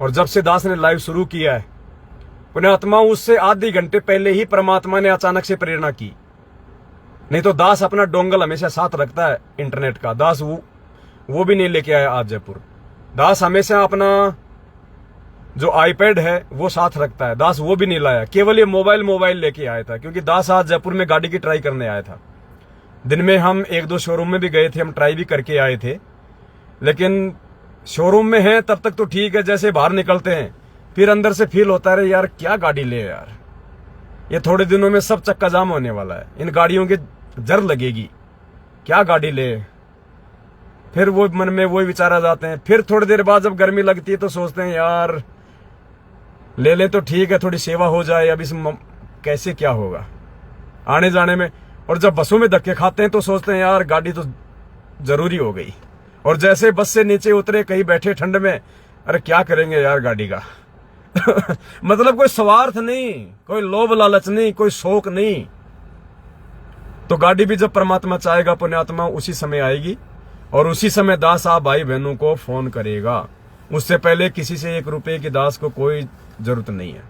और जब से दास ने लाइव शुरू किया है, पुण्यात्मा उससे आधे घंटे पहले ही परमात्मा ने अचानक से प्रेरणा की। नहीं तो दास अपना डोंगल हमेशा साथ रखता है इंटरनेट का। दास वो भी नहीं लेके आया आज जयपुर। दास हमेशा अपना जो आईपैड है वो साथ रखता है। दास वो भी नहीं लाया, केवल ये मोबाइल लेके आया था, क्योंकि दास आज जयपुर में गाड़ी की ट्राई करने आया था। दिन में हम 1-2 शोरूम में भी गए थे, हम ट्राई भी करके आए थे। लेकिन शोरूम में हैं तब तक तो ठीक है, जैसे बाहर निकलते हैं फिर अंदर से फील होता है यार क्या गाड़ी ले यार, ये थोड़े दिनों में सब चक्का जाम होने वाला है, इन गाड़ियों की जर लगेगी, क्या गाड़ी ले। फिर वो मन में वही विचार आ जाते हैं। फिर थोड़ी देर बाद जब गर्मी लगती है तो सोचते हैं यार ले ले तो ठीक है, थोड़ी सेवा हो जाए, अब इस कैसे क्या होगा आने जाने में। और जब बसों में धक्के खाते हैं तो सोचते हैं यार गाड़ी तो जरूरी हो गई। और जैसे बस से नीचे उतरे, कहीं बैठे ठंड में, अरे क्या करेंगे यार गाड़ी का मतलब कोई स्वार्थ नहीं, कोई लोभ लालच नहीं, कोई शौक नहीं। तो गाड़ी भी जब परमात्मा चाहेगा पुण्यात्मा उसी समय आएगी, और उसी समय दास आप भाई बहनों को फोन करेगा। उससे पहले किसी से 1 रुपए की दास को कोई जरूरत नहीं है।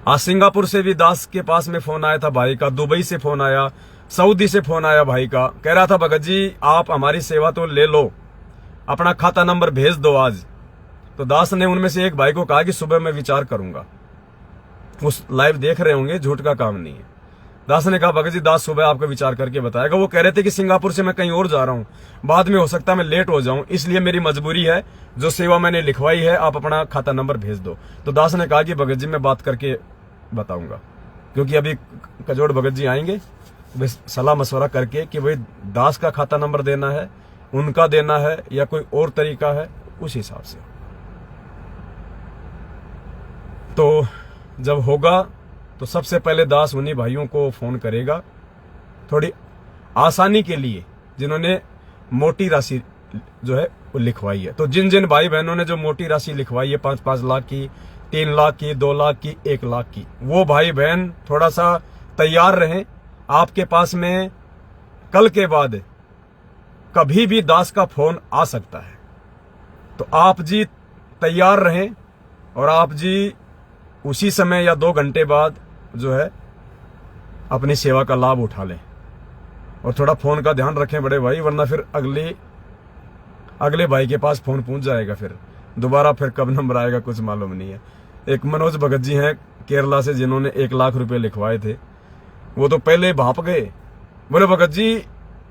आज सिंगापुर से भी दास के पास में फोन आया था भाई का, दुबई से फोन आया, सऊदी से फोन आया भाई का, कह रहा था भगत जी आप हमारी सेवा तो ले लो, अपना खाता नंबर भेज दो आज। तो दास ने उनमें से एक भाई को कहा कि सुबह मैं विचार करूंगा। उस लाइव देख रहे होंगे, झूठ का काम नहीं है। दास ने कहा भगत जी दास सुबह आपको विचार करके बताएगा। वो कह रहे थे कि सिंगापुर से मैं कहीं और जा रहा हूं, बाद में हो सकता है मैं लेट हो जाऊं, इसलिए मेरी मजबूरी है, जो सेवा मैंने लिखवाई है आप अपना खाता नंबर भेज दो। तो दास ने कहा कि भगत जी मैं बात करके बताऊंगा, क्योंकि अभी कजोड़ भगत जी आएंगे, सलाह मशवरा करके कि भाई दास का खाता नंबर देना है, उनका देना है या कोई और तरीका है, उस हिसाब से। तो जब होगा तो सबसे पहले दास उन्हीं भाइयों को फोन करेगा, थोड़ी आसानी के लिए, जिन्होंने मोटी राशि जो है वो लिखवाई है। तो जिन जिन भाई बहनों ने जो मोटी राशि लिखवाई है 5-5 लाख की, 3 लाख की, 2 लाख की, 1 लाख की, वो भाई बहन थोड़ा सा तैयार रहें। आपके पास में कल के बाद कभी भी दास का फोन आ सकता है, तो आप जी तैयार रहें, और आप जी उसी समय या 2 घंटे बाद जो है अपनी सेवा का लाभ उठा लें। और थोड़ा फोन का ध्यान रखें बड़े भाई, वरना फिर अगले भाई के पास फोन पहुंच जाएगा, फिर दोबारा फिर कब नंबर आएगा कुछ मालूम नहीं है। एक मनोज भगत जी हैं केरला से, जिन्होंने 1 लाख रुपए लिखवाए थे, वो तो पहले भाप गए। बोले भगत जी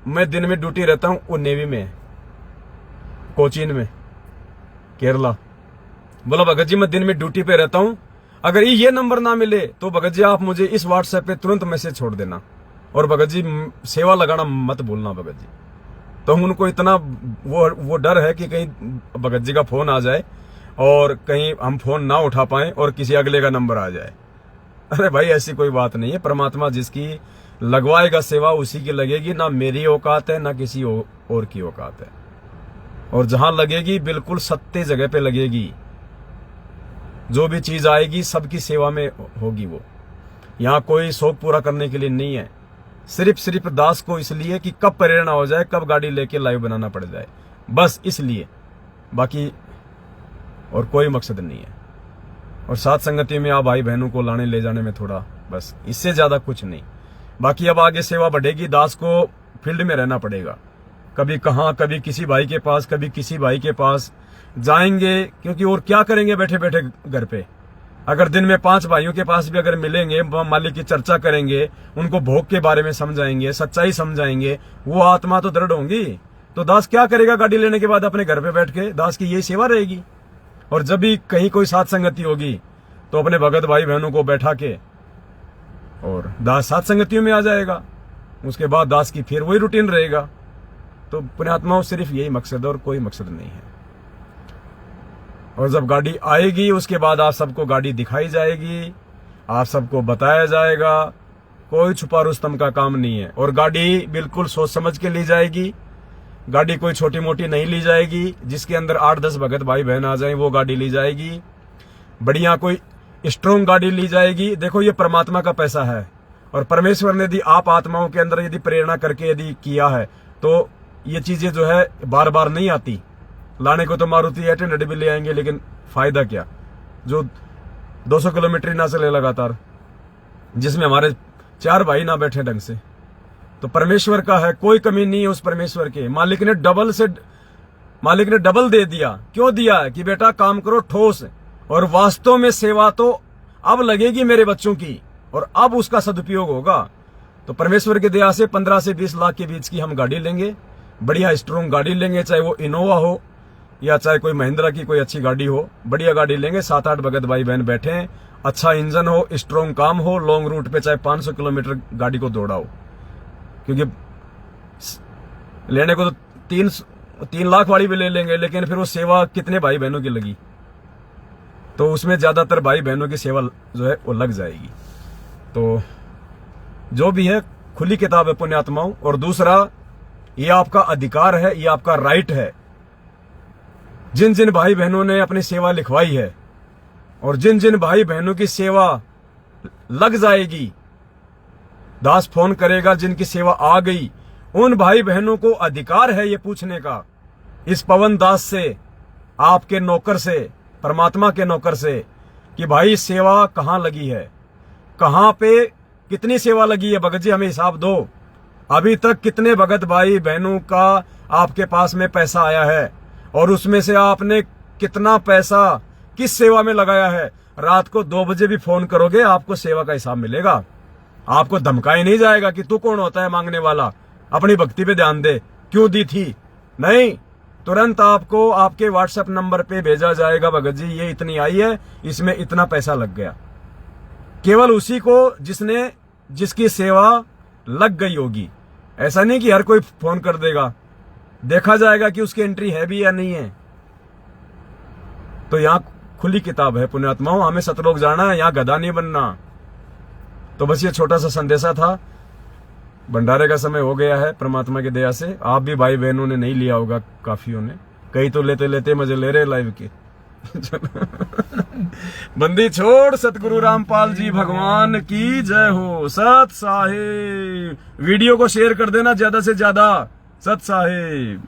मैं दिन में ड्यूटी रहता हूं, वो नेवी में, कोचीन में, केरला। बोला भगत जी मैं दिन में ड्यूटी पे रहता हूं, अगर ये नंबर ना मिले तो भगत जी आप मुझे इस व्हाट्सएप पे तुरंत मैसेज छोड़ देना, और भगत जी सेवा लगाना मत भूलना भगत जी। तो उनको इतना वो डर है कि कहीं भगत जी का फोन आ जाए और कहीं हम फोन ना उठा पाएं और किसी अगले का नंबर आ जाए। अरे भाई ऐसी कोई बात नहीं है, परमात्मा जिसकी लगवाएगा सेवा उसी की लगेगी, ना मेरी औकात है ना किसी और की औकात है। और जहां लगेगी बिल्कुल सत्य जगह पे लगेगी, जो भी चीज आएगी सबकी सेवा में होगी। वो यहाँ कोई शौक पूरा करने के लिए नहीं है, सिर्फ दास को इसलिए कि कब प्रेरणा हो जाए, कब गाड़ी लेके लाइव बनाना पड़ जाए, बस इसलिए, बाकी और कोई मकसद नहीं है। और साथ संगति में आप भाई बहनों को लाने ले जाने में थोड़ा, बस इससे ज्यादा कुछ नहीं। बाकी अब आगे सेवा बढ़ेगी, दास को फील्ड में रहना पड़ेगा, कभी कहाँ, कभी किसी भाई के पास, कभी किसी भाई के पास जाएंगे, क्योंकि और क्या करेंगे बैठे बैठे घर पे। अगर दिन में 5 भाइयों के पास भी अगर मिलेंगे, मालिक की चर्चा करेंगे, उनको भोग के बारे में समझाएंगे, सच्चाई समझाएंगे, वो आत्मा तो दृढ़ होंगी। तो दास क्या करेगा गाड़ी लेने के बाद अपने घर पे बैठ के, दास की यही सेवा रहेगी। और जब भी कहीं कोई साथ संगति होगी तो अपने भगत भाई बहनों को बैठा के और दास साथ संगतियों में आ जाएगा, उसके बाद दास की फिर वही रूटीन रहेगा। तो पुण्यात्माओं सिर्फ यही मकसद है और कोई मकसद नहीं है। और जब गाड़ी आएगी उसके बाद आप सबको गाड़ी दिखाई जाएगी, आप सबको बताया जाएगा, कोई छुपा रुस्तम का काम नहीं है। और गाड़ी बिल्कुल सोच समझ के ली जाएगी, गाड़ी कोई छोटी मोटी नहीं ली जाएगी। जिसके अंदर 8-10 भगत भाई बहन आ जाए वो गाड़ी ली जाएगी, बढ़िया कोई स्ट्रॉन्ग गाड़ी ली जाएगी। देखो ये परमात्मा का पैसा है और परमेश्वर ने यदि आप आत्माओं के अंदर यदि प्रेरणा करके यदि किया है तो ये चीजें जो है बार बार नहीं आती। लाने को तो मारुति 800 भी ले आएंगे, लेकिन फायदा क्या, जो 200 किलोमीटर ही ना चले लगातार, जिसमें हमारे 4 भाई ना बैठे ढंग से। तो परमेश्वर का है, कोई कमी नहीं है उस परमेश्वर के। मालिक ने डबल दे दिया। क्यों दिया है? कि बेटा काम करो ठोस, और वास्तव में सेवा तो अब लगेगी मेरे बच्चों की, और अब उसका सदुपयोग होगा। तो परमेश्वर की दया से 15 से 20 लाख के बीच की हम गाड़ी लेंगे, बढ़िया स्ट्रॉन्ग गाड़ी लेंगे, चाहे वो इनोवा हो या चाहे कोई महिंद्रा की कोई अच्छी गाड़ी हो, बढ़िया गाड़ी लेंगे। 7-8 भगत भाई बहन बैठे हैं, अच्छा इंजन हो, स्ट्रॉन्ग काम हो, लॉन्ग रूट पे चाहे 500 किलोमीटर गाड़ी को दौड़ाओ। क्योंकि लेने को तो 3 लाख वाली भी ले लेंगे, लेकिन फिर वो सेवा कितने भाई बहनों की लगी, तो उसमें ज्यादातर भाई बहनों की सेवा जो है वो लग जाएगी। तो जो भी है खुली किताब है पुण्यात्माओं। और दूसरा, ये आपका अधिकार है, ये आपका राइट है। जिन जिन भाई बहनों ने अपनी सेवा लिखवाई है और जिन जिन भाई बहनों की सेवा लग जाएगी, दास फोन करेगा, जिनकी सेवा आ गई, उन भाई बहनों को अधिकार है ये पूछने का, इस पवन दास से, आपके नौकर से, परमात्मा के नौकर से, कि भाई सेवा कहां लगी है, कहां पे कितनी सेवा लगी है। भगत जी हमें हिसाब दो, अभी तक कितने भगत भाई बहनों का आपके पास में पैसा आया है, और उसमें से आपने कितना पैसा किस सेवा में लगाया है। रात को 2 बजे भी फोन करोगे, आपको सेवा का हिसाब मिलेगा। आपको धमकाया नहीं जाएगा कि तू कौन होता है मांगने वाला, अपनी भक्ति पे ध्यान दे, क्यों दी थी। नहीं, तुरंत आपको आपके व्हाट्सएप नंबर पे भेजा जाएगा, भगत जी ये इतनी आई है, इसमें इतना पैसा लग गया। केवल उसी को जिसकी सेवा लग गई होगी। ऐसा नहीं कि हर कोई फोन कर देगा, देखा जाएगा कि उसकी एंट्री है भी या नहीं है। तो यहां खुली किताब है पुण्यात्माओं, हमें सतलोक जाना है, यहां गधा नहीं बनना। तो बस ये छोटा सा संदेशा था। भंडारे का समय हो गया है परमात्मा की दया से। आप भी भाई बहनों ने नहीं लिया होगा, काफियों ने, कई तो लेते लेते मजे ले रहे लाइव के। बंदी छोड़ सतगुरु रामपाल जी भगवान की जय हो। सत साहिब। वीडियो को शेयर कर देना ज्यादा से ज्यादा। सत साहिब।